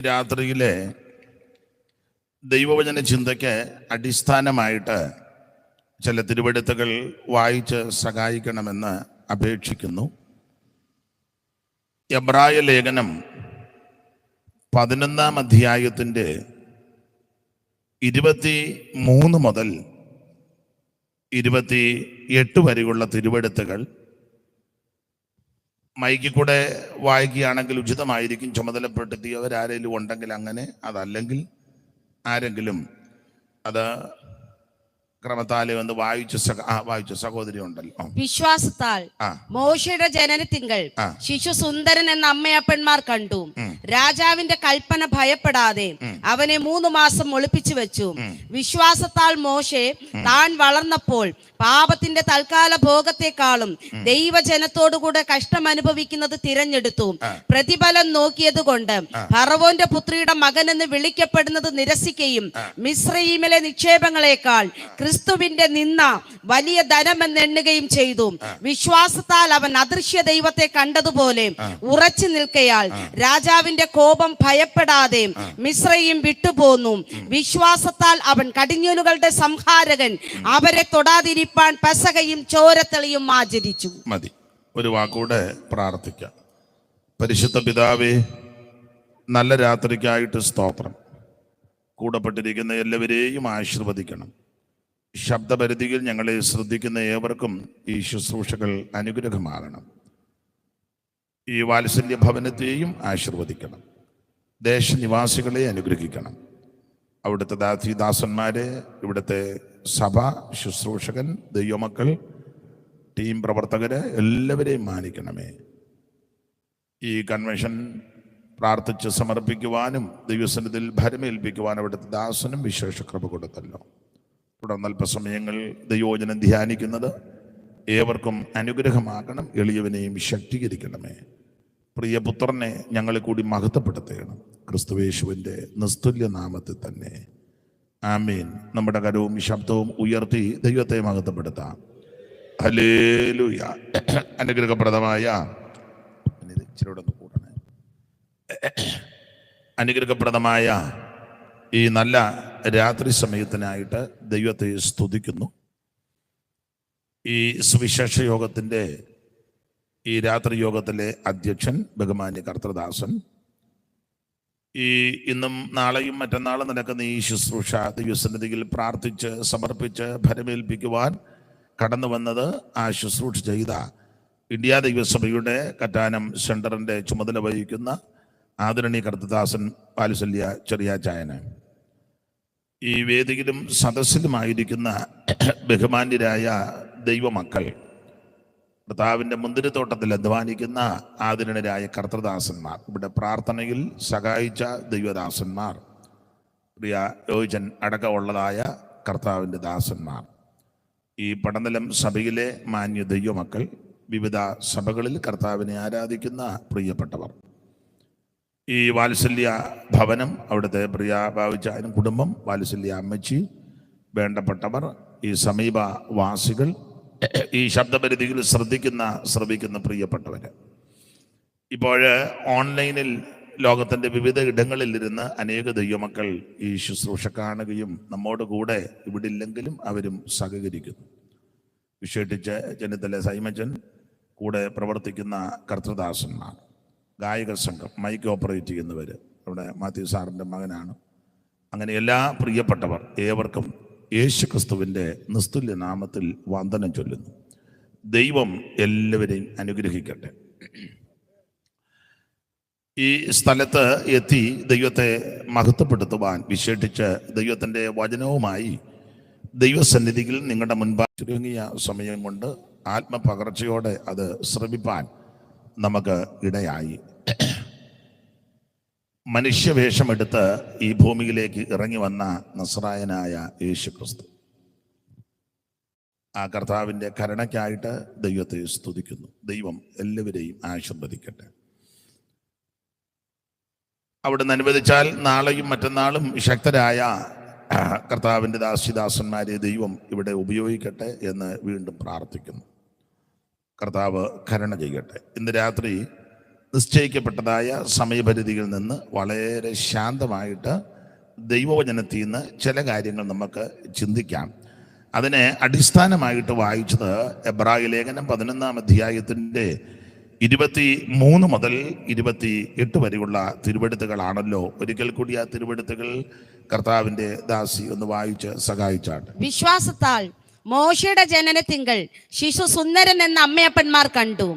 രാത്രിയിലെ ദൈവവചന ചിന്തയ്ക്ക് അടിസ്ഥാനമായിട്ട് ചില തിരുവെഴുത്തുകൾ വായിച്ച് സഹായിക്കണമെന്ന് അപേക്ഷിക്കുന്നു. എബ്രായ ലേഖനം 11-ാം അധ്യായത്തിൻ്റെ 23 മുതൽ 28 വരെയുള്ള തിരുവെഴുത്തുകൾ മൈക്കിൽ കൂടെ വായിക്കുകയാണെങ്കിൽ ഉചിതമായിരിക്കും. ചുമതലപ്പെടുത്തിയവരാരെങ്കിലും ഉണ്ടെങ്കിൽ അങ്ങനെ, അതല്ലെങ്കിൽ ആരെങ്കിലും അത് ക്രമത്താലെ ഒന്ന് വായിച്ച സഹോദരി ഉണ്ടല്ലോ. വിശ്വാസത്താൽ മോശയുടെ ജനനത്തിങ്കൽ ശിശു സുന്ദരൻ എന്ന അമ്മയപ്പന്മാർ കണ്ടു. രാജാവിന്റെ കൽപ്പന ഭയപ്പെടാതെ അവനെ 3 മാസം ഒളിപ്പിച്ചു വെച്ചു. വിശ്വാസത്താൽ മോശെ താൻ വളർന്നപ്പോൾ പാപത്തിന്റെ തൽക്കാല ഭോഗത്തെക്കാളും ദൈവജനത്തോടുകൂടെ കഷ്ടം അനുഭവിക്കുന്നത് തിരഞ്ഞെടുത്തു. പ്രതിഫലം നോക്കിയത് കൊണ്ട് ഫറവോന്റെ പുത്രിയുടെ മകനെന്ന് വിളിക്കപ്പെടുന്നത് നിരസിക്കുകയും മിസ്രയീമിലെ നിക്ഷേപങ്ങളെക്കാൾ ക്രിസ്തുവിന്റെ നിന്ന വലിയ ധനമെന്ന് എണ്ണുകയും ചെയ്തു. വിശ്വാസത്താൽ അവൻ അദൃശ്യ ദൈവത്തെ കണ്ടതുപോലെ ഉറച്ചു നിൽക്കയാൽ രാജാവിന്റെ കോപം ഭയപ്പെടാതെ മിസ്രയീം വിട്ടുപോന്നു. വിശ്വാസത്താൽ അവൻ കടിഞ്ഞൂലുകളുടെ സംഹാരകൻ അവരെ തൊടാതിരിപ്പാൻ പെസഹയും ചോരത്തളിയും ആചരിച്ചു. മതി, ഒരു വാക്കൂടെ പ്രാർത്ഥിക്കാം. പരിശുദ്ധ പിതാവേ, നല്ല രാത്രിക്കായിട്ട് സ്തോത്രം. കൂടപ്പെട്ടിരിക്കുന്ന എല്ലാവരെയും ആശീർവദിക്കണം. ശബ്ദപരിധിയിൽ ഞങ്ങളെ ശ്രദ്ധിക്കുന്ന ഏവർക്കും ഈ ശുശ്രൂഷകൾ അനുഗ്രഹമാകണം. ഈ വാത്സല്യ ഭവനത്തെയും ആശീർവദിക്കണം. ദേശനിവാസികളെ അനുഗ്രഹിക്കണം. അവിടുത്തെ ദാസിദാസന്മാരെ, ഇവിടുത്തെ സഭ, ശുശ്രൂഷകൻ, ദൈവമക്കൾ, ടീം പ്രവർത്തകര് എല്ലാവരെയും മാനിക്കണമേ. ഈ കൺവെൻഷൻ പ്രാർത്ഥിച്ച് സമർപ്പിക്കുവാനും ദൈവസന്നിധിയിൽ ഭരമേൽപ്പിക്കുവാനും അവിടുത്തെ ദാസനും വിശേഷ കൃപ കൊടുത്തല്ലോ. തുടർന്ന് അല്പസമയങ്ങൾ ദൈവവചനം ധ്യാനിക്കുന്നത് ഏവർക്കും അനുഗ്രഹമാകണം. എളിയവനെയും ശക്തീകരിക്കണമേ. പ്രിയപുത്രനെ ഞങ്ങളെ കൂടി മഹത്വപ്പെടുത്തണം. ക്രിസ്തുയേശുവിൻ്റെ നിസ്തുല്യ നാമത്തിൽ തന്നെ ആമേൻ. നമ്മുടെ കരവും ശബ്ദവും ഉയർത്തി ദൈവത്തെ മഹത്വപ്പെടുത്താം. ഹല്ലേലൂയ. അനുഗ്രഹപ്രദമായ അനുഗ്രഹപ്രദമായ ഈ നല്ല രാത്രി സമയത്തിനായിട്ട് ദൈവത്തെ സ്തുതിക്കുന്നു. ഈ സുവിശേഷ യോഗത്തിൻ്റെ ഈ രാത്രി യോഗത്തിലെ അധ്യക്ഷൻ ബഹുമാന്യ കർത്തൃദാസൻ, ഈ ഇന്നും നാളെയും മറ്റന്നാളും നടക്കുന്ന ഈ ശുശ്രൂഷ ദൈവസന്നിധിയിൽ പ്രാർത്ഥിച്ച് സമർപ്പിച്ച് ഭരമേൽപ്പിക്കുവാൻ കടന്നു വന്നത്, ആ ശുശ്രൂഷ ചെയ്ത ഇന്ത്യ ദൈവസഭയുടെ കറ്റാനം സെൻറ്ററിൻ്റെ ചുമതല വഹിക്കുന്ന ആദരണീയ കർത്തൃദാസൻ വാത്സല്യ ചെറിയാച്ചായന്, ഈ വേദിയിലും സദസ്സിലുമായിരിക്കുന്ന ബഹുമാന്യരായ ദൈവമക്കൾ, കർത്താവിൻ്റെ മുന്തിരിത്തോട്ടത്തിൽ അധ്വാനിക്കുന്ന ആദരണീയരായ കർത്തൃദാസന്മാർ, ഇവിടെ പ്രാർത്ഥനയിൽ സഹായിച്ച ദൈവദാസന്മാർ, പ്രിയ യോജൻ അടക്കമുള്ളതായ കർത്താവിൻ്റെ ദാസന്മാർ, ഈ പടനിലം സഭയിലെ മാന്യ ദൈവമക്കൾ, വിവിധ സഭകളിൽ കർത്താവിനെ ആരാധിക്കുന്ന പ്രിയപ്പെട്ടവർ, ഈ വാത്സല്യ ഭവനം, അവിടുത്തെ പ്രിയ ഭാവിച്ചായനും കുടുംബം, വാത്സല്യ അമ്മച്ചി, വേണ്ടപ്പെട്ടവർ, ഈ സമീപവാസികൾ, ഈ ശബ്ദപരിധിയിൽ ശ്രവിക്കുന്ന പ്രിയപ്പെട്ടവർ, ഇപ്പോൾ ഓൺലൈനിൽ ലോകത്തിൻ്റെ വിവിധ ഇടങ്ങളിലിരുന്ന് അനേക ദൈവമക്കൾ ഈ ശുശ്രൂഷ കാണുകയും നമ്മോട് കൂടെ ഇവിടെ ഇല്ലെങ്കിലും അവരും സഹകരിക്കുന്നു. വിശേഷിച്ച് ജനത്തിലെ സൈമച്ചൻ, കൂടെ പ്രവർത്തിക്കുന്ന കർത്തൃദാസന്മാർ, ഗായക സംഘം, മൈക്ക് ഓപ്പറേറ്റ് ചെയ്യുന്നവർ, അവിടെ മാത്യു സാറിൻ്റെ മകനാണ്. അങ്ങനെ എല്ലാ പ്രിയപ്പെട്ടവർ ഏവർക്കും യേശു ക്രിസ്തുവിൻ്റെ നിസ്തുല്യ നാമത്തിൽ വന്ദനം ചൊല്ലുന്നു. ദൈവം എല്ലാവരെയും അനുഗ്രഹിക്കട്ടെ. ഈ സ്ഥലത്ത് എത്തി ദൈവത്തെ മഹത്വപ്പെടുത്തുവാൻ, വിശേഷിച്ച് ദൈവത്തിൻ്റെ വചനവുമായി ദൈവസന്നിധിയിൽ നിങ്ങളുടെ മുൻപായി ചുരുങ്ങിയ സമയം കൊണ്ട് ആത്മപകർച്ചയോടെ അത് ശ്രമിപ്പാൻ നമുക്ക് ഇടയായി. മനുഷ്യവേഷമെടുത്ത് ഈ ഭൂമിയിലേക്ക് ഇറങ്ങി വന്ന നസ്രായനായ യേശു ക്രിസ്തു, ആ കർത്താവിൻ്റെ കരുണയ്ക്കായിട്ട് ദൈവത്തെ സ്തുതിക്കുന്നു. ദൈവം എല്ലാവരെയും ആശീർവദിക്കട്ടെ. അവിടുന്ന് അനുവദിച്ചാൽ നാളെയും മറ്റന്നാളും ശക്തരായ കർത്താവിൻ്റെ ദാസിദാസന്മാരെ ദൈവം ഇവിടെ ഉപയോഗിക്കട്ടെ എന്ന് വീണ്ടും പ്രാർത്ഥിക്കുന്നു. കർത്താവ് കരുണ ചെയ്യട്ടെ. ഇന്ന് രാത്രി നിശ്ചയിക്കപ്പെട്ടതായ സമയപരിധിയിൽ നിന്ന് വളരെ ശാന്തമായിട്ട് ദൈവവചനത്തിൽ നിന്ന് ചില കാര്യങ്ങൾ നമുക്ക് ചിന്തിക്കാം. അതിനെ അടിസ്ഥാനമായിട്ട് വായിച്ചത് എബ്രായ ലേഖനം 11-ാം അധ്യായത്തിൻ്റെ 23 മുതൽ 28 വരെയുള്ള തിരുവെടുത്തുകളാണല്ലോ. ഒരിക്കൽ കൂടി ആ തിരുവെടുത്തുകൾ കർത്താവിൻ്റെ ദാസി ഒന്ന് വായിച്ച് സഹായിച്ചാട്ട്. വിശ്വാസത്താൽ മോശയുടെ ജനനത്തിങ്കൽ ശിശു സുന്ദരൻ എന്ന അമ്മയപ്പന്മാർ കണ്ടു.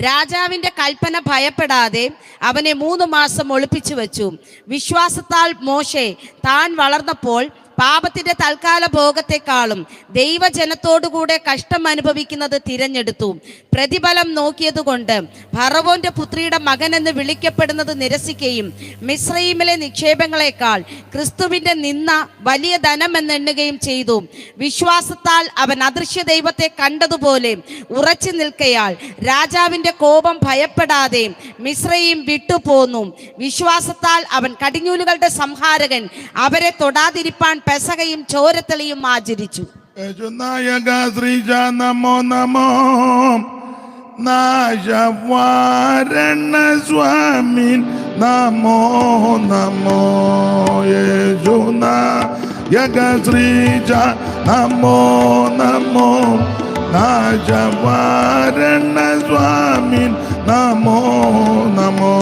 രാജാവിന്റെ കൽപ്പന ഭയപ്പെടാതെ അവനെ 3 മാസം ഒളിപ്പിച്ചു വെച്ചു. വിശ്വാസത്താൽ മോശെ താൻ വളർന്നപ്പോൾ പാപത്തിന്റെ തൽക്കാല ഭോഗത്തെക്കാളും ദൈവജനത്തോടുകൂടെ കഷ്ടം അനുഭവിക്കുന്നത് തിരഞ്ഞെടുത്തു. പ്രതിഫലം നോക്കിയതുകൊണ്ട് ഫറവോന്റെ പുത്രിയുടെ മകൻ എന്ന് വിളിക്കപ്പെടുന്നത് നിരസിക്കുകയും മിസ്രയീമിലെ നിക്ഷേപങ്ങളെക്കാൾ ക്രിസ്തുവിന്റെ നിന്ന വലിയ ധനം എന്നെണ്ണുകയും ചെയ്തു. വിശ്വാസത്താൽ അവൻ അദൃശ്യ ദൈവത്തെ കണ്ടതുപോലെ ഉറച്ചു നിൽക്കയാൽ രാജാവിന്റെ കോപം ഭയപ്പെടാതെ മിസ്രയീം വിട്ടുപോന്നു. വിശ്വാസത്താൽ അവൻ കടിഞ്ഞൂലുകളുടെ സംഹാരകൻ അവരെ തൊടാതിരിപ്പാൻ പെസഹയും ചോരത്തളിയും ആചരിച്ചു. സ്വാമി നമോ നമോ യഗശ്രീജ നമോ നമോ നാജവാരണ സ്വാമി നമോ നമോ.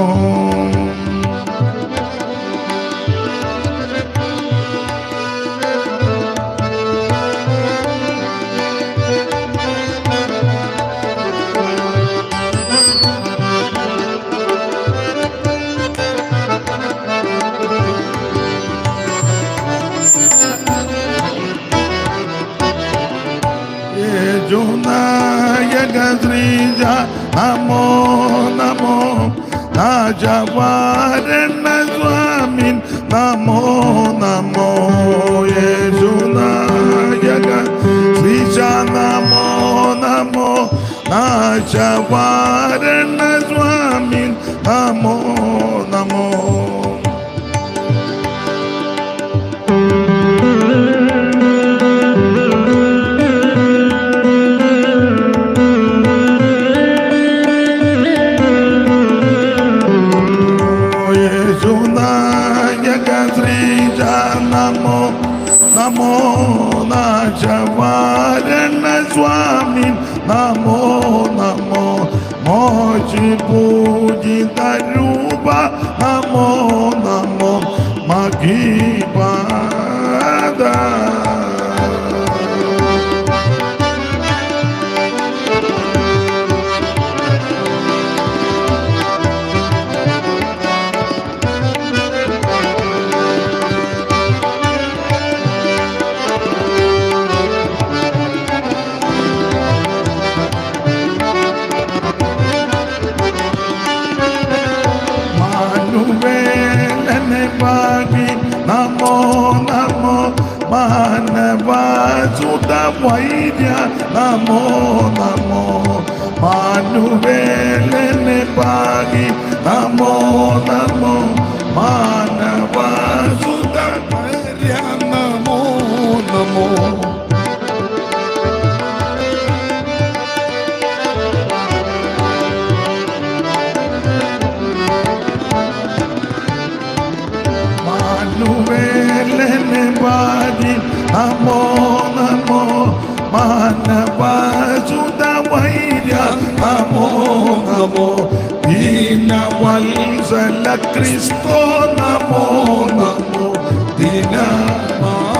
യഗശ്രീജ നമോ നമോ നാജവാരണ സ്വാമി നമോ നമോ യേശുനായക നമോ നമോ നാജവാരണ സ്വാമി നമോ നമോ. നമോ നമോ നാജവാരണ സ്വാമി നമോ നമോ മോചി പൂജിത രൂപ നമോ നമോ മഹിപാദ. നമോ നമോ മാനവാസുത വൈദ്യ നമോ നമോ മാനുവേലനെ പാകി നമോ നമോ മാനവാസുത വൈദ്യ നമോ നമോ. നമോ നമോ മാനവാസുത വൈര്യ നമോ നമോ ദീനവത്സല ക്രിസ്തോ നമോ നമോ ദീനമാകെ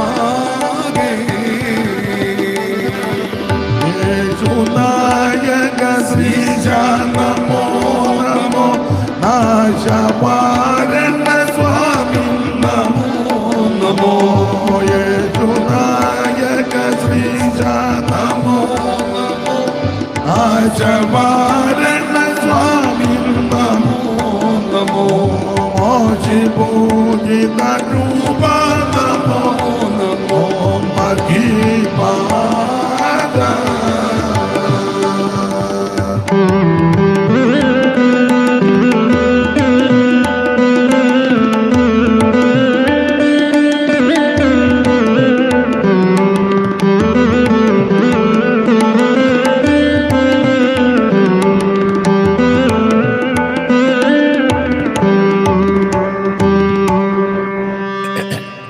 യേശുനായക ശ്രീജ നമോ നമോ നാശവാരണ സ്വാമി നമോ നമോ യേശുനായക ശ്രീജ നമോ നമോ നാശവാരണ സ്വാമി നമോ നമോ മോചി പൂജിത രൂപ നമോ നമോ മഹിപാദ.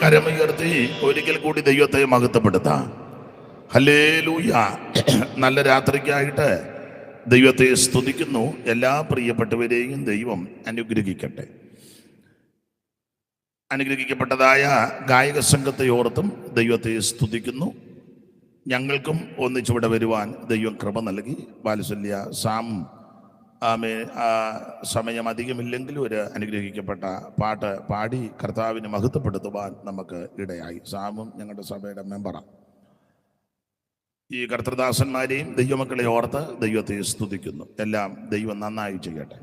കരമുയർത്തി ഒരിക്കൽ കൂടി ദൈവത്തെ മഹത്വപ്പെടുത്താം. ഹല്ലേലൂയ. നല്ല രാത്രിക്കായിട്ട് ദൈവത്തെ സ്തുതിക്കുന്നു. എല്ലാ പ്രിയപ്പെട്ടവരെയും ദൈവം അനുഗ്രഹിക്കട്ടെ. അനുഗ്രഹിക്കപ്പെട്ടതായ ഗായക സംഘത്തെ ഓർത്തും ദൈവത്തെ സ്തുതിക്കുന്നു. ഞങ്ങൾക്കും ഒന്നിച്ചിവിടെ വരുവാൻ ദൈവം കൃപ നൽകി. വാത്സല്യ സാം സമയം അധികമില്ലെങ്കിൽ ഒരു അനുഗ്രഹിക്കപ്പെട്ട പാട്ട് പാടി കർത്താവിനെ മഹത്വപ്പെടുത്തുവാൻ നമുക്ക് ഇടയായി. സാമും ഞങ്ങളുടെ സഭയുടെ മെമ്പറാണ്. ഈ കർത്തൃദാസന്മാരെയും ദൈവമക്കളെ ഓർത്ത് ദൈവത്തെ സ്തുതിക്കുന്നു. എല്ലാം ദൈവം നന്നായി ചെയ്യട്ടെ.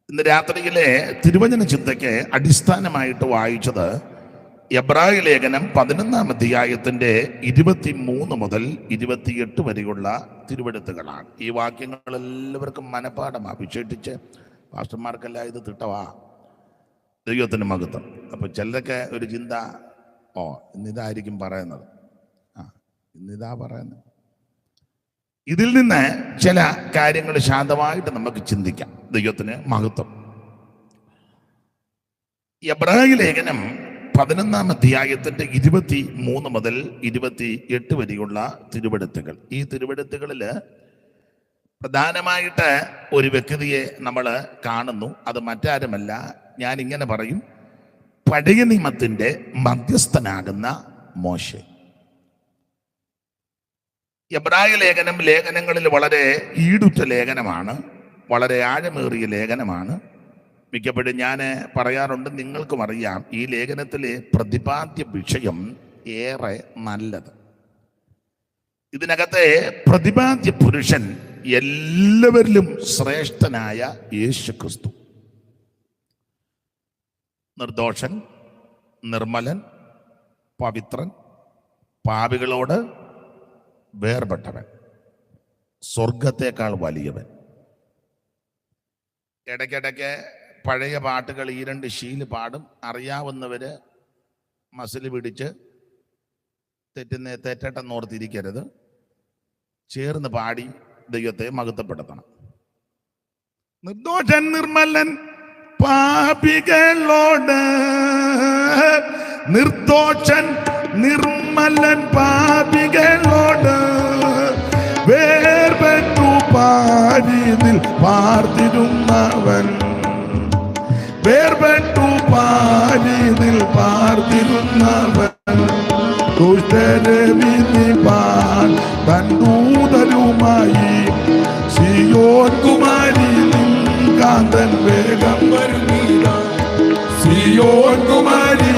ഇന്ന് രാത്രിയിലെ തിരുവചന ചിന്തയ്ക്ക് അടിസ്ഥാനമായിട്ട് വായിച്ചത് എബ്രായ ലേഖനം 11-ാം അധ്യായത്തിൻ്റെ 23 മുതൽ 28 വരെയുള്ള തിരുവെഴുത്തുകളാണ്. ഈ വാക്യങ്ങൾ എല്ലാവർക്കും മനഃപ്പാഠമാണ്. വിശേഷിച്ച് പാസ്റ്റർമാർക്കെല്ലാം ഇത് തിട്ടവാ. ദൈവത്തിന് മഹത്വം. അപ്പോൾ ചിലരൊക്കെ ഒരു ചിന്ത, ഇന്നിതായിരിക്കും പറയുന്നത്, ഇന്നിതാ പറയുന്നത്. ഇതിൽ നിന്ന് ചില കാര്യങ്ങൾ ശാന്തമായിട്ട് നമുക്ക് ചിന്തിക്കാം. ദൈവത്തിന് മഹത്വം. എബ്രായ ലേഖനം 11-ാം അധ്യായത്തിൻ്റെ 23 മുതൽ 28 വരെയുള്ള തിരുവെഴുത്തുകൾ. ഈ തിരുവെഴുത്തുകളിൽ പ്രധാനമായിട്ട് ഒരു വ്യക്തിയെ നമ്മൾ കാണുന്നു. അത് മറ്റാരുമല്ല, ഞാൻ ഇങ്ങനെ പറയും, പഴയ നിയമത്തിൻ്റെ മധ്യസ്ഥനാകുന്ന മോശെ. എബ്രായ ലേഖനം ലേഖനങ്ങളിൽ വളരെ ഈടുറ്റ ലേഖനമാണ്, വളരെ ആഴമേറിയ ലേഖനമാണ്. മിക്കപ്പോഴും ഞാൻ പറയാറുണ്ട്, നിങ്ങൾക്കും അറിയാം, ഈ ലേഖനത്തിലെ പ്രതിപാദ്യ വിഷയം ഏറെ നല്ലത്. ഇതിനകത്തെ പ്രതിപാദ്യ പുരുഷൻ എല്ലാവരിലും ശ്രേഷ്ഠനായ യേശു ക്രിസ്തു. നിർദോഷൻ, നിർമ്മലൻ, പവിത്രൻ, പാപികളോട് വേർപെട്ടവൻ, സ്വർഗത്തേക്കാൾ വലിയവൻ. ഇടയ്ക്കിടയ്ക്ക് പഴയ പാട്ടുകൾ ഈ 2 ശീല് പാടും. അറിയാവുന്നവര് മസിൽ പിടിച്ച് തെറ്റെന്നോർത്തിരിക്കരുത്. ചേർന്ന് പാടി ദൈവത്തെ മഹത്വപ്പെടുത്തണം. നിർദോഷൻ, നിർമ്മലൻ, പാപികളോട്, നിർദോഷൻ, നിർമ്മലൻ, പാപികളോട് വേർപെട്ടു പാരിതിൽ പാർത്തിരുന്നവൻ, വേർപെട്ടു പാരിതിൽ പാർത്തിരുന്നവൻ, ദുഷ്ടരെ വിധിപ്പാൻ തൻ ദൂതരുമായി സിയോൻ കുമാരി കാന്തൻ വേഗം വരുന്നീതാ, സിയോൻ കുമാരി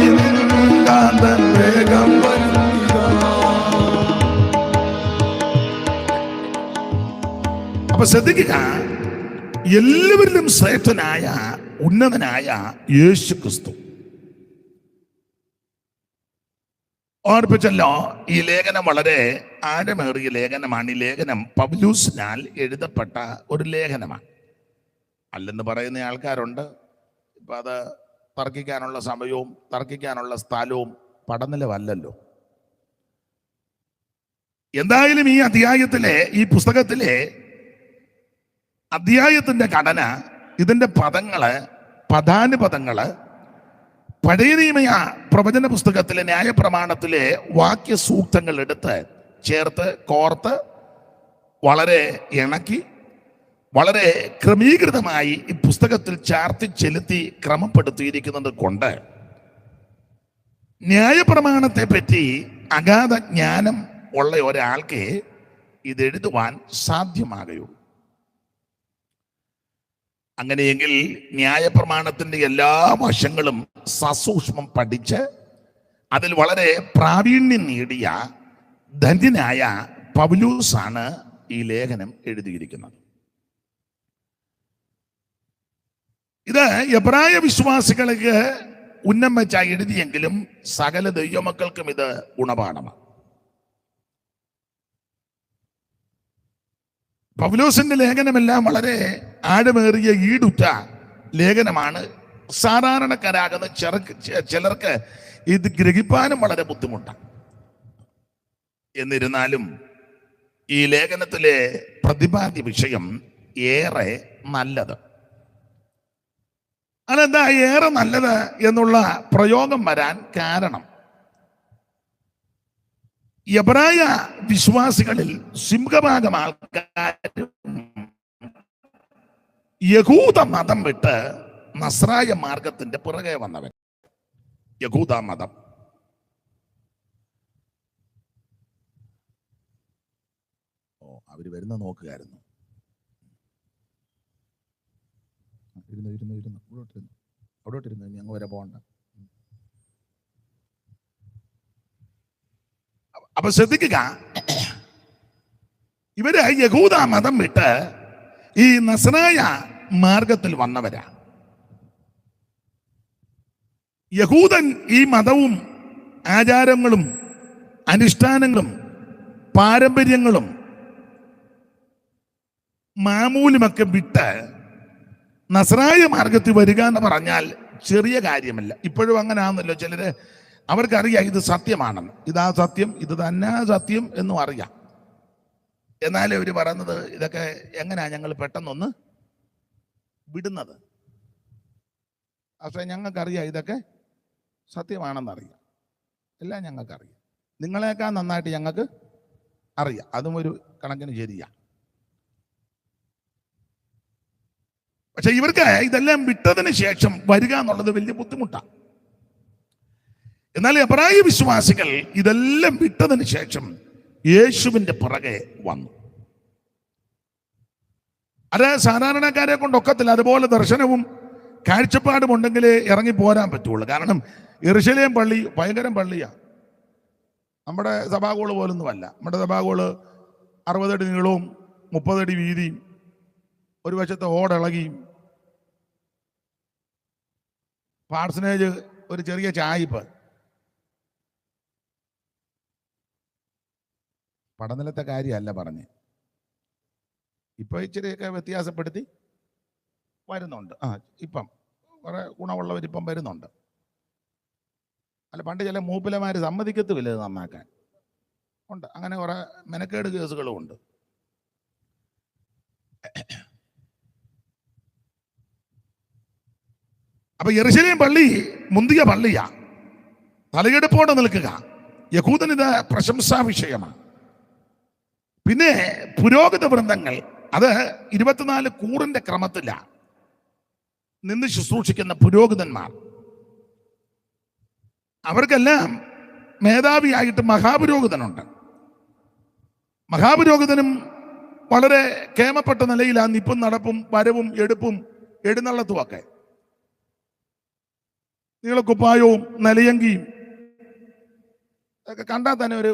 കാന്തൻ വേഗം വരുന്നീതാ. അപ്പൊ ശ്രദ്ധിക്കുക, എല്ലാവരിലും ശ്രേഷ്ഠനായ ഉന്നതനായ യേശു ക്രിസ്തു. ഓർപ്പിച്ചല്ലോ, ഈ ലേഖനം വളരെ ആഴമേറിയ ലേഖനമാണ്. ഈ ലേഖനം പൗലോസിനാൽ എഴുതപ്പെട്ട ഒരു ലേഖനമാണ്. അല്ലെന്ന് പറയുന്ന ആൾക്കാരുണ്ട്. ഇപ്പം അത് തർക്കിക്കാനുള്ള സമയവും തർക്കിക്കാനുള്ള സ്ഥലവും പഠനനിലവല്ലല്ലോ. എന്തായാലും ഈ അധ്യായത്തിലെ, ഈ പുസ്തകത്തിലെ അധ്യായത്തിൻ്റെ ഘടന, ഇതിൻ്റെ പദങ്ങള്, പദാനുപദങ്ങള് പഴയ നിയമ പ്രവചന പുസ്തകത്തിലെ ന്യായപ്രമാണത്തിലെ വാക്യസൂക്തങ്ങൾ എടുത്ത് ചേർത്ത് കോർത്ത് വളരെ ഇണക്കി വളരെ ക്രമീകൃതമായി ഈ പുസ്തകത്തിൽ ചാർത്തി ചെലുത്തി ക്രമപ്പെടുത്തിയിരിക്കുന്നത് കൊണ്ട് ന്യായപ്രമാണത്തെ പറ്റി അഗാധ ജ്ഞാനം ഉള്ള ഒരാൾക്ക് ഇതെഴുതുവാൻ സാധ്യമാകുള്ളൂ. അങ്ങനെയെങ്കിൽ ന്യായപ്രമാണത്തിൻ്റെ എല്ലാ വശങ്ങളും സസൂക്ഷ്മം പഠിച്ച് അതിൽ വളരെ പ്രാവീണ്യം നേടിയ ധന്യനായ പൗലോസാണ് ഈ ലേഖനം എഴുതിയിരിക്കുന്നത്. ഇത് എബ്രായ വിശ്വാസികൾക്ക് ഉന്നം വെച്ചായി എഴുതിയെങ്കിലും സകല ദൈവമക്കൾക്കും ഇത് ഗുണപാഠമാണ്. പൗലോസിന്റെ ലേഖനമെല്ലാം വളരെ ആഴമേറിയ ഈടുറ്റ ലേഖനമാണ്. സാധാരണക്കാരാകുന്ന ചിലർക്ക് ഇത് ഗ്രഹിക്കാനും വളരെ ബുദ്ധിമുട്ടാണ്. എന്നിരുന്നാലും ഈ ലേഖനത്തിലെ പ്രതിപാദ്യ വിഷയം ഏറെ നല്ലത്. അതെന്താ ഏറെ നല്ലത് എന്നുള്ള പ്രയോഗം വരാൻ കാരണം, എബ്രായ വിശ്വാസികളിൽ സിംഹഭാഗം ആൾക്കാരും യഹൂദ മതം വിട്ട് നസ്രായ മാർഗത്തിന്റെ പുറകെ വന്നവൻ. യഹൂദ മതം. അവര് വരുന്ന നോക്കുകയായിരുന്നു. അവിടോട്ടിരുന്നു ഇനി അങ്ങ് വരെ പോകണ്ട. അപ്പൊ ശ്രദ്ധിക്കുക, ഇവര് യഹൂദ മതം വിട്ട് ഈ നസ്രായ മാർഗത്തിൽ വന്നവരാ. യഹൂദൻ ഈ മതവും ആചാരങ്ങളും അനുഷ്ഠാനങ്ങളും പാരമ്പര്യങ്ങളും മാമൂലുമൊക്കെ വിട്ട് നസ്രായ മാർഗത്തിൽ വരിക എന്ന് പറഞ്ഞാൽ ചെറിയ കാര്യമല്ല. ഇപ്പോഴും അങ്ങനെ ആണെന്നല്ലോ ചിലര്. അവർക്കറിയാം ഇത് സത്യമാണെന്ന്, ഇതാ സത്യം, ഇത് തന്നെ സത്യം എന്നും അറിയാം. എന്നാലും അവർ പറയുന്നത് ഇതൊക്കെ എങ്ങനെയാ ഞങ്ങൾ പെട്ടെന്നൊന്ന് വിടുന്നത്? പക്ഷേ ഞങ്ങൾക്കറിയാം ഇതൊക്കെ സത്യമാണെന്നറിയാം, എല്ലാം ഞങ്ങൾക്കറിയാം. നിങ്ങളെക്കാൾ നന്നായിട്ട് ഞങ്ങൾക്ക് അറിയാം. അതും ഒരു കണക്കിന് ശരിയാ. പക്ഷെ ഇവർക്ക് ഇതെല്ലാം വിട്ടതിന് ശേഷം വരിക എന്നുള്ളത് വലിയ ബുദ്ധിമുട്ടാണ്. എന്നാൽ എബ്രായ വിശ്വാസികൾ ഇതെല്ലാം വിട്ടതിന് ശേഷം യേശുവിന്റെ പുറകെ വന്നു. അത് സാധാരണക്കാരെ കൊണ്ടൊക്കത്തില്ല. അതുപോലെ ദർശനവും കാഴ്ചപ്പാടും ഉണ്ടെങ്കിലേ ഇറങ്ങി പോരാൻ പറ്റുള്ളൂ. കാരണം യെരുശലേം പള്ളി ഭയങ്കരം പള്ളിയാണ്. നമ്മുടെ സഭാഗോള് പോലൊന്നുമല്ല. നമ്മുടെ സഭാഗോള് 60 അടി നീളവും 30 അടി വീതിയും, ഒരു വശത്തെ ഓടിളകിയും, പാർസനേജ് ഒരു ചെറിയ ചായ്പ്. പഠനത്തിലത്തെ കാര്യമല്ല പറഞ്ഞ്. ഇപ്പൊ ഇച്ചിരിയൊക്കെ വ്യത്യാസപ്പെടുത്തി വരുന്നുണ്ട്. ഇപ്പം കുറെ ഗുണമുള്ളവരിപ്പം വരുന്നുണ്ട്. അല്ല, പണ്ട് ചില മൂപ്പിലമാര് സമ്മതിക്കത്തുമില്ല ഇത് നന്നാക്കാൻ. ഉണ്ട് അങ്ങനെ കുറെ മെനക്കേട് കേസുകളും ഉണ്ട്. അപ്പൊ യെരുശലേം പള്ളി മുന്തിയ പള്ളിയാ, തലയെടുപ്പോടെ നിൽക്കുക. യഹൂദന് ഇത് പ്രശംസാ വിഷയമാണ്. പിന്നെ പുരോഹിത വൃന്ദങ്ങൾ അത് 24 കൂറിന്റെ ക്രമത്തിലാണ് നിന്ന് ശുശ്രൂഷിക്കുന്ന പുരോഹിതന്മാർ. അവർക്കെല്ലാം മേധാവിയായിട്ട് മഹാപുരോഹിതനുണ്ട്. മഹാപുരോഹിതനും വളരെ കേമപ്പെട്ട നിലയിലാണ് നിപ്പും നടപ്പും വരവും എടുപ്പും എഴുന്നള്ളത്തും ഒക്കെ. നീളക്കുപ്പായവും നിലയങ്കിയും ഒക്കെ കണ്ടാൽ തന്നെ ഒരു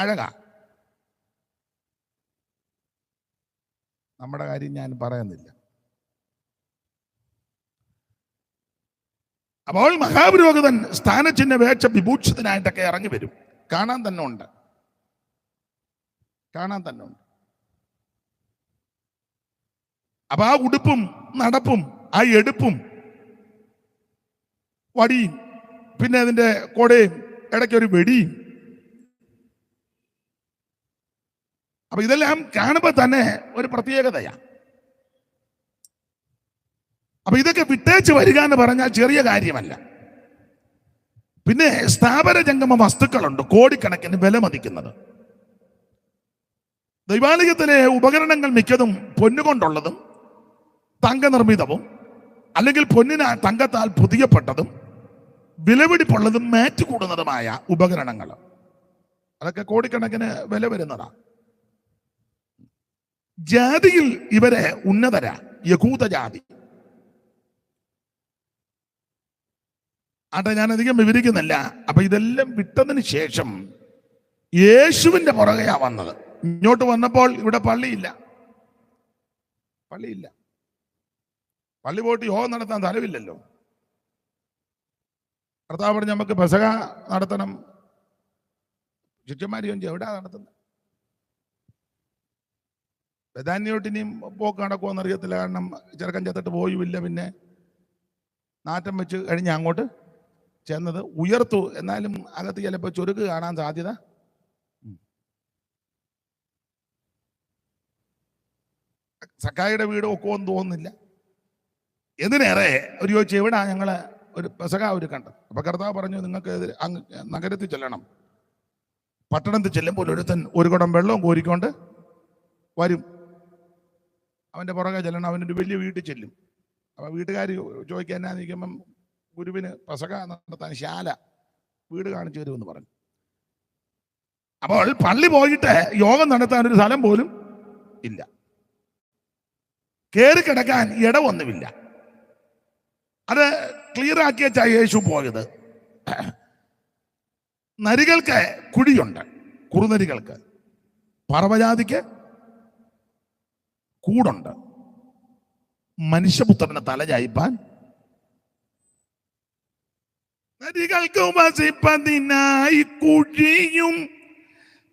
അഴകാ. നമ്മുടെ കാര്യം ഞാൻ പറയുന്നില്ല. അപ്പോൾ മഹാപുരോഹിതൻ സ്ഥാനചിഹ്ന വേക്ഷ വിഭൂഷിതനായിട്ടൊക്കെ ഇറങ്ങി വരും. കാണാൻ തന്നെ ഉണ്ട്. അപ്പൊ ആ ഉടുപ്പും നടപ്പും ആ എടുപ്പും വടിയും പിന്നെ അതിന്റെ കൊടയും ഇടയ്ക്കൊരു വെടിയും, അപ്പൊ ഇതെല്ലാം കാണുമ്പോ തന്നെ ഒരു പ്രത്യേകതയാ. അപ്പൊ ഇതൊക്കെ വിട്ടേച്ച് വരിക എന്ന് പറഞ്ഞാൽ ചെറിയ കാര്യമല്ല. പിന്നെ സ്ഥാപന ജംഗമ വസ്തുക്കളുണ്ട് കോടിക്കണക്കിന് വില മതിക്കുന്നത്. ദൈവാലയത്തിലെ ഉപകരണങ്ങൾ മിക്കതും പൊന്നുകൊണ്ടുള്ളതും തങ്കനിർമ്മിതവും അല്ലെങ്കിൽ തങ്കത്താൽ പുതിയപ്പെട്ടതും വിലപിടിപ്പുള്ളതും മാറ്റ് കൂടുന്നതുമായ ഉപകരണങ്ങൾ. അതൊക്കെ കോടിക്കണക്കിന് വില വരുന്നതാണ്. ജാതിയിൽ ഇവരെ ഉന്നതരാ, യഹൂദ ജാതി. ആട്ടെ, ഞാൻ അധികം വിവരിക്കുന്നില്ല. അപ്പൊ ഇതെല്ലാം വിട്ടതിന് ശേഷം യേശുവിന്റെ പുറകെയാ വന്നത്. ഇങ്ങോട്ട് വന്നപ്പോൾ ഇവിടെ പള്ളിയില്ല. പള്ളി പോയിട്ട് യോഗം നടത്താൻ സ്ഥലമില്ലല്ലോ. കർത്താവ് പറഞ്ഞ് നമുക്ക് പെസഹ നടത്തണം. ശിഷ്യന്മാർ ചോദിച്ചു എവിടെയാ നടത്തുന്നത്? ബഥാന്യോട്ട് ഇനിയും പോക്ക് നടക്കുമെന്ന് അറിയത്തില്ല. കാരണം ചെറുക്കൻ ചത്തിട്ട് പോയുമില്ല. പിന്നെ നാറ്റം വെച്ച് കഴിഞ്ഞ് അങ്ങോട്ട് ചെന്നത് ഉയർത്തു. എന്നാലും അകത്ത് ചിലപ്പോൾ ചുരുക്ക് കാണാൻ സാധ്യത. സക്കായിയുടെ വീട് ഒക്കുമെന്ന് തോന്നുന്നില്ല. എന്തിനേറെ ഒരു ചോദിച്ചു എവിടാ ഞങ്ങള് ഒരു പെസഹ ഒരു കണ്ടത്. അപ്പൊ കർത്താവ് പറഞ്ഞു നിങ്ങൾക്ക് അങ്ങ് നഗരത്തിൽ ചെല്ലണം. പട്ടണത്തിൽ ചെല്ലുമ്പോൾ ഒരുത്തൻ ഒരു കുടം വെള്ളവും കോരിക്കൊണ്ട് വരും. അവൻ്റെ പുറകെ ചെല്ലണം. അവനൊരു വലിയ വീട്ടിൽ ചെല്ലും. അപ്പം വീട്ടുകാർ ചോദിക്കാൻ എന്നാ നിൽക്കുമ്പം ഗുരുവിന് പെസക നടത്താൻ ശാല വീട് കാണിച്ചു തരുമെന്ന് പറഞ്ഞു. അപ്പോൾ പള്ളി പോയിട്ട് യോഗം നടത്താൻ ഒരു സ്ഥലം പോലും ഇല്ല, കയറി കിടക്കാൻ ഇടമൊന്നുമില്ല. അത് ക്ലിയർ ആക്കി വെച്ചാ യേശു പോയത്. നരികൾക്ക് കുഴിയുണ്ട്, കുറുനരികൾക്ക്. പറവജാതിക്ക് കൂടുണ്ട്. മനുഷ്യപുത്രന്റെ തല ചായ്പാൻ നരികൾക്ക് വസിപ്പതിനായി കുഴിയും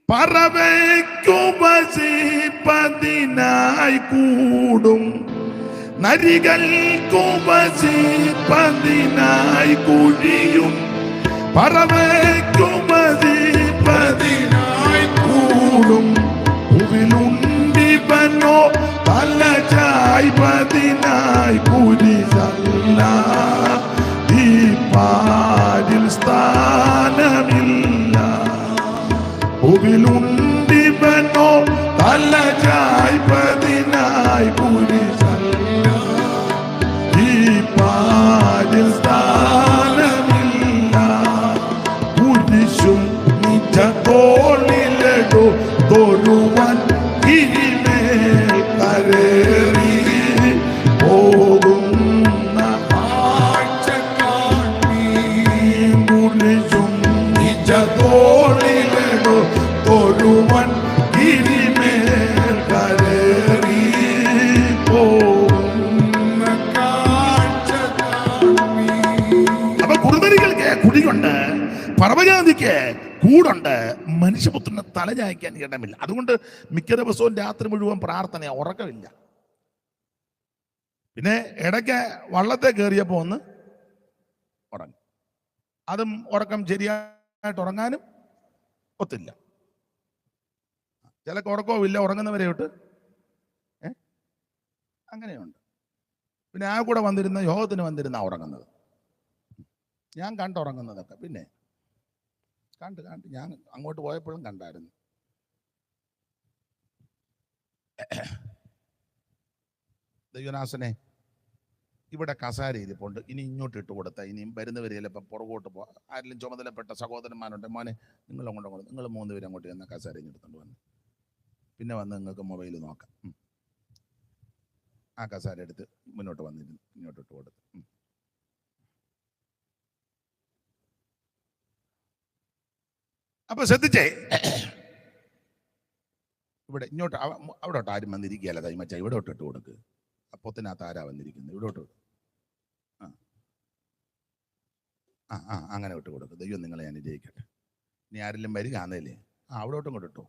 പറവയ്ക്കു വസിപ്പതിനായി കൂടും. നരികൾക്കു വസിപ്പതിനായി കുഴിയും പറവയ്ക്കു വസിപ്പതിനായി കൂടും. ഭൂവിലുണ്ടിവനോ തല ചായ്പതിനായി കുരിശല്ല, ഈ പാരിൽ സ്ഥാനമില്ല. ഭൂവിലുണ്ടിവനോ തല ചായ്പതിനായി കുരിശല്ല, ഈ പാരിൽ സ്ഥാനമില്ല. കുരിശും നിജ തോളിലെടു തൊഴുവാൻ ഇനിമേൽ കരേറി പോകുന്ന കാഴ്ച കാണി. കുരിശും നിജ തോളിലെടു തൊഴുവാൻ ഇനിമേൽ കരേറി പോകുന്ന കാഴ്ച കാണി. അപ്പൊ കുറുനരികൾക്ക് കുടിയുണ്ട്, പറവജാതിക്ക് കൂടുണ്ട്, മനുഷ്യപുത്രന് തലചായ്ക്കാൻ ഇടമില്ല. അതുകൊണ്ട് മിക്ക ദിവസവും രാത്രി മുഴുവൻ പ്രാർത്ഥന, ഉറക്കമില്ല. പിന്നെ ഇടയ്ക്ക് വള്ളത്തെ കയറിയപ്പോ ഒന്ന് ഉറങ്ങി. അതും ഉറക്കം ശരിയായിട്ട് ഉറങ്ങാനും ഒത്തില്ല. ചിലക്ക് ഉറക്കവും ഇല്ല, ഉറങ്ങുന്നവരെ തൊട്ട് അങ്ങനെയുണ്ട്. പിന്നെ ആ കൂടെ വന്നിരുന്ന യോഗത്തിന് വന്നിരുന്ന ഉറങ്ങുന്നത് ഞാൻ കണ്ടുറങ്ങുന്നതൊക്കെ പിന്നെ കണ്ട് ഞാൻ അങ്ങോട്ട് പോയപ്പോഴും കണ്ടായിരുന്നു. ദൈവനാസനെ ഇവിടെ കസാര ഇരിപ്പുണ്ട്, ഇനി ഇങ്ങോട്ട് ഇട്ട് കൊടുത്ത ഇനിയും വരുന്നവരെ ചിലപ്പോൾ പുറകോട്ട് പോകാം. ആരെങ്കിലും ചുമതലപ്പെട്ട സഹോദരന്മാരുണ്ട്, മോനെ നിങ്ങൾ അങ്ങോട്ട് നിങ്ങൾ 3 പേര് അങ്ങോട്ട് ചെന്ന കസാര എടുത്തുകൊണ്ട് വന്ന് പിന്നെ വന്ന് നിങ്ങൾക്ക് മൊബൈൽ നോക്കാം. ആ കസാര എടുത്ത് മുന്നോട്ട് വന്നിരുന്നു, ഇങ്ങോട്ട് ഇട്ട് കൊടുത്ത്. അപ്പൊ ശ്രദ്ധിച്ചേ, ഇവിടെ ഇങ്ങോട്ട് അവിടോട്ട് ആരും വന്നിരിക്കുകയല്ല. തൈമച്ച ഇവിടോട്ട് ഇട്ട് കൊടുക്ക്. അപ്പൊത്തിനകത്ത് ആരാ വന്നിരിക്കുന്നത്? ഇവിടോട്ട് അങ്ങനെ ഇട്ട് കൊടുക്ക്. ദൈവം നിങ്ങളെ അനുഗ്രഹിക്കട്ടെ. ഇനി ആരെങ്കിലും വരികയാന്നേലേ അവിടോട്ടും കൂടെ ഇട്ടോ.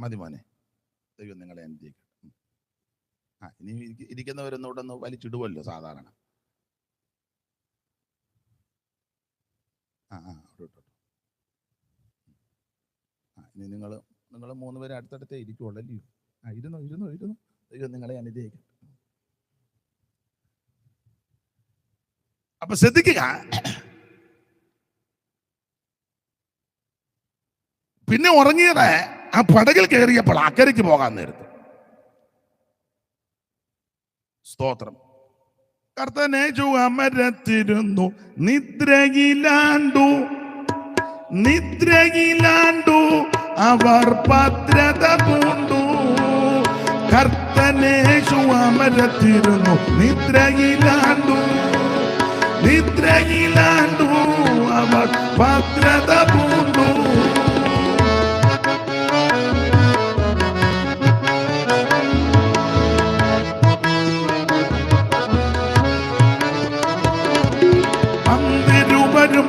മതി മോനെ, ദൈവം നിങ്ങളെ അനുഗ്രഹിക്കട്ടെ. ഇനി ഇരിക്കുന്നവരൊന്നും ഇവിടെ ഒന്ന് വലിച്ചിടുവല്ലോ സാധാരണ. ഇനി നിങ്ങൾ 3 പേര് അടുത്തടുത്തേ ഇരിക്കുള്ളൂ. ഇരുന്നു ദൈവം നിങ്ങളെ അനുഗ്രഹിക്കട്ടെ. അപ്പൊ ശ്രദ്ധിക്കുക, പിന്നെ ഉറങ്ങിയത് ആ പടകിൽ കയറിയപ്പോൾ അക്കരയ്ക്ക് പോകാൻ നേരത്ത്. സ്തോത്രം. കർത്തനേശു അമരത്തിരുന്നു, നിദ്രയിലാണ്ടു അവർ ഭദ്രത പൂണ്ടു. കർത്തനേശു അമരത്തിരുന്നു, നിദ്രയിലാണ്ടു അവർ ഭദ്രത പൂണ്ടു.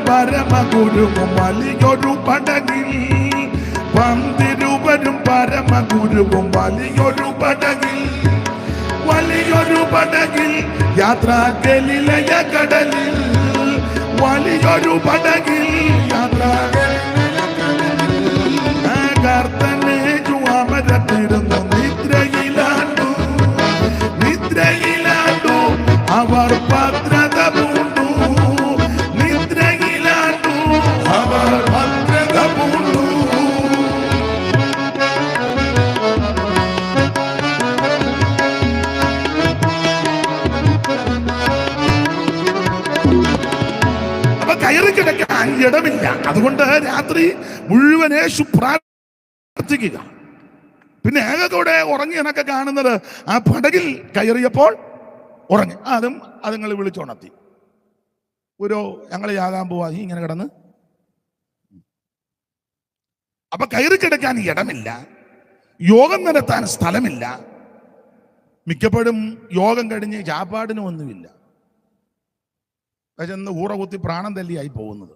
പരമഗുരുവും വലിയൊരു പടകിൽ, പന്തിരുവരും പരമഗുരുവും വലിയൊരു പടകിൽ യാത്രാ ഗലീലയ കടലിൽ, വലിയൊരു പടകിൽ യാത്രാ കർത്തനേശു അമരത്തിരുന്നു, നിദ്രയിലാണ്ടു അവർ ഭദ്രത ഇടമില്ല. അതുകൊണ്ട് രാത്രി മുഴുവൻ യേശു പ്രാർത്ഥിക്കുക. പിന്നെ ഏകകൂടെ ഉറങ്ങി എന്നൊക്കെ കാണുന്നത് ആ പടകിൽ കയറിയപ്പോൾ ഉറങ്ങി. അതുങ്ങൾ വിളിച്ചുണർത്തി. ഞങ്ങൾ യാകാൻ പോവാ, നീ ഇങ്ങനെ കിടന്ന്. അപ്പൊ കയറി കിടക്കാൻ ഇടമില്ല, യോഗം നടത്താൻ സ്ഥലമില്ല. മിക്കപ്പോഴും യോഗം കഴിഞ്ഞ് ചാപ്പാടിനും ഒന്നുമില്ല. പക്ഷെ ഊറ കുത്തി പ്രാണം തല്ലിയായി പോകുന്നത്.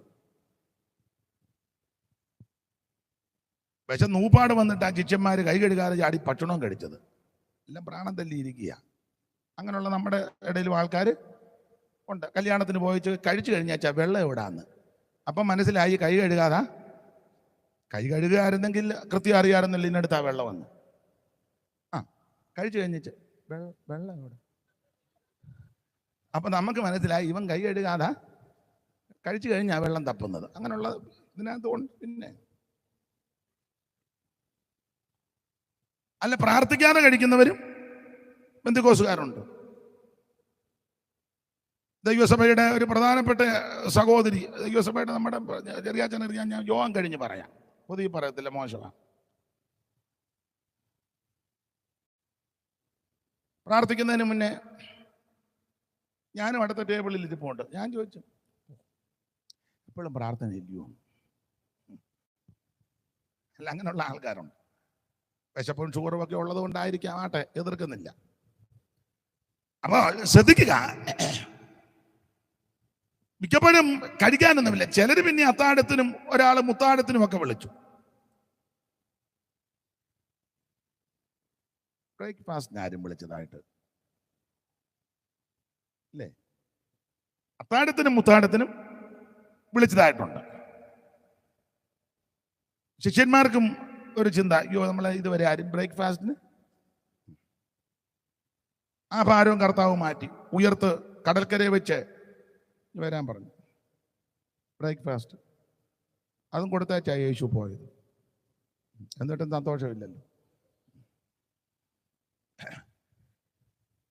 പക്ഷെ നൂപ്പാട് വന്നിട്ട് ആ ശിഷ്യന്മാര് കൈ കഴുകാതെ ചാടി ഭക്ഷണവും കഴിച്ചത്. എല്ലാം പ്രാണം തല്ലിയിരിക്കുക. അങ്ങനെയുള്ള നമ്മുടെ ഇടയിലും ആൾക്കാർ ഉണ്ട്. കല്യാണത്തിന് പോയിച്ച് കഴിച്ചു കഴിഞ്ഞാച്ചാ വെള്ളം എവിടാന്ന്. അപ്പം മനസ്സിലായി കൈ കഴുകാതാ. കൈ കഴുകുകയായിരുന്നെങ്കിൽ കൃത്യം അറിയാറുന്നില്ല ഇന്നടുത്ത് ആ വെള്ളം വന്ന്. കഴിച്ചു കഴിഞ്ഞിട്ട് വെള്ളം എവിടെ? അപ്പൊ നമുക്ക് മനസ്സിലായി ഇവൻ കൈ കഴുകാതാ കഴിച്ചു കഴിഞ്ഞാ വെള്ളം തപ്പുന്നത്. അങ്ങനെയുള്ള ഇതിനകത്ത് പിന്നെ അല്ല, പ്രാർത്ഥിക്കാതെ കഴിക്കുന്നവരും പെന്തക്കോസ്തുകാരുണ്ട്. ദൈവസഭയുടെ ഒരു പ്രധാനപ്പെട്ട സഹോദരി, ദൈവസഭയുടെ നമ്മുടെ ചെറിയാച്ചൻ അറിയാൻ, ഞാൻ യോഗം കഴിഞ്ഞ് പറയാം, പൊതുവെ പറയത്തില്ല, മോശമാണ്. പ്രാർത്ഥിക്കുന്നതിന് മുന്നേ ഞാനും അടുത്ത ടേബിളിൽ ഇരിപ്പുണ്ട്. ഞാൻ ചോദിച്ചു, എപ്പോഴും പ്രാർത്ഥന ഇല്ലയോ? അല്ല, അങ്ങനെയുള്ള ആൾക്കാരുണ്ട്. വിശപ്പും ഷുഗറും ഒക്കെ ഉള്ളത് കൊണ്ടായിരിക്കാം, ആട്ടെ, എതിർക്കുന്നില്ല. അപ്പോൾ ശ്രദ്ധിക്കുക, മിക്കപ്പോഴും കഴിക്കാനൊന്നുമില്ല. ചിലർ പിന്നെ അത്താഴത്തിനും ഒരാൾ മുത്താഴത്തിനും ഒക്കെ വിളിച്ചു. ബ്രേക്ക്ഫാസ്റ്റിന് ആരും വിളിച്ചതായിട്ട് അല്ലേ? അത്താഴത്തിനും മുത്താഴത്തിനും വിളിച്ചതായിട്ടുണ്ട്. ശിഷ്യന്മാർക്കും ഒരു ചിന്ത, അയ്യോ, നമ്മളെ ഇതുവരെ ആരും ബ്രേക്ക്ഫാസ്റ്റിന്. ആ ഭാരവും കർത്താവ് മാറ്റി ഉയർത്ത് കടൽക്കരയെ വെച്ച് വരാൻ പറഞ്ഞു. ബ്രേക്ക്ഫാസ്റ്റ് അതും കൊടുത്തയച്ചാ യേശു പോയത്. എന്നിട്ടും സന്തോഷമില്ലല്ലോ.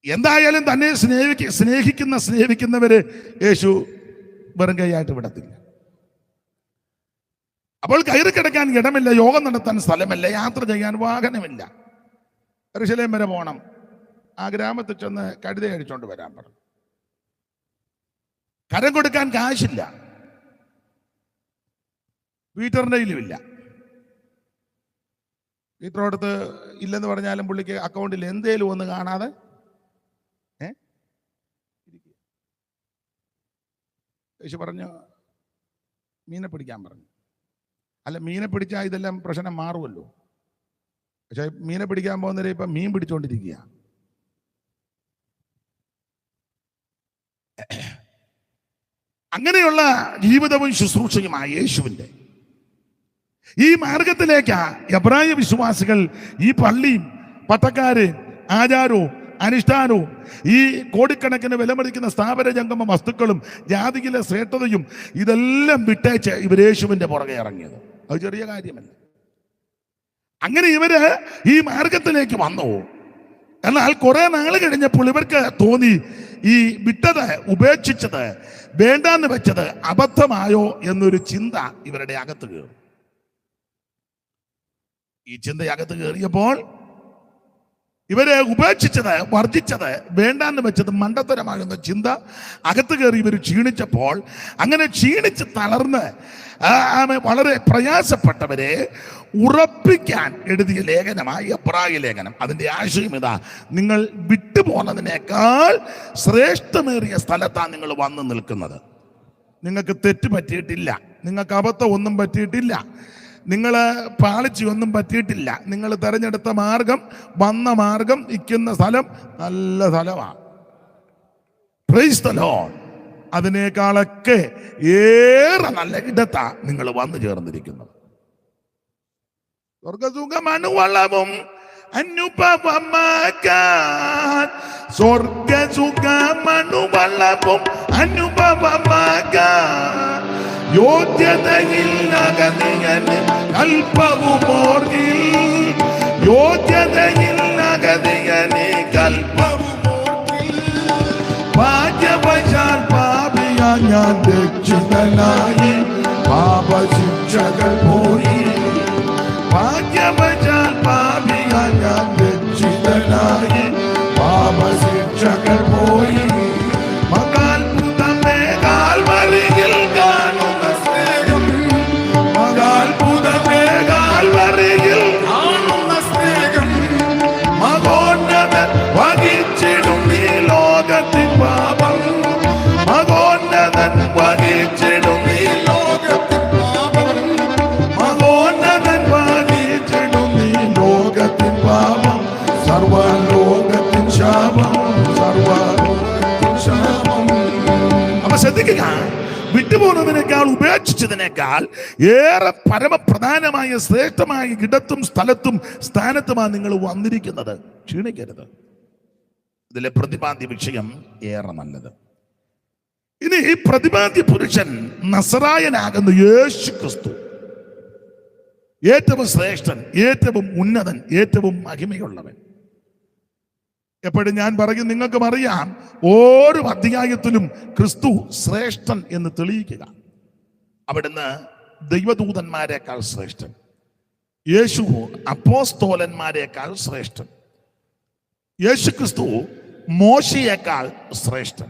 എന്തായാലും തന്നെ സ്നേഹിക്കുന്നവര് യേശു വെറും കൈയായിട്ട് വിടത്തില്ല. അപ്പോൾ കയറി കിടക്കാൻ ഇടമില്ല, യോഗം നടത്താൻ സ്ഥലമില്ല, യാത്ര ചെയ്യാൻ വാഹനമില്ല. യെരൂശലേം വരെ പോകണം. ആ ഗ്രാമത്തിൽ ചെന്ന് കഴുത അടിച്ചോണ്ട് വരാൻ പറഞ്ഞു. കരം കൊടുക്കാൻ കാശില്ല, വീട്ടറിൻ്റെ കയ്യിലുമില്ല. വീട്ടറോടത്ത് ഇല്ലെന്ന് പറഞ്ഞാലും പുള്ളിക്ക് അക്കൗണ്ടിൽ എന്തേലും ഒന്ന് കാണാതെ യേശു പറഞ്ഞു, മീനെ പിടിക്കാൻ പറഞ്ഞു. അല്ല, മീനെ പിടിച്ചാൽ ഇതെല്ലാം പ്രശ്നം മാറുമല്ലോ. പക്ഷെ മീനെ പിടിക്കാൻ പോകുന്നവരെ ഇപ്പം മീൻ പിടിച്ചുകൊണ്ടിരിക്കുക. അങ്ങനെയുള്ള ജീവിതവും ശുശ്രൂഷയുമായ യേശുവിൻ്റെ ഈ മാർഗത്തിലേക്കാ എബ്രായ വിശ്വാസികൾ, ഈ പള്ളിയും പട്ടക്കാര് ആചാരവും അനുഷ്ഠാനവും ഈ കോടിക്കണക്കിന് വിലമതിക്കുന്ന സ്ഥാപന ജംഗമ വസ്തുക്കളും ജാതിയിലെ ശ്രേഷ്ഠതയും ഇതെല്ലാം വിട്ടേച്ച് ഇവർ യേശുവിൻ്റെ പുറകെ ഇറങ്ങിയത്. അത് ചെറിയ കാര്യമല്ല. അങ്ങനെ ഇവര് ഈ മാർഗത്തിലേക്ക് വന്നു. എന്നാൽ കുറെ നാൾ കഴിഞ്ഞപ്പോൾ ഇവർക്ക് തോന്നി, ഈ വിട്ടത്, ഉപേക്ഷിച്ചത്, വേണ്ടാന്ന് വെച്ചത് അബദ്ധമായോ എന്നൊരു ചിന്ത ഇവരുടെ അകത്ത് കയറി. ഈ ചിന്ത അകത്ത് കയറിയപ്പോൾ ഇവരെ ഉപേക്ഷിച്ചത്, വർജിച്ചത്, വേണ്ടാന്ന് വെച്ചത് മണ്ടത്തരമാകുന്ന ചിന്ത അകത്ത് കയറി ഇവർ ക്ഷീണിച്ചപ്പോൾ, അങ്ങനെ ക്ഷീണിച്ച് തളർന്ന് വളരെ പ്രയാസപ്പെട്ടവരെ ഉറപ്പിക്കാൻ എഴുതിയ ലേഖനമായി എബ്രായ ലേഖനം. അതിൻ്റെ ആശയം ഇതാ: നിങ്ങൾ വിട്ടുപോകുന്നതിനേക്കാൾ ശ്രേഷ്ഠമേറിയ സ്ഥലത്താണ് നിങ്ങൾ വന്നു നിൽക്കുന്നത്. നിങ്ങൾക്ക് തെറ്റ് പറ്റിയിട്ടില്ല, നിങ്ങൾക്ക് അബദ്ധം ഒന്നും പറ്റിയിട്ടില്ല, നിങ്ങൾ പാളിച്ചൊന്നും പറ്റിയിട്ടില്ല. നിങ്ങൾ തിരഞ്ഞെടുത്ത മാർഗം, വന്ന മാർഗം, ഇരിക്കുന്ന സ്ഥലം നല്ല സ്ഥലമാണ്. Price the Lord. അതിനേക്കാളൊക്കെ ഏറെ നല്ല ഇടത്താ നിങ്ങൾ വന്നു ചേർന്നിരിക്കുന്നത്. സ്വർഗസുഖമണുവളവും അനുഭവമാകാൻ, സ്വർഗസുഖമണുവളവും അനുഭവമാകാൻ, യോഗ്യതയില്ലകതിയന് കൽപ്പവുമോർഗിൽ, യോഗ്യതയില്ലകതിയന് കൽപ്പവുമോർഗിൽ, ഭാഗ്യവശാൽ പാപിയാ ഞാൻ രക്ഷിതനായി, പാപശിക്ഷകൾ പോയി. ഭാഗ്യവശാൽ പാപിയാൻ ഞാൻ രക്ഷിതനായി. പാപശിക്ഷകൾ പോയി. മകാത്ഭുതമേ കാൽവരിയിൽ കാണുന്ന സ്നേഹം. മകാത്ഭുതമേ കാൽവരിയിൽ കാണുന്ന സ്നേഹം. മകോന്നതൻ വഹിച്ചിടും ഈ ലോകത്തിൻ പാപം. മകോന്നതൻ വഹിച്ചിടും ഈ ലോകത്തിൻ പാപം. മകോന്നതൻ വഹിച്ചിടും ഈ ലോകത്തിൻ പാപം. സർവ്വലോകത്തിൻ ശാപം. സർവ്വലോകത്തിൻ ശാപം. അപ്പൊ ശ്രദ്ധിക്കുക, വിട്ടുപോകുന്നതിനേക്കാൾ ഉപേക്ഷിച്ചതിനേക്കാൾ ഏറെ പരമപ്രധാനമായ ശ്രേഷ്ഠമായ ഇടത്തും സ്ഥലത്തും സ്ഥാനത്തുമാണ് നിങ്ങൾ വന്നിരിക്കുന്നത്. ക്ഷീണിക്കരുത്. ഇതിലെ പ്രതിപാദ്യ വിഷയം ഏറെ നല്ലത്. ഇനി ഈ പ്രതിപാദ്യ പുരുഷൻ നസറായനാകുന്ന യേശു ക്രിസ്തു, ഏറ്റവും ശ്രേഷ്ഠൻ, ഏറ്റവും ഉന്നതൻ, ഏറ്റവും മഹിമയുള്ളവൻ. എപ്പോഴും ഞാൻ പറയും, നിങ്ങൾക്കും അറിയാം, ഓരോ അധ്യായത്തിലും ക്രിസ്തു ശ്രേഷ്ഠൻ എന്ന് തെളിയിക്കുക. അവിടുന്ന് ദൈവദൂതന്മാരെക്കാൾ ശ്രേഷ്ഠൻ, യേശു അപ്പോസ്തോലന്മാരെക്കാൾ ശ്രേഷ്ഠൻ, യേശു ക്രിസ്തു മോശയേക്കാൾ ശ്രേഷ്ഠൻ,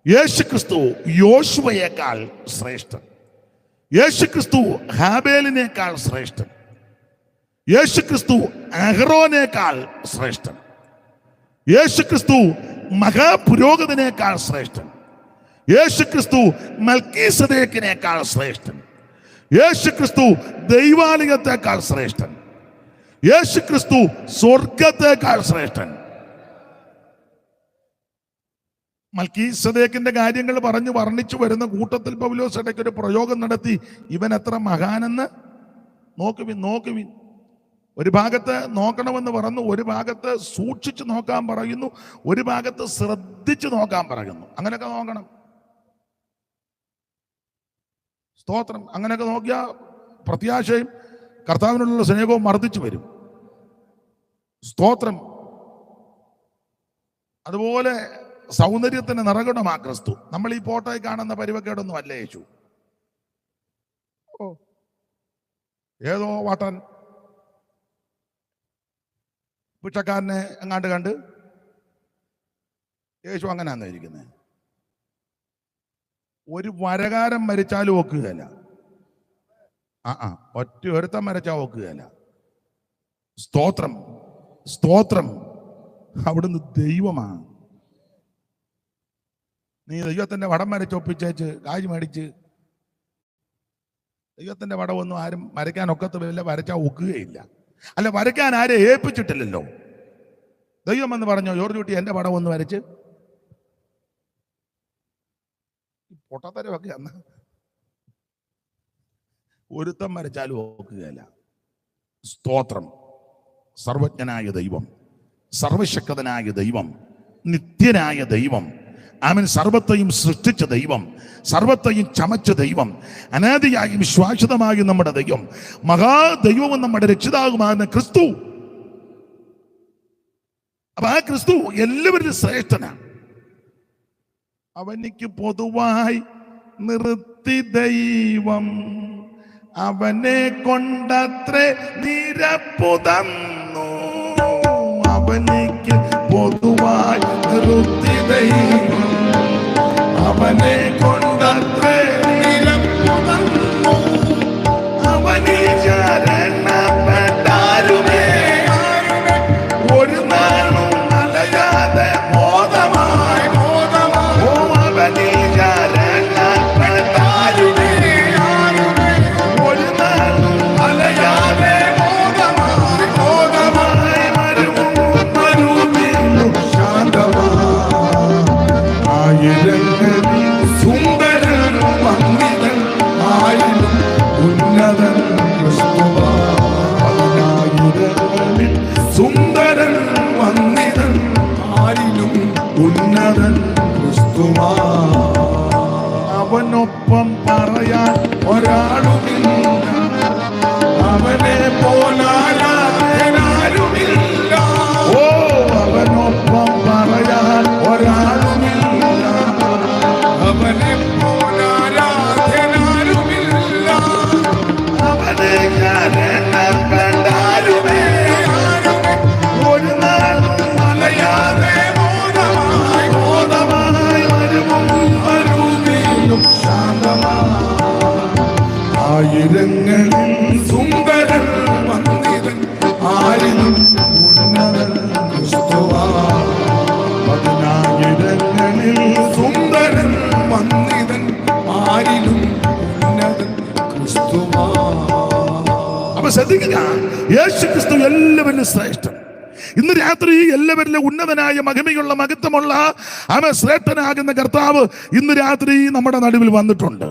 യേശു ക്രിസ്തു യോശുവയേക്കാൾ ശ്രേഷ്ഠൻ, യേശു ക്രിസ്തു ഹാബേലിനേക്കാൾ ശ്രേഷ്ഠൻ, യേശു ക്രിസ്തു അഹ്റോനേക്കാൾ ശ്രേഷ്ഠൻ, യേശു ക്രിസ്തു മഹാപുരോഹിതനേക്കാൾ ശ്രേഷ്ഠൻ, യേശു ക്രിസ്തു മൽക്കീസദേക്കിനേക്കാൾ ശ്രേഷ്ഠൻ, യേശു ക്രിസ്തു ദൈവാലയത്തെക്കാൾ ശ്രേഷ്ഠൻ, യേശു ക്രിസ്തു സ്വർഗത്തേക്കാൾ ശ്രേഷ്ഠൻ. മൽക്കീസദേക്കിന്റെ കാര്യങ്ങൾ പറഞ്ഞു വർണ്ണിച്ചു വരുന്ന കൂട്ടത്തിൽ പൗലോസ് ഇടയ്ക്ക് ഒരു പ്രയോഗം നടത്തി. ഇവൻ എത്ര മഹാനെന്ന് നോക്കുവിൻ. ഒരു ഭാഗത്ത് നോക്കണമെന്ന് പറഞ്ഞു, ഒരു ഭാഗത്ത് സൂക്ഷിച്ചു നോക്കാൻ പറയുന്നു, ഒരു ഭാഗത്ത് ശ്രദ്ധിച്ചു നോക്കാൻ പറയുന്നു. അങ്ങനെയൊക്കെ നോക്കണം. സ്തോത്രം. അങ്ങനെയൊക്കെ നോക്കിയ പ്രത്യാശയും കർത്താവിനുള്ള സ്നേഹവും വർദ്ധിച്ചു വരും. സ്തോത്രം. അതുപോലെ സൗന്ദര്യത്തിന് നിറകുടമാ ക്രിസ്തു. നമ്മൾ ഈ ഫോട്ടോയിൽ കാണുന്ന പരിവക്കേടൊന്നും അല്ല യേശു. ഏതോ വാട്ടൻ ഭിക്ഷക്കാരനെ അങ്ങാണ്ട് കണ്ട് യേശു അങ്ങനെയാണോ ഇരിക്കുന്നത്? ഒരു വരകാരൻ മരിച്ചാലും ഒക്കുകയല്ല. ഒറ്റ ഒരുത്തം മരിച്ചാൽ ഒക്കുകയല്ല. സ്തോത്രം, സ്തോത്രം. അവിടുന്ന് ദൈവമാണ്. നീ ദൈവത്തിന്റെ വടം വരച്ചൊപ്പിച്ചേച്ച് കാശ് മേടിച്ച്, ദൈവത്തിന്റെ വടമൊന്നും ആരും വരയ്ക്കാൻ ഒക്കത്തില്ല, വരച്ചാൽ ഒക്കുകയില്ല. അല്ല, വരയ്ക്കാൻ ആരെ ഏൽപ്പിച്ചിട്ടില്ലല്ലോ. ദൈവം എന്ന് പറഞ്ഞോ, ജോർജ് കുട്ടി എന്റെ പടം ഒന്ന് വരച്ച്. പൊട്ടത്തരമൊക്കെ അന്ന് ഒരുത്തം വരച്ചാലും ഓക്കുകയല്ല. സ്തോത്രം. സർവജ്ഞനായ ദൈവം, സർവശക്തനായ ദൈവം, നിത്യനായ ദൈവം, അവൻ സർവത്തെയും സൃഷ്ടിച്ച ദൈവം, സർവത്തെയും ചമച്ച ദൈവം, അനാദിയായും ശാശ്വതമായും നമ്മുടെ ദൈവം, മഹാദൈവവും നമ്മുടെ രക്ഷിതാവുമാകുന്ന ക്രിസ്തു. അപ്പൊ ആ ക്രിസ്തു എല്ലാവരും ശ്രേഷ്ഠനാണ്. അവനിക്ക് പൊതുവായി നിർത്തി ദൈവം അവനെ കൊണ്ടത്രേ നിരപ്പു തന്നു. അവനിക്ക് പൊതുവായി നിർത്തി ദൈവം അവനെ കൊണ്ടത്രേ നിരപ്പു തന്നു. അവനിൽ ശരണപ്പെട്ടാരുമേ ഒരു നാളും അലയാതെ ബോധമായി. ഓ അവനിൽ ശരണപ്പെട്ടാരുമേ ഒരു നാളും അലയാതെ ബോധമായി മരുവിലും ശാന്തമായി. ആയിരങ്ങളിൽ സുന്ദരൻ വന്നിതൻ ആയിരം ഉന്നതൻ ക്രിസ്തുവായിരങ്ങളിൽ സുന്ദരൻ വന്നിതൻ ആരിലും ഉന്നതൻ ക്രിസ്തുവാ. അവനൊപ്പം പറയാൻ ഒരാളുമില്ല, അവനെ പോലാരുമില്ല. ഓ അവനൊപ്പം പറയാൻ ഒരാളുമില്ല, അവനെ പോലാരുമില്ല. ശ്രദ്ധിക്കുക, യേശു ക്രിസ്തു എല്ലാവരിലും ശ്രേഷ്ഠൻ. ഇന്ന് രാത്രി എല്ലാവരിലും ഉന്നതനായ മഹിമയുള്ള മഹത്വമുള്ള ശ്രേഷ്ഠനാകുന്ന കർത്താവ് ഇന്ന് രാത്രി നമ്മുടെ നടുവിൽ വന്നിട്ടുണ്ട്.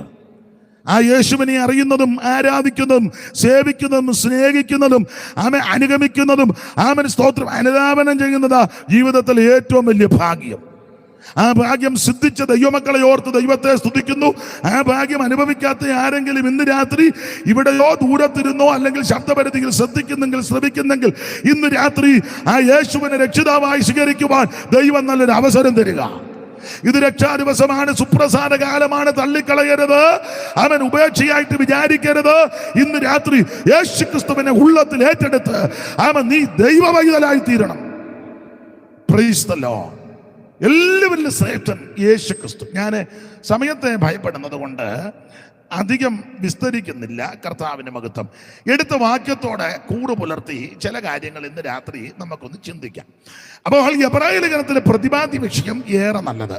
ആ യേശുവിനെ അറിയുന്നതും ആരാധിക്കുന്നതും സേവിക്കുന്നതും സ്നേഹിക്കുന്നതും അനുഗമിക്കുന്നതും സ്തോത്രം അനുധാവനം ചെയ്യുന്നതാ ജീവിതത്തിൽ ഏറ്റവും വലിയ ഭാഗ്യം. ആ ഭാഗ്യം സിദ്ധിച്ച ദൈവമക്കളെ ഓർത്ത് ദൈവത്തെ സ്തുതിക്കുന്നു. ആ ഭാഗ്യം അനുഭവിക്കാത്ത ആരെങ്കിലും ഇന്ന് രാത്രി ഇവിടെയോ ദൂരത്തിരുന്നോ അല്ലെങ്കിൽ ശബ്ദപരിധിയിൽ ശ്രമിക്കുന്നെങ്കിൽ ഇന്ന് രാത്രി ആ യേശുവിനെ രക്ഷിതാവായി സ്വീകരിക്കുവാൻ ദൈവം നല്ലൊരു അവസരം തരിക. ഇത് രക്ഷാദിവസമാണ്, സുപ്രസാദ കാലമാണ്. തള്ളിക്കളയരുത്, അവൻ ഉപേക്ഷയായിട്ട് വിചാരിക്കരുത്. ഇന്ന് രാത്രി യേശു ക്രിസ്തുവിനെ ഉള്ളത്തിൽ ഏറ്റെടുത്ത് നീ ദൈവവൈതലായി തീരണം. Price the Lord. എല്ലാവരിലും ശ്രേഷ്ഠൻ യേശു ക്രിസ്തു. ഞാൻ സമയത്തെ ഭയപ്പെടുന്നത് കൊണ്ട് അധികം വിസ്തരിക്കുന്നില്ല. കർത്താവിന്റെ മഹത്വം എടുത്ത വാക്യത്തോടെ കൂറ് പുലർത്തി ചില കാര്യങ്ങൾ ഇന്ന് രാത്രി നമുക്കൊന്ന് ചിന്തിക്കാം. അപ്പോൾ എബ്രായ ലേഖനത്തിലെ പ്രതിപാദ്യ വിഷയം ഏറെ നല്ലത്.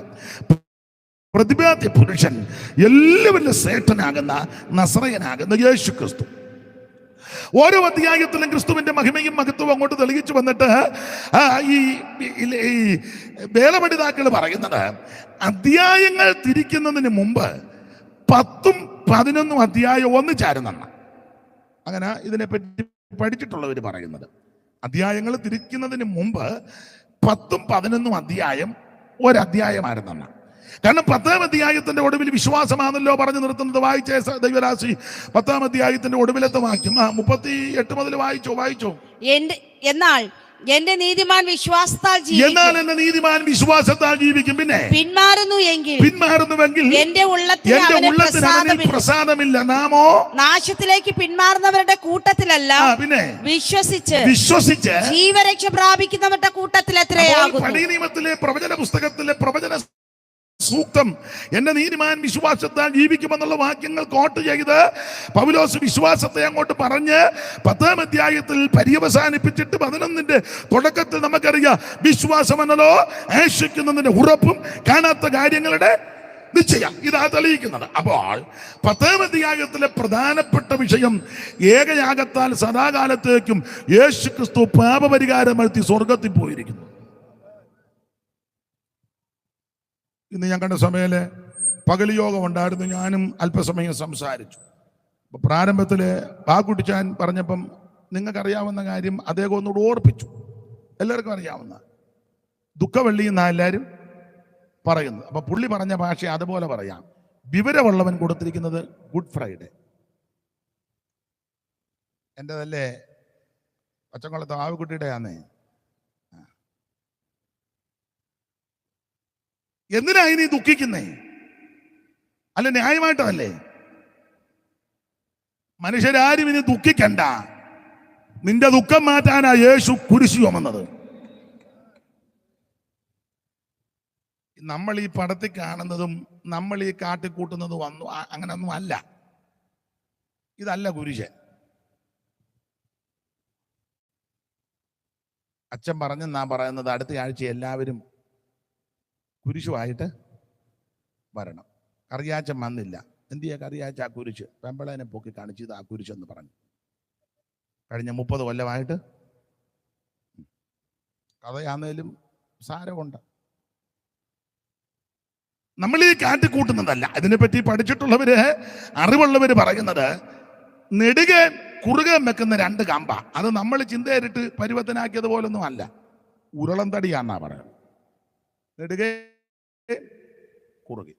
പ്രതിപാദ്യ പുരുഷൻ, എല്ലാവരിലും ശ്രേഷ്ഠനാകുന്ന നസറയനാകുന്ന യേശു ക്രിസ്തു. ഓരോ അധ്യായത്തിലും ക്രിസ്തുവിന്റെ മഹിമയും മഹത്വവും അങ്ങോട്ട് തെളിയിച്ചു വന്നിട്ട് ഈ വേലപഠിതാക്കൾ പറയുന്നത് അധ്യായങ്ങൾ തിരിക്കുന്നതിന് മുമ്പ് 10ഉം 11ഉം അധ്യായം ഒന്നിച്ചായിരുന്നെന്ന്. അങ്ങനെ ഇതിനെപ്പറ്റി പഠിച്ചിട്ടുള്ളവർ പറയുന്നത് അധ്യായങ്ങൾ തിരിക്കുന്നതിന് മുമ്പ് 10ഉം 11ഉം അധ്യായം ഒരധ്യായമായിരുന്നെന്ന്. കാരണം 10ാം അധ്യായത്തിന്റെ ഒടുവിൽ വിശ്വാസമാണല്ലോ പറഞ്ഞു നിർത്തുന്നത്. വായിച്ചേ ദൈവരാശി, 10ാം അധ്യായത്തിന്റെ ഒടുവിലത്തെ വാക്യം 38 മുതൽ വായിച്ചോ. എന്നാൽ എന്റെ നീതിമാൻ വിശ്വാസത്താൽ ജീവിക്കും. പിന്നെ പിന്മാറുന്നുവെങ്കിൽ എന്റെ ഉള്ളത്തിൽ പ്രസാദമില്ല. നാമോ നാശത്തിലേക്ക് പിന്മാറുന്നവരുടെ കൂട്ടത്തിലല്ല, പിന്നെ വിശ്വസിച്ച് ജീവരക്ഷ പ്രാപിക്കുന്നവരുടെ കൂട്ടത്തിൽ എത്രയാകുന്നു. പഴയ നിയമത്തിലെ പ്രവചന പുസ്തകത്തിലെ പ്രവചന സൂക്തം എന്റെ നീതിമാൻ വിശ്വാസത്താൽ ജീവിക്കുമെന്നുള്ള വാക്യങ്ങൾ കോട്ട് ചെയ്ത് പൗലോസ് വിശ്വാസത്തെ അങ്ങോട്ട് പറഞ്ഞ് 10ാം അധ്യായത്തിൽ പര്യവസാനിപ്പിച്ചിട്ട് 11ന്റെ തുടക്കത്തിൽ നമുക്കറിയാം വിശ്വാസമെന്നല്ലോ ആശിക്കുന്നതിന്റെ ഉറപ്പും കാണാത്ത കാര്യങ്ങളുടെ നിശ്ചയം ഇതാ തെളിയിക്കുന്നത്. അപ്പോൾ 10ാം അധ്യായത്തിലെ പ്രധാനപ്പെട്ട വിഷയം ഏകയാഗത്താൽ സദാകാലത്തേക്കും യേശു ക്രിസ്തു പാപപരിഹാരം വരുത്തി സ്വർഗത്തിൽ പോയിരിക്കുന്നു. ഇന്ന് ഞാൻ കണ്ട സമയത്ത് പകൽ യോഗം ഉണ്ടായിരുന്നു. ഞാനും അല്പസമയം സംസാരിച്ചു. പ്രാരംഭത്തിൽ ബാക്കുട്ടിച്ചാൻ പറഞ്ഞപ്പം നിങ്ങൾക്കറിയാവുന്ന കാര്യം അദ്ദേഹം ഒന്നുകൂടെ ഓർപ്പിച്ചു. എല്ലാവർക്കും അറിയാവുന്ന ദുഃഖവെള്ളി എന്നാ എല്ലാവരും പറയുന്നത്. അപ്പൊ പുള്ളി പറഞ്ഞ ഭാഷ അതുപോലെ പറയാം. വിവരമുള്ളവൻ കൊടുത്തിരിക്കുന്നത് ഗുഡ് ഫ്രൈഡേ. എൻ്റെതല്ലേ പച്ചക്കുളത്ത് ആവുകുട്ടിയുടെ ആന്നേ. എന്തിനാ ഇനി ദുഃഖിക്കുന്നേ? അല്ല, ന്യായമായിട്ടല്ലേ? മനുഷ്യരാരും ഇനി ദുഃഖിക്കണ്ട. നിന്റെ ദുഃഖം മാറ്റാനാ യേശു കുരിശു ചുമന്നത്. നമ്മൾ ഈ പടത്തിൽ കാണുന്നതും നമ്മൾ ഈ കാട്ടിക്കൂട്ടുന്നതും അങ്ങനൊന്നും അല്ല. ഇതല്ല കുരിശൻ. അച്ഛൻ പറഞ്ഞെന്നാ പറയുന്നത് അടുത്ത ആഴ്ച എല്ലാവരും കുരിശുമായിട്ട് വരണം. കറിയാച്ചൻ വന്നില്ല. എന്ത് ചെയ്യാ? കറിയാച്ച ആ കുരിശ് പെമ്പളേനെ പൊക്കി കാണിച്ചു, ഇത് ആ കുരിശെന്ന് പറഞ്ഞു. കഴിഞ്ഞ 30 കൊല്ലമായിട്ട് കഥയാന്നേലും സാരമുണ്ട്. നമ്മൾ ഈ കാട്ടിക്കൂട്ടുന്നതല്ല. ഇതിനെപ്പറ്റി പഠിച്ചിട്ടുള്ളവര്, അറിവുള്ളവര് പറയുന്നത് നെടുകെ കുറുകെ വെക്കുന്ന 2 കമ്പ. അത് നമ്മൾ ചിന്തയേറിട്ട് പരിവർത്തനാക്കിയത് പോലൊന്നും അല്ല. ഉരുളം തടിയാന്നാ പറയുന്നത്. നെടുകെ കുറുകെ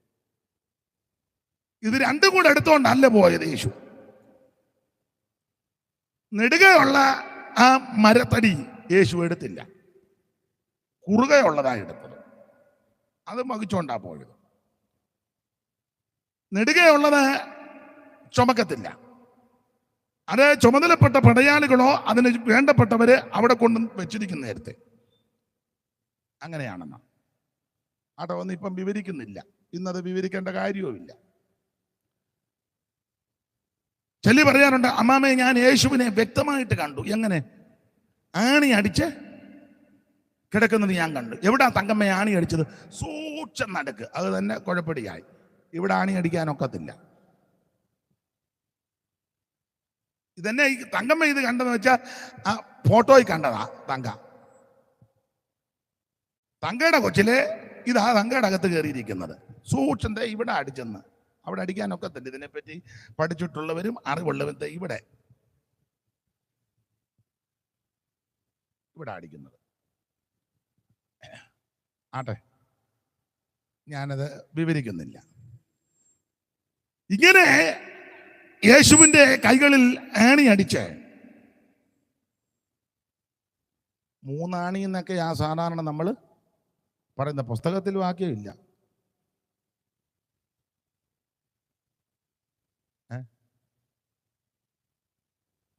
ഇത് 2 കൂടെ എടുത്തോണ്ടല്ല പോയത് യേശു. നെടുകയുള്ള ആ മരത്തടി യേശു എടുത്തില്ല, കുറുകയുള്ളതാ എടുത്തത്. അത് വഹിച്ചോണ്ടാ പോയത്. നെടുകയുള്ളത് ചുമക്കത്തില്ല. അത് ചുമതലപ്പെട്ട പടയാളികളോ അതിന് വേണ്ടപ്പെട്ടവര് അവിടെ കൊണ്ട് വെച്ചിരിക്കുന്ന നേരത്തെ അങ്ങനെയാണെന്ന ആട്ടോ. ഒന്നും ഇപ്പം വിവരിക്കുന്നില്ല. ഇന്നത് വിവരിക്കേണ്ട കാര്യവുമില്ല. ചൊല്ലി പറയാറുണ്ട്, അമ്മാമേ ഞാൻ യേശുവിനെ വ്യക്തമായിട്ട് കണ്ടു. എങ്ങനെ? ആണി അടിച്ച് കിടക്കുന്നത് ഞാൻ കണ്ടു. എവിടാ തങ്കമ്മ ആണി അടിച്ചത്? സൂക്ഷം നടക്ക്. അത് തന്നെ കുഴപ്പടിയായി. ഇവിടെ ആണി അടിക്കാനൊക്കത്തില്ല. ഇതെന്നെ ഈ തങ്കമ്മ ഇത് കണ്ടെന്ന് വെച്ചാൽ ആ ഫോട്ടോയിൽ കണ്ടതാ. തങ്കയുടെ കൊച്ചിലെ ഇതാ തങ്കയുടെ അകത്ത് കയറിയിരിക്കുന്നത്. സൂക്ഷിന്റെ ഇവിടെ അടിച്ചെന്ന് അവിടെ അടിക്കാനൊക്കെ തന്നെ. ഇതിനെപ്പറ്റി പഠിച്ചിട്ടുള്ളവരും അറിവുള്ളവരും ഇവിടെ അടിക്കുന്നത്. ആട്ടെ, ഞാനത് വിവരിക്കുന്നില്ല. ഇങ്ങനെ യേശുവിന്റെ കൈകളിൽ ആണി അടിച്ച്, മൂന്നാണി എന്നൊക്കെ ആ സാധാരണ നമ്മൾ പറയുന്ന പുസ്തകത്തിൽ വാക്യമില്ല.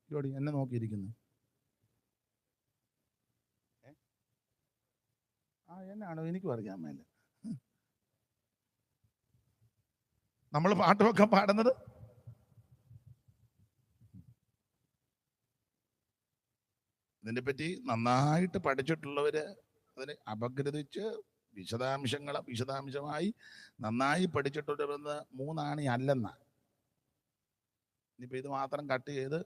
ജോഡി എന്നെ നോക്കിയിരിക്കുന്നു. എന്നാണോ എനിക്കും അറിയാൻ മേല. നമ്മൾ പാട്ടുമൊക്കെ പാടുന്നത് ഇതിനെപ്പറ്റി നന്നായിട്ട് പഠിച്ചിട്ടുള്ളവര് അതിനെ അപഗ്രഥിച്ച് വിശദാംശമായി നന്നായി പഠിച്ചിട്ടുള്ളവരെന്ന് മൂന്നാണി അല്ലെന്ന. ഇനിയിപ്പോൾ ഇത് മാത്രം കട്ട് ചെയ്ത്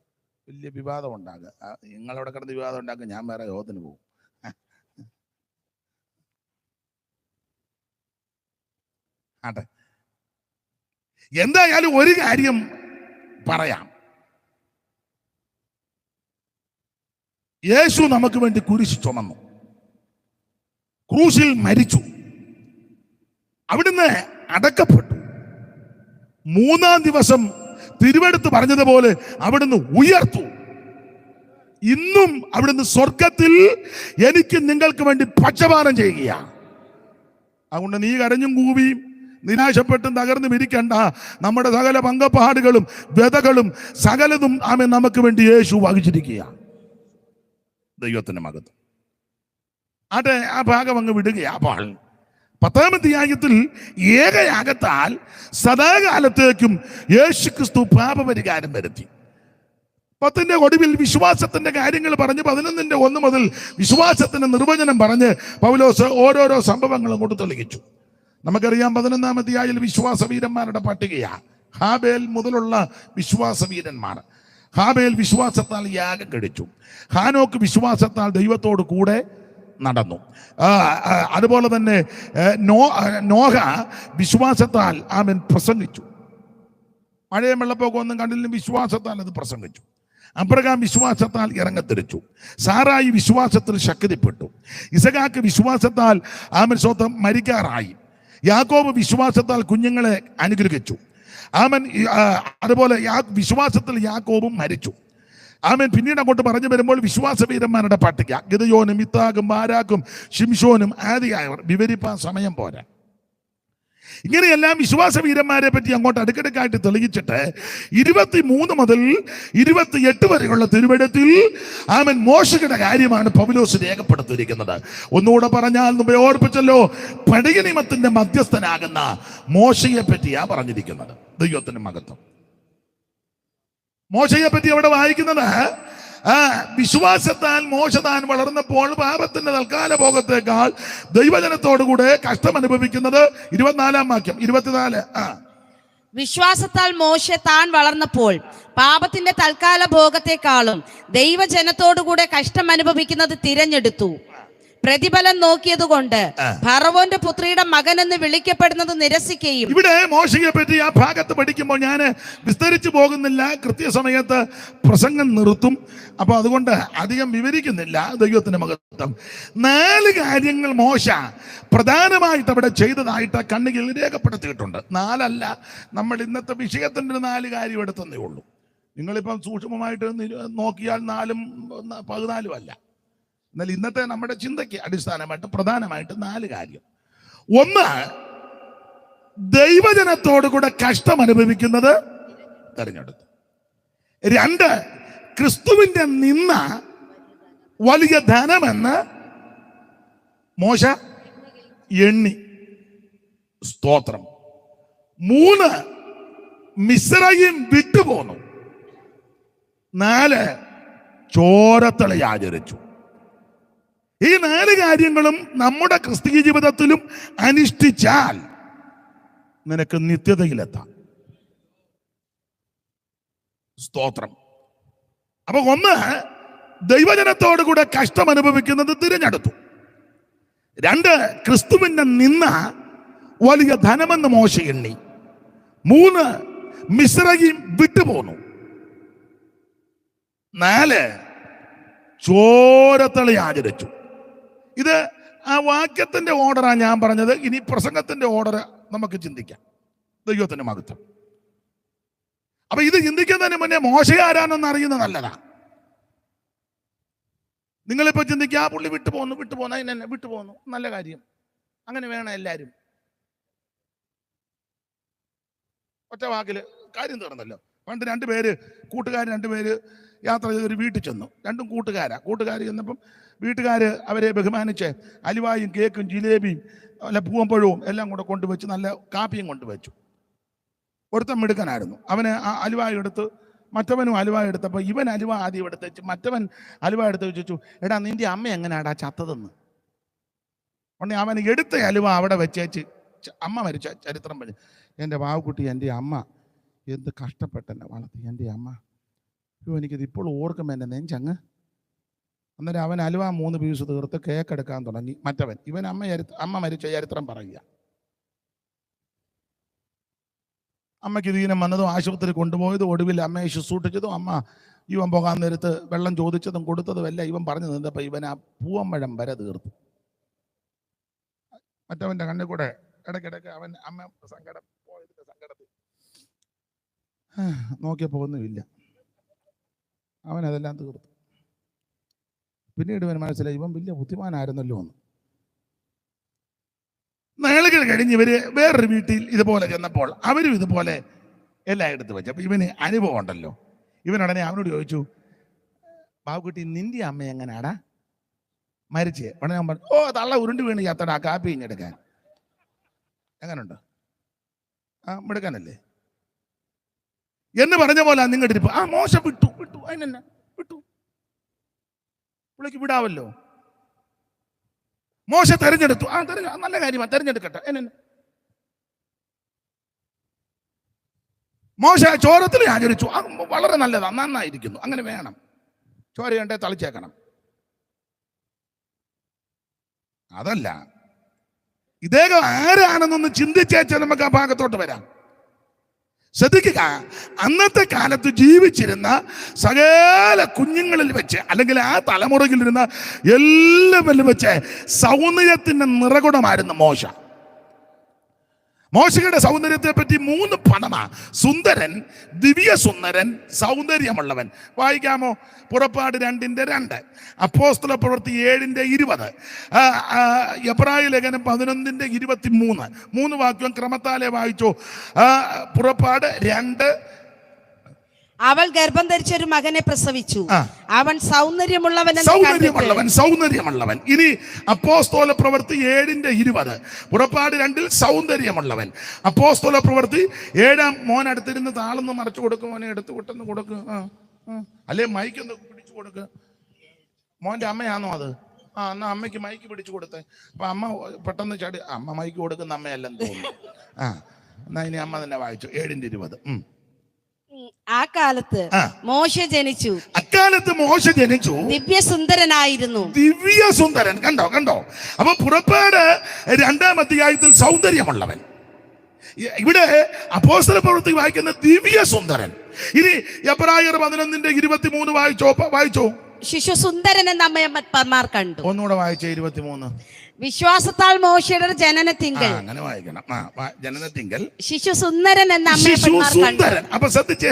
വലിയ വിവാദം ഉണ്ടാകുക. നിങ്ങളവിടെ കിടന്ന് വിവാദം ഉണ്ടാക്കുക, ഞാൻ വേറെ യോഗത്തിന് പോകും. ആട്ടെ, എന്തായാലും ഒരു കാര്യം പറയാം. യേശു നമുക്ക് വേണ്ടി കുരിശ് ചുമന്നു, ക്രൂശിൽ മരിച്ചു, അവിടുന്ന് അടക്കപ്പെട്ടു. മൂന്നാം ദിവസം തിരുവെടുത്ത് പറഞ്ഞതുപോലെ അവിടുന്ന് ഉയർത്തു. ഇന്നും അവിടുന്ന് സ്വർഗത്തിൽ എനിക്ക് നിങ്ങൾക്ക് വേണ്ടി പക്ഷപാതം ചെയ്യുകയാണ്. അതുകൊണ്ട് നീ കരഞ്ഞും കൂവിയും നിരാശപ്പെട്ടും തകർന്നും ഇരിക്കണ്ട. നമ്മുടെ സകല പങ്കപ്പാടുകളും വ്യതകളും സകലതും ആമേൻ നമുക്ക് വേണ്ടി യേശു വഹിച്ചിരിക്കുകയാണ്. ദൈവത്തിന്റെ മകത്വം. ആട്ടെ, ആ ഭാഗം അങ്ങ് വിടുകയാ. അപ്പോൾ 10-ാം അധ്യായത്തിൽ ഏകയാഗത്താൽ സദാകാലത്തേക്കും യേശു ക്രിസ്തു പാപപരിഹാരം വരുത്തി. 10-ന്റെ ഒടുവിൽ വിശ്വാസത്തിന്റെ കാര്യങ്ങൾ പറഞ്ഞ് 11-ന്റെ 1 മുതൽ വിശ്വാസത്തിന്റെ നിർവചനം പറഞ്ഞ് പൗലോസ് ഓരോരോ സംഭവങ്ങളും കൊണ്ട് തെളിയിച്ചു. നമുക്കറിയാം 11-ാം അധ്യായത്തിൽ വിശ്വാസവീരന്മാരുടെ പട്ടികയാ. ഹാബേൽ മുതലുള്ള വിശ്വാസവീരന്മാർ. ഹാബേൽ വിശ്വാസത്താൽ യാഗം കഴിച്ചു. ഹാനോക്ക് വിശ്വാസത്താൽ ദൈവത്തോട് കൂടെ നടന്നു. അതുപോലെ തന്നെ നോഹ വിശ്വാസത്താൽ ആമേൻ പ്രസംഗിച്ചു. മഴയും വെള്ളപ്പൊക്കം ഒന്നും കണ്ടില്ല, വിശ്വാസത്താൽ അത് പ്രസംഗിച്ചു. അബ്രഹാം വിശ്വാസത്താൽ ഇറങ്ങത്തിരിച്ചു. സാറായി വിശ്വാസത്തിൽ ശക്തിപ്പെട്ടു. ഇസഹാക്ക് വിശ്വാസത്താൽ ആമൻ സ്വന്തം മരിക്കാറായി. യാക്കോബ് വിശ്വാസത്താൽ കുഞ്ഞുങ്ങളെ അനുഗ്രഹിച്ചു. ആമൻ അതുപോലെ വിശ്വാസത്തിൽ യാക്കോബും മരിച്ചു. ആമേൻ. പിന്നീട് അങ്ങോട്ട് പറഞ്ഞു വരുമ്പോൾ വിശ്വാസവീരന്മാരുടെ പട്ടിക ഗിദെയോനും ഇത്താഖും ബാരാക്കും ശിംശോനും ആദിയായവർ വിവരിപ്പാൻ സമയം പോരാ. ഇങ്ങനെയെല്ലാം വിശ്വാസവീരന്മാരെ പറ്റി അങ്ങോട്ട് അടുക്കടുക്കായിട്ട് തെളിയിച്ചിട്ട് 23 മുതൽ 28 വരെയുള്ള തിരുവെഴുത്തിൽ ആമേൻ മോശയുടെ കാര്യമാണ് പൗലോസ് രേഖപ്പെടുത്തിയിരിക്കുന്നത്. ഒന്നുകൂടെ പറഞ്ഞാൽ മുമ്പേ ഓർപ്പിച്ചല്ലോ, പഴയ നിയമത്തിന്റെ മധ്യസ്ഥനാകുന്ന മോശയെ പറ്റിയാ പറഞ്ഞിരിക്കുന്നത്. ദൈവത്തിന്റെ മഹത്വം. മോശയെ പറ്റി അവിടെ വായിക്കുന്നത് വിശ്വാസത്താൽ മോശ താൻ വളർന്നപ്പോൾ പാപത്തിന്റെ തൽക്കാല ഭോഗത്തേക്കാൾ ദൈവജനത്തോടുകൂടെ കഷ്ടം അനുഭവിക്കുന്നത് 24-ാം വാക്യം 24. വിശ്വാസത്താൽ മോശ താൻ വളർന്നപ്പോൾ പാപത്തിന്റെ തൽക്കാല ഭോഗത്തെക്കാളും ദൈവജനത്തോടുകൂടെ കഷ്ടം അനുഭവിക്കുന്നത് തിരഞ്ഞെടുത്തു. പ്രതിഫലം നോക്കിയതുകൊണ്ട് ഫറവോന്റെ പുത്രിയുടെ മകൻ എന്ന് വിളിക്കപ്പെടുന്നത് നിരസിക്കുകയും. ഇവിടെ മോശയെ പറ്റി ആ ഭാഗത്ത് പഠിക്കുമ്പോൾ ഞാൻ വിസ്തരിച്ചു പോകുന്നില്ല, കൃത്യസമയത്ത് പ്രസംഗം നിർത്തും. അപ്പൊ അതുകൊണ്ട് അധികം വിവരിക്കുന്നില്ല. ദൈവത്തിന്റെ മഹത്വം. 4 കാര്യങ്ങൾ മോശ പ്രധാനമായിട്ട് അവിടെ ചെയ്തതായിട്ട് കണ്ണിൽ രേഖപ്പെടുത്തിയിട്ടുണ്ട്. 4 അല്ല, നമ്മൾ ഇന്നത്തെ വിഷയത്തിന്റെ 4 കാര്യം എടുത്തതേ ഉള്ളൂ. നിങ്ങളിപ്പം സൂക്ഷ്മമായിട്ട് നോക്കിയാൽ 4ഉം 14 അല്ല. എന്നാൽ ഇന്നത്തെ നമ്മുടെ ചിന്തയ്ക്ക് അടിസ്ഥാനമായിട്ട് പ്രധാനമായിട്ട് 4 കാര്യം. 1, ദൈവജനത്തോടു കൂടെ കഷ്ടം അനുഭവിക്കുന്നത് തെരഞ്ഞെടുത്തു. 2, ക്രിസ്തുവിന്റെ നിന്ന വലിയ ധനമെന്ന് മോശ എണ്ണി. സ്തോത്രം. 3, മിസ്രയീം വിട്ടുപോന്നു. 4, ചോരത്തളി ആചരിച്ചു. ഈ 4 കാര്യങ്ങളും നമ്മുടെ ക്രിസ്തീയ ജീവിതത്തിലും അനുഷ്ഠിച്ചാൽ നിനക്ക് നിത്യതയിലെത്താം. സ്തോത്രം. അപ്പൊ ഒന്ന്, ദൈവജനത്തോടു കൂടെ കഷ്ടം അനുഭവിക്കുന്നത് തിരഞ്ഞെടുത്തു. രണ്ട്, ക്രിസ്തുവിന്റെ നിന്ന വലിയ ധനമെന്ന് മോശ എണ്ണി. മൂന്ന്, മിസ്രയീം വിട്ടുപോന്നു. നാല്, ചോരത്തളി ആചരിച്ചു. ഇത് ആ വാക്യത്തിന്റെ ഓർഡറാണ് ഞാൻ പറഞ്ഞത്. ഇനി പ്രസംഗത്തിന്റെ ഓർഡർ നമുക്ക് ചിന്തിക്കാം. ദൈവത്തിന്റെ മഹത്വം. അപ്പൊ ഇത് ചിന്തിക്കുന്നതിന് മുന്നേ മോശ ആരാണെന്ന് അറിയുന്നത് നല്ലതാ. നിങ്ങളിപ്പോ ചിന്തിക്കുക, ആ പുള്ളി വിട്ടുപോന്നു അതിനെ വിട്ടുപോന്നു, നല്ല കാര്യം, അങ്ങനെ വേണം എല്ലാരും. ഒറ്റ വാക്കില് കാര്യം തീർന്നല്ലോ. പണ്ട് കൂട്ടുകാർ രണ്ടുപേര് യാത്ര ചെയ്തൊരു വീട്ടിൽ ചെന്നു. രണ്ടും കൂട്ടുകാർ ചെന്നപ്പം വീട്ടുകാര് അവരെ ബഹുമാനിച്ച് അലുവായും കേക്കും ജിലേബിയും അല്ല പൂവമ്പഴവും എല്ലാം കൂടെ കൊണ്ടുവച്ച് നല്ല കാപ്പിയും കൊണ്ടുവച്ചു. ഒരുത്തൻ മിടുക്കനായിരുന്നു. അവന് ആ അലുവായ എടുത്ത് മറ്റവനും അലുവായ എടുത്തപ്പോൾ ഇവൻ അലുവ ആദ്യം എടുത്ത് വെച്ച് മറ്റവൻ അലുവ എടുത്ത് വെച്ചു, എടാ നിന്റെ അമ്മ എങ്ങനെയാടാ ചത്തതെന്ന്. ഉടനെ അവൻ എടുത്ത അലുവ അവിടെ വെച്ചേച്ച് അമ്മ മരിച്ച ചരിത്രം പറഞ്ഞു. എൻ്റെ വാവുകുട്ടി, എൻ്റെ അമ്മ എന്ത് കഷ്ടപ്പെട്ടെന്നെ വളർത്തി, എൻ്റെ അമ്മ. എനിക്കിത് ഇപ്പോൾ ഓർക്കുമ്പോൾ എൻ്റെ നെഞ്ചങ്ങ്. അന്നേരം അവൻ അലുവ 3 പീസ് തീർത്ത് കേക്ക് എടുക്കാൻ തുടങ്ങി. മറ്റവൻ ഇവൻ അമ്മ മരിച്ച ചരിത്രം പറയുക. അമ്മയ്ക്ക് ദീനം വന്നതും ആശുപത്രി കൊണ്ടുപോയതും ഒടുവിൽ അമ്മയെ ശുശ്രൂഷിച്ചതും അമ്മ ഇവൻ പോകാൻ നേരത്ത് വെള്ളം ചോദിച്ചതും കൊടുത്തതും എല്ലാം ഇവൻ പറഞ്ഞു നിന്നപ്പോൾ ഇവൻ ആ പൂവമ്പഴം വരെ തീർത്തു. മറ്റവൻ്റെ കണ്ണിൽ കൂടെ ഇടയ്ക്കിടയ്ക്ക് അവൻ അമ്മ സങ്കടത്തിൽ നോക്കിയപ്പോൾ ഒന്നുമില്ല. അവൻ അതെല്ലാം തീർത്തു. പിന്നീട് ഇവൻ മനസ്സിലായി ഇവൻ വലിയ ബുദ്ധിമാനായിരുന്നല്ലോ എന്ന്. നാളുകൾ കഴിഞ്ഞ് ഇവര് വേറൊരു വീട്ടിൽ ഇതുപോലെ ചെന്നപ്പോൾ അവരും ഇതുപോലെ എല്ലാം എടുത്ത് വെച്ചു. അപ്പൊ ഇവന് അനുഭവം ഉണ്ടല്ലോ. ഇവനുടനെ അവനോട് ചോദിച്ചു, ബാബുക്കുട്ടി നിന്റെ അമ്മ എങ്ങനെയാടാ മരിച്ചേ? ഉടനെ ഞാൻ പറഞ്ഞു, ഓ തള്ള ഉരുണ്ട് വീണ് ചത്തടാ, കാപ്പി ഇഞ്ഞെടുക്കാൻ. എങ്ങനുണ്ട്? ആ മിടുക്കാനല്ലേ എന്ന് പറഞ്ഞ പോലെ നിങ്ങളുടെ ഇരിപ്പ്. ആ മോശം വിട്ടു അതിനെന്നെ വിട്ടു, പുള്ളിക്ക് വിടാവല്ലോ. മോശ തെരഞ്ഞെടുത്തു, നല്ല കാര്യമാണ്, തെരഞ്ഞെടുക്കട്ടെ. എന്നെ മോശ ചോരത്തിൽ ആചരിച്ചു, വളരെ നല്ലതാ, നന്നായിരിക്കുന്നു, അങ്ങനെ വേണം. ചോര കണ്ടേ തളിച്ചേക്കണം. അതല്ല, ഇദ്ദേഹം ആരാണെന്നൊന്ന് ചിന്തിച്ചേച്ചാൽ നമുക്ക് ആ ഭാഗത്തോട്ട് വരാം. ശ്രദ്ധിക്കുക, അന്നത്തെ കാലത്ത് ജീവിച്ചിരുന്ന സകല കുഞ്ഞുങ്ങളിൽ വെച്ച് അല്ലെങ്കിൽ ആ തലമുറയിലിരുന്ന എല്ലാവരിലും വെച്ച് സൗന്ദര്യത്തിന്റെ നിറകുടമായിരുന്നു മോശ. മോശയുടെ സൗന്ദര്യത്തെ പറ്റി 3 പദമാ: സുന്ദരൻ, ദിവ്യ സുന്ദരൻ, സൗന്ദര്യമുള്ളവൻ. വായിക്കാമോ? പുറപ്പാട് 2:2, അപ്പോസ്തല പ്രവൃത്തി 7:20, എബ്രായ ലേഖനം 11:23. 3 വാക്യം ക്രമത്താലെ വായിച്ചോ. പുറപ്പാട് 2. അവൾ ഗർഭം ധരിച്ച ഒരു മകനെ പ്രസവിച്ചു, അവൻ സൗന്ദര്യമുള്ളവൻ. ഇനി അപ്പോസ്തല പ്രവൃത്തി 7:20, പുറപ്പാട് 2 സൗന്ദര്യമുള്ളവൻ. അപ്പോസ്തല പ്രവൃത്തി 7 മോൻ അടുത്തിരുന്ന് താളൊന്ന് മറച്ചു കൊടുക്കും, മോനെ എടുത്തു വിട്ടെന്ന് കൊടുക്കും, അല്ലെ മൈക്കൊന്ന് പിടിച്ചു കൊടുക്ക്. മോന്റെ അമ്മയാണോ അത്? എന്നാ അമ്മയ്ക്ക് മൈക്ക് പിടിച്ചു കൊടുത്തേ. അപ്പൊ അമ്മ പെട്ടെന്ന് ചാടി, അമ്മ മൈക്ക് കൊടുക്കുന്ന അമ്മയല്ലെന്ന് തോന്നുന്നു. എന്നാ ഇനി അമ്മ തന്നെ വായിച്ചു 7:20. അക്കാലത്ത് മോശ ജനിച്ചു. ദിവ്യസുന്ദരനായിരുന്നു. ദിവ്യസുന്ദരൻ. കണ്ടോ? അപ്പൊ പുറപ്പാട് 2-ാം അധ്യായത്തിൽ സൗന്ദര്യമുള്ളവൻ. ഇവിടെ അപ്പോസ്തല പ്രവൃത്തി വായിക്കുന്ന ദിവ്യസുന്ദരൻ. ഇനി എബ്രായർ 11:23 വായിച്ചോ. ശിശു സുന്ദരൻ എന്ന് അമ്മയമ്മമാർ കണ്ടു. ഒന്നുകൂടെ വായിച്ചേ 23. വിശ്വാസത്താൽ മോശയുടെ ജനനത്തിങ്കൽ, അങ്ങനെ വായിക്കണം, ജനനത്തിങ്കൽ ശിശു സുന്ദരൻ എന്ന അമ്മയമ്മമാർ കണ്ടു. അപ്പൊ ശ്രദ്ധിച്ചേ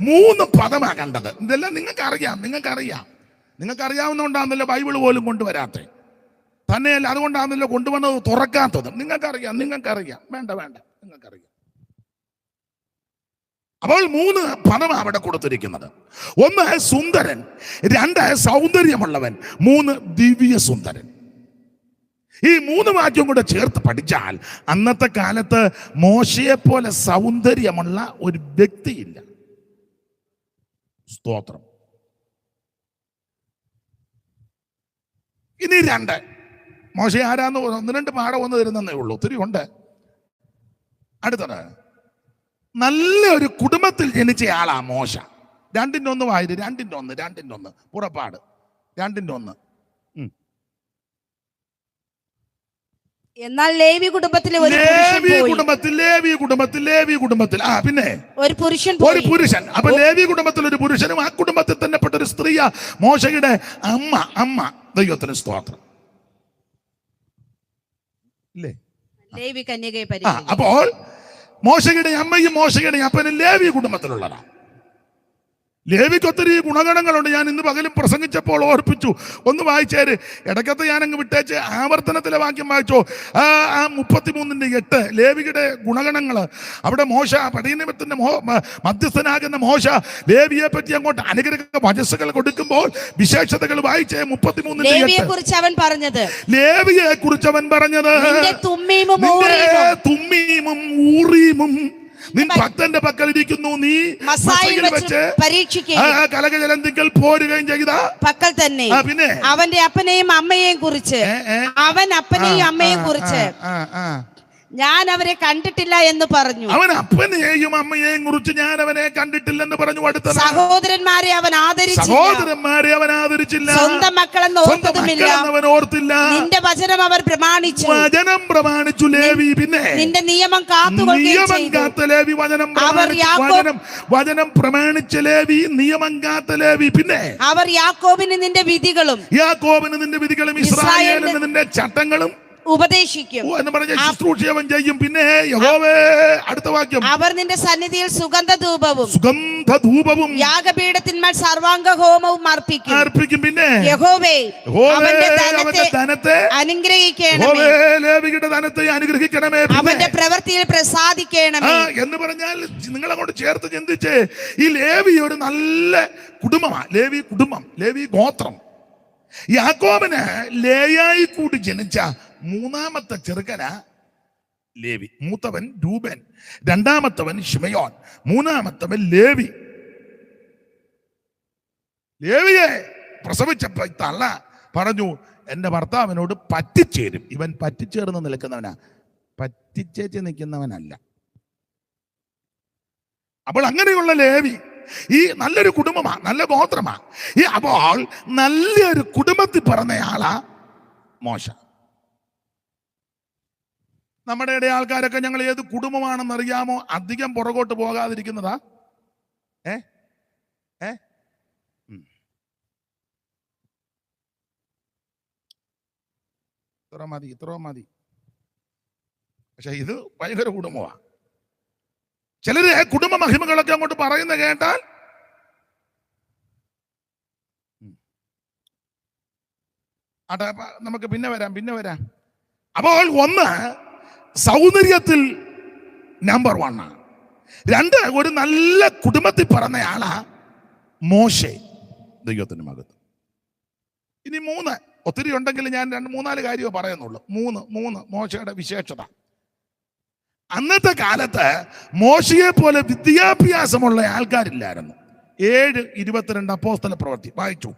3 പദമാ കണ്ടത്. ഇതെല്ലാം നിങ്ങൾക്കറിയാവുന്നതുകൊണ്ടാണല്ലോ ബൈബിൾ പോലും കൊണ്ടുവരാത്തത്. തന്നെയല്ല, അതുകൊണ്ടാണല്ലോ കൊണ്ടുവന്നത് തുറക്കാത്തത്. നിങ്ങൾക്കറിയാം. വേണ്ട, നിങ്ങൾക്കറിയാം. അപ്പോൾ 3 പദം അവിടെ കൊടുത്തിരിക്കുന്നത്. 1 സുന്ദരൻ, 2 സൗന്ദര്യമുള്ളവൻ, 3 ദിവ്യ സുന്ദരൻ. ഈ 3 വാക്യം കൂടെ ചേർത്ത് പഠിച്ചാൽ അന്നത്തെ കാലത്ത് മോശയെ പോലെ സൗന്ദര്യമുള്ള ഒരു വ്യക്തിയില്ല. സ്തോത്രം. ഇനി 2 മോശ ആരാന്ന് 1-2 പാഠം ഒന്ന് തരുന്നേ ഉള്ളൂ, ഒത്തിരി ഉണ്ട്. അടുത്തത്, നല്ലൊരു കുടുംബത്തിൽ ജനിച്ച ആളാ മോശ. 2-ന്റെ 1 വായിര്. 2-ന്റെ 1 പുറപ്പാട് 2-ന്റെ 1. എന്നാൽ ലേവി കുടുംബത്തിലെ ഒരു കുടുംബത്തിൽ പിന്നെ ഒരു പുരുഷൻ അപ്പൊ ലേവി കുടുംബത്തിൽ ഒരു പുരുഷനും ആ കുടുംബത്തിൽ തന്നെ പെട്ട ഒരു സ്ത്രീയാ മോശയുടെ അമ്മ. ദൈവത്തിന് സ്തോത്രം. ഇല്ലേ? ലേവി കന്യകയെ അപ്പോൾ മോശയുടെ അമ്മയും മോശയുടെ അപ്പനും ലേവി കുടുംബത്തിലുള്ളതാ. ലേവിക്ക് ഒത്തിരി ഗുണഗണങ്ങളുണ്ട്. ഞാൻ ഇന്ന് പകലും പ്രസംഗിച്ചപ്പോൾ ഓർപ്പിച്ചു. ഒന്ന് വായിച്ചേര്. ഇടയ്ക്കത്തെ ഞാനങ്ങ് വിട്ടേച്ച് ആവർത്തനത്തിലെ വാക്യം വായിച്ചോ. 33:8 ലേവിയുടെ ഗുണഗണങ്ങൾ. അവിടെ മോശ പടയനിമിത്തത്തിന്റെ മധ്യസ്ഥനാകുന്ന മോശ ലേവിയെ പറ്റി അങ്ങോട്ട് അനുഗ്രഹ വചസ്സുകൾ കൊടുക്കുമ്പോൾ വിശേഷതകൾ വായിച്ചേ. 33:8 ലേവിയെ കുറിച്ച് അവൻ പറഞ്ഞത് നിന്റെ തുമ്മീമും ഊറീമും നിൻ ഭക്തന്റെ പക്കൽ ഇരിക്കുന്നു. നീ വെച്ച് കലകജലന്തിക്കൽ പോരുകയും ചെയ്ത പക്കൽ തന്നെ. പിന്നെ അവന്റെ അപ്പനെയും അമ്മയെയും കുറിച്ച് ഞാൻ അവരെ കണ്ടിട്ടില്ല എന്ന് പറഞ്ഞു. അവൻ അപ്പനെയും അമ്മയെയും കുറിച്ച് ഞാൻ അവനെ കണ്ടിട്ടില്ലെന്ന് പറഞ്ഞു. അടുത്ത സഹോദരന്മാരെ അവൻ ആദരിച്ചില്ല. സ്വന്തം മക്കളെന്ന് ഓർത്തില്ല. നിന്റെ വചനം അവർ പ്രമാണിച്ചു. ലേവി പിന്നെ നിന്റെ നിയമം കാത്തു ലേവി വചനം പ്രമാണിച്ച ലേവി നിയമം കാത്ത ലേവി. പിന്നെ അവർ യാക്കോബിന് നിന്റെ വിധികളും ഇസ്രായേലിന് നിന്റെ ചട്ടങ്ങളും ഉപദേശിക്കും എന്ന് പറഞ്ഞ ശുശ്രൂഷ ചെയ്യും. പിന്നെ യഹോവേ, അടുത്ത വാക്യം, അവർ നിന്റെ സന്നിധിയിൽ സുഗന്ധധൂപവും യാഗപീഠത്തിന്മേൽ സർവാംഗ ഹോമവും അർപ്പിക്കും. പിന്നെ യഹോവേ, അവന്റെ ധനത്തെ അനുഗ്രഹിക്കണമേ, ലേവിയുടെ ധനത്തെ അനുഗ്രഹിക്കണമേ, അവന്റെ പ്രവൃത്തിയിൽ പ്രസാദിക്കണമേ എന്ന് പറഞ്ഞാൽ നിങ്ങൾ അങ്ങോട്ട് ചേർത്ത് ചിന്തിച്ച്. ഈ ലേവി ഒരു നല്ല കുടുംബമാണ്. ലേവി കുടുംബം, ലേവി ഗോത്രം. യാക്കോബിന് ലേയായി കൂടി ജനിച്ച 3ാമത്തെ ചെറുക്കനാ ലേവി. മൂത്തവൻ രൂബൻ, 2ാമത്തവൻ ശിമയോൻ, 3ാമത്തവൻ ലേവി. ലേവിയെ പ്രസവിച്ചപ്പോ തള്ള പറഞ്ഞു, എന്റെ ഭർത്താവിനോട് പറ്റിച്ചേരും. ഇവൻ പറ്റിച്ചേർന്ന് നിൽക്കുന്നവനാ, പറ്റിച്ചേച്ച് നിൽക്കുന്നവനല്ല. അപ്പോൾ അങ്ങനെയുള്ള ലേവി ഈ നല്ലൊരു കുടുംബമാ, നല്ല ഗോത്രമാ. അപ്പോൾ നല്ലൊരു കുടുംബത്തിൽ പറഞ്ഞയാളാ മോശ. നമ്മുടെ ഇടയിൽ ആൾക്കാരൊക്കെ ഞങ്ങൾ ഏത് കുടുംബമാണെന്ന് അറിയാമോ അധികം പുറകോട്ട് പോകാതിരിക്കുന്നതാ. ഇത്ര മതി. പക്ഷെ ഇത് ഭയങ്കര കുടുംബമാ. ചിലര് കുടുംബ മഹിമകളൊക്കെ അങ്ങോട്ട് പറയുന്ന കേട്ടാൽ നമുക്ക് പിന്നെ വരാം. അപ്പോൾ ഒന്ന് സൗന്ദര്യത്തിൽ നമ്പർ 1. 2 ഒരു നല്ല കുടുംബത്തിൽ പറഞ്ഞയാളാ മോശെ, ദൈവത്തിന്റെ മകത്ത്. ഇനി 3 ഒത്തിരി ഉണ്ടെങ്കിൽ ഞാൻ 3-4 കാര്യമേ പറയുന്നുള്ളൂ. 3 മോശയുടെ വിശേഷത. അന്നത്തെ കാലത്ത് മോശയെ പോലെ വിദ്യാഭ്യാസമുള്ള ആൾക്കാരില്ലായിരുന്നു. 7:22 അപ്പോസ്തല പ്രവൃത്തി വായിച്ചു.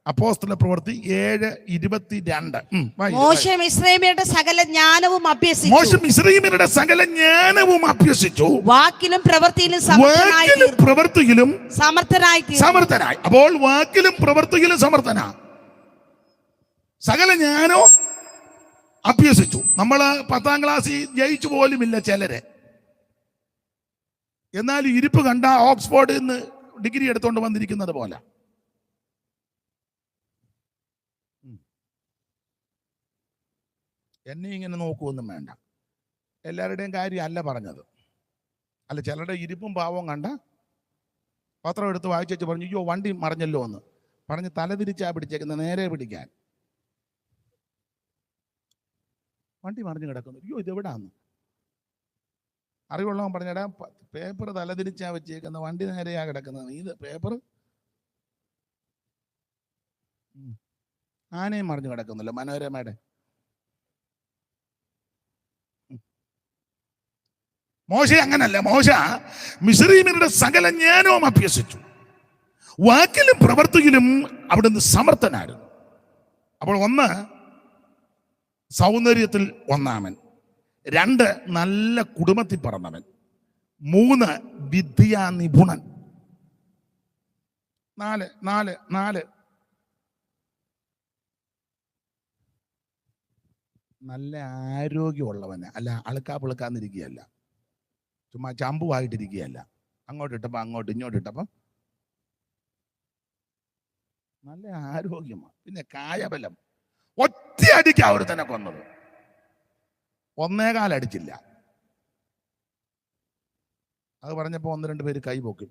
അപ്പോസ്തല പ്രവൃത്തി 7:22. മോശെ മിസ്രയീമ്യരുടെ സകല ജ്ഞാനവും അഭ്യസിച്ചു. വാക്കിലും പ്രവൃത്തിയിലും സമർത്ഥനായി. അപ്പോൾ വാക്കിലും പ്രവൃത്തിയിലും സമർത്ഥന, സകല ജ്ഞാനവും അഭ്യസിച്ചു. നമ്മള് 10ാം ക്ലാസ്സിൽ ജയിച്ചു പോലുമില്ല ചിലര്. എന്നാൽ ഇരിപ്പ് കണ്ട ഓക്സ്ഫോർഡിൽ നിന്ന് ഡിഗ്രി എടുത്തോണ്ട് വന്നിരിക്കുന്നത് പോലെ. എന്നെ ഇങ്ങനെ നോക്കുവൊന്നും വേണ്ട. എല്ലാവരുടെയും കാര്യം അല്ല പറഞ്ഞത്. അല്ല, ചിലരുടെ ഇരിപ്പും പാവവും കണ്ട പത്രം എടുത്ത് വായിച്ചു പറഞ്ഞു, അയ്യോ വണ്ടി മറിഞ്ഞല്ലോ എന്ന് പറഞ്ഞ് തലതിരിച്ചാ പിടിച്ചേക്കുന്നത്, നേരെ പിടിക്കാൻ. വണ്ടി മറിഞ്ഞു കിടക്കുന്നു. അയ്യോ ഇതെവിടാന്ന് അറിവുള്ളവൻ പറഞ്ഞടാ, പേപ്പർ തലതിരിച്ചാ വെച്ചേക്കുന്ന, വണ്ടി നേരെയാ കിടക്കുന്നത്, ഇത് പേപ്പർ ആനയും മറിഞ്ഞു കിടക്കുന്നില്ല മനോരമയുടെ. മോശ അങ്ങനല്ല. മോശ മിസ്രയീമ്യരുടെ സകല ജ്ഞാനവും അഭ്യസിച്ചു. വാക്കിലും പ്രവർത്തിയിലും അവിടുന്ന് സമർത്ഥനായിരുന്നു. അപ്പോൾ 1 സൗന്ദര്യത്തിൽ ഒന്നാമൻ, 2 നല്ല കുടുംബത്തിൽ പറഞ്ഞവൻ, 3 വിദ്യാനിപുണൻ. നാല് നാല് നാല് നല്ല ആരോഗ്യമുള്ളവന്, അല്ല അളുക്കാപ്പിളുക്കാന്നിരിക്കുകയല്ല, ചുമ്മാ ചമ്പുവായിട്ടിരിക്കുകയല്ല. അങ്ങോട്ട് ഇട്ടപ്പോൾ അങ്ങോട്ട്, ഇങ്ങോട്ട് ഇട്ടപ്പം നല്ല ആരോഗ്യമാണ്. പിന്നെ കായബലം. ഒറ്റയടിക്ക് അവർ തന്നെ കൊന്നത്, 1.25 അടിച്ചില്ല. അത് പറഞ്ഞപ്പോൾ 1-2 പേര് കൈ പൊക്കി.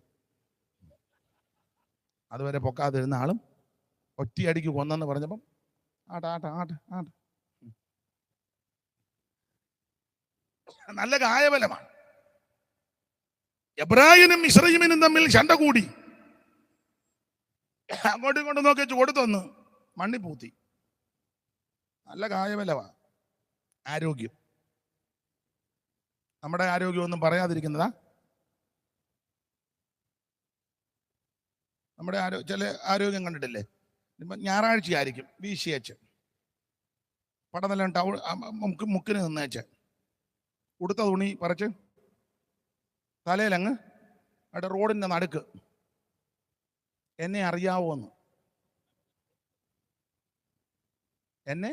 അതുവരെ പൊക്കാതിരുന്ന ആളും ഒറ്റയടിക്ക് കൊന്നെന്ന് പറഞ്ഞപ്പം ആട്ടെ ആട്ടെ ആട്ടെ ആട്ടെ. നല്ല കായബലമാണ്. എബ്രായനും ഇസ്രായേലും തമ്മിൽ ശണ്ട കൂടി. അങ്ങോട്ടും ഇങ്ങോട്ടും നോക്കി കൊടുത്തൊന്ന് മണ്ണി പൂത്തി. നല്ല കായബലമാണ്. ആരോഗ്യം. നമ്മുടെ ആരോഗ്യം ഒന്നും പറയാതിരിക്കുന്നതാ. നമ്മുടെ ചില ആരോഗ്യം കണ്ടിട്ടില്ലേ? ഞായറാഴ്ച ആയിരിക്കും വീശിയച്ച് പടനെല്ലാം മുക്കിന് നിന്നേച്ച് ഉടുത്ത തുണി പറിച്ച് തലയിലങ്ങ് അവിടെ റോഡിൻ്റെ നടുക്ക്. എന്നെ അറിയാവോ എന്ന്. എന്നെ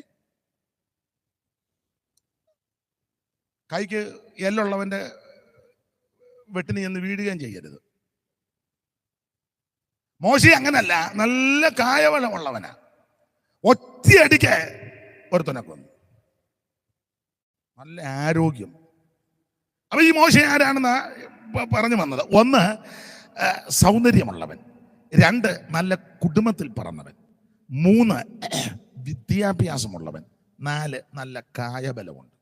കൈക്ക് എല്ലുള്ളവൻ്റെ വെട്ടിന് ചെന്ന് വീഴുകയും ചെയ്യരുത്. മോശെ അങ്ങനല്ല, നല്ല കായബലമുള്ളവനാ. ഒറ്റയടിക്ക് ഒരുത്തനെ കൊന്നു. നല്ല ആരോഗ്യം. അപ്പൊ ഈ മോശെ ആരാണെന്ന് പറഞ്ഞു വന്നത്: 1, സൗന്ദര്യമുള്ളവൻ; 2, നല്ല കുടുംബത്തിൽ പറന്നവൻ; 3, വിദ്യാഭ്യാസമുള്ളവൻ; 4, നല്ല കായബലമുണ്ട്.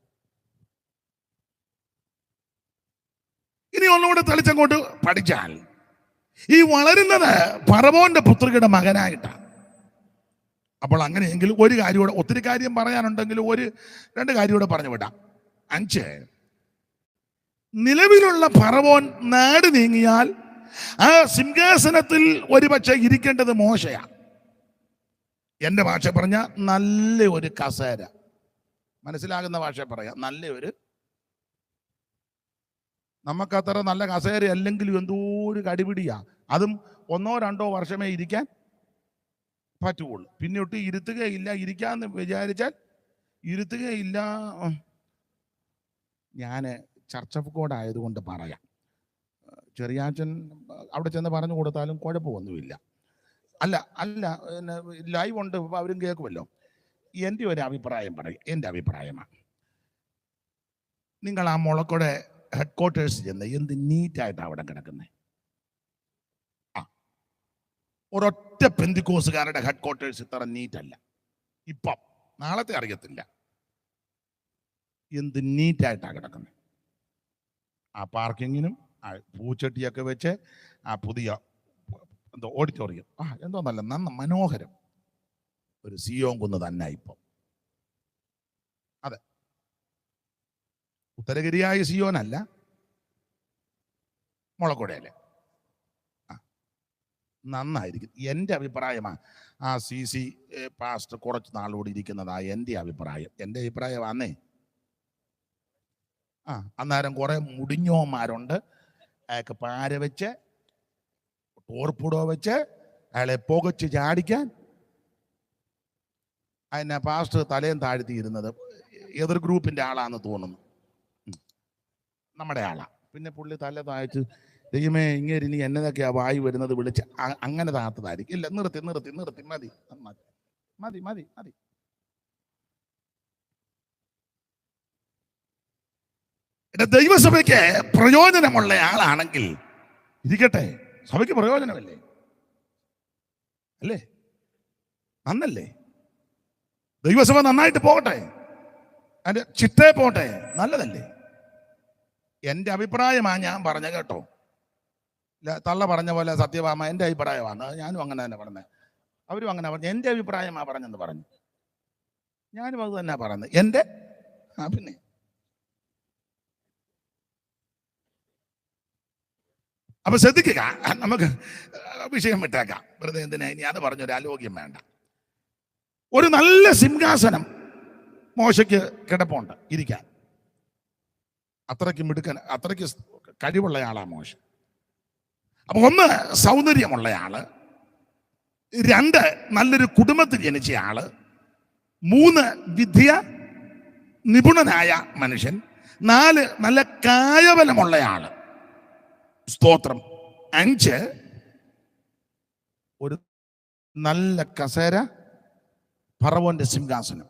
ഇനി ഒന്നുകൂടെ തെളിച്ചങ്ങോട്ട് പഠിച്ചാൽ, ഈ വളരുന്നത് ഫറവോന്റെ പുത്രിയുടെ മകനായിട്ടാണ്. അപ്പോൾ അങ്ങനെയെങ്കിൽ ഒരു കാര്യം കൂടെ, ഒത്തിരി കാര്യം പറയാനുണ്ടെങ്കിൽ 1-2 കാര്യം കൂടെ പറഞ്ഞു വിടാം. 5, നിലവിലുള്ള ഫറവോൻ നാട് നീങ്ങിയാൽ ആ സിംഹാസനത്തിൽ ഒരുപക്ഷെ ഇരിക്കേണ്ടത് മോശയാണ്. എൻ്റെ ഭാഷ പറഞ്ഞ നല്ല ഒരു കസേര, മനസ്സിലാകുന്ന ഭാഷ പറയാം, നല്ല ഒരു, നമുക്കത്ര നല്ല കസേര അല്ലെങ്കിലും എന്തോ ഒരു കടിപിടിയാ. അതും 1-2 വർഷമേ ഇരിക്കാൻ പറ്റുള്ളൂ. പിന്നൊട്ട് ഇരുത്തുകയില്ല. ഇരിക്കാന്ന് വിചാരിച്ചാൽ ഇരുത്തുകയില്ല. ഞാൻ ചർച്ച് ഓഫ് ഗോഡ് ആയതുകൊണ്ട് പറയാം, ചെറിയാച്ചൻ അവിടെ ചെന്ന് പറഞ്ഞു കൊടുത്താലും കുഴപ്പമൊന്നുമില്ല. അല്ല ലൈവ് ഉണ്ട്, അവരും കേൾക്കുമല്ലോ. എൻ്റെ ഒരു അഭിപ്രായം പറയും. എൻ്റെ അഭിപ്രായമാണ്, നിങ്ങൾ ആ മുളക്കോടെ ഹെഡ്ക്വാർട്ടേഴ്സ് ചെന്ന് എന്ത് നീറ്റായിട്ടാണ് അവിടെ കിടക്കുന്നത്. ഒരൊറ്റ പെന്തിക്കോസുകാരുടെ ഹെഡ്ക്വാർട്ടേഴ്സ് ഇത്ര നീറ്റല്ല. ഇപ്പം നാളത്തെ അറിയത്തില്ല, എന്ത് നീറ്റായിട്ടാണ് കിടക്കുന്നത്. ആ പാർക്കിങ്ങിനും ആ പൂച്ചട്ടിയൊക്കെ വെച്ച് ആ പുതിയ എന്തോ ഓഡിറ്റോറിയം, എന്തോ നല്ല മനോഹരം ഒരു സിയോൻ കുന്ന് തന്നെ ഇപ്പം. അതെ, ഉത്തരഗിരിയായ സിയോനല്ല, മുളക്കൊടയല്ലേ. നന്നായിരിക്കും. എൻ്റെ അഭിപ്രായമാണ്. ആ CC പാസ്റ്റർ കുറച്ച് നാളുകൂടി ഇരിക്കുന്നതാ എൻ്റെ അഭിപ്രായം. എൻ്റെ അഭിപ്രായമാന്നേ. അന്നേരം കുറെ മുടിഞ്ഞോന്മാരുണ്ട്, അയാൾക്ക് പാര വെച്ച് ടോർപ്പിടോ വെച്ച് അയാളെ പുകച്ച് ചാടിക്കാൻ. അതിനെ പാസ്റ്റർ തലയും താഴ്ത്തിയിരുന്നത് എതിർ ഗ്രൂപ്പിൻ്റെ ആളാന്ന് തോന്നുന്നു, നമ്മുടെ ആളാ. പിന്നെ പുള്ളി തല താഴ്ച, ദൈവമേ ഇങ്ങനെ ഇനി എന്നതൊക്കെയാ വായി വരുന്നത് വിളിച്ച് അങ്ങനെ താത്തതായിരിക്കും. ഇല്ല, നിർത്തി നിർത്തി നിർത്തി, മതി മതി മതി മതി മതി. ദൈവസഭയ്ക്ക് പ്രയോജനമുള്ള ആളാണെങ്കിൽ ഇരിക്കട്ടെ, സഭയ്ക്ക് പ്രയോജനമല്ലേ? അല്ലേ? നന്നല്ലേ? ദൈവസഭ നന്നായിട്ട് പോകട്ടെ, അതിന്റെ ചിട്ടേ പോട്ടെ, നല്ലതല്ലേ? എൻ്റെ അഭിപ്രായമാണ് ഞാൻ പറഞ്ഞ, കേട്ടോ. തള്ള പറഞ്ഞ പോലെ സത്യഭാമ എൻ്റെ അഭിപ്രായമാണ്, ഞാനും അങ്ങനെ തന്നെ പറഞ്ഞത്, അവരും അങ്ങനെ പറഞ്ഞു. എൻ്റെ അഭിപ്രായമാണ് പറഞ്ഞെന്ന് പറഞ്ഞു, ഞാനും അത് തന്നെ പറഞ്ഞത്. എൻ്റെ പിന്നെ അപ്പൊ ശ്രദ്ധിക്കുക, നമുക്ക് വിഷയം വിട്ടേക്കാം, വെറുതെ എന്തിനാ ഇനി അത് പറഞ്ഞൊരു ആലോക്യം വേണ്ട. ഒരു നല്ല സിംഹാസനം മോശയ്ക്ക് കിടപ്പുണ്ട് ഇരിക്കാൻ. അത്രയ്ക്ക് മിടുക്കൻ, അത്രയ്ക്ക് കഴിവുള്ള ആളാ മോശ. അപ്പൊ 1, സൗന്ദര്യമുള്ള ആള്; 2 നല്ലൊരു കുടുംബത്തിൽ ജനിച്ച ആള്, 3 വിദ്യ നിപുണനായ മനുഷ്യൻ, 4 നല്ല കായബലമുള്ള ആള്. സ്തോത്രം. 5 ഒരു നല്ല കസേര, ഫറവോന്റെ സിംഹാസനം.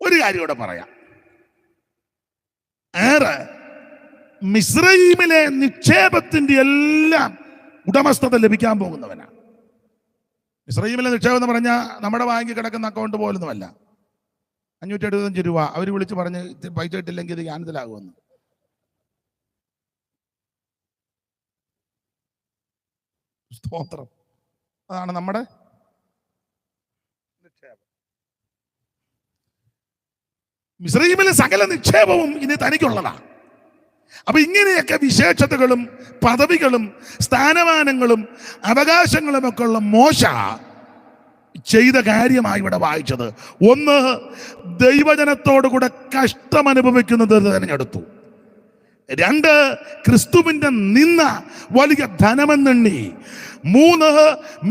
ഒരു കാര്യം ഇവിടെ പറയാം. 6 മിസ്രയീമിലെ നിക്ഷേപത്തിന്റെ എല്ലാം ഉടമസ്ഥത ലഭിക്കാൻ പോകുന്നവനാണ്. മിസ്രയീമിലെ നിക്ഷേപം എന്ന് പറഞ്ഞാൽ നമ്മുടെ ബാങ്കിൽ കിടക്കുന്ന അക്കൗണ്ട് പോലൊന്നുമല്ല. 575 രൂപ അവർ വിളിച്ച് പറഞ്ഞ് പൈസ ഇട്ടില്ലെങ്കിൽ ഇത് ക്യാൻസലാകുമെന്ന്. സ്തോത്രം. അതാണ് നമ്മുടെ നിക്ഷേപം. മിസ്രയീമിലെ സകല നിക്ഷേപവും ഇനി തനിക്കുള്ളതാണ്. അപ്പൊ ഇങ്ങനെയൊക്കെ വിശേഷതകളും പദവികളും സ്ഥാനമാനങ്ങളും അവകാശങ്ങളും ഒക്കെ ഉള്ള മോശ ചെയ്ത കാര്യമായി ഇവിടെ വായിച്ചത്, 1 ദൈവജനത്തോടു കൂടെ കഷ്ടം അനുഭവിക്കുന്നത് തിരഞ്ഞെടുത്തു. 2 ക്രിസ്തുവിന്റെ നിന്ന വലിയ ധനമെന്നെണ്ണി. 3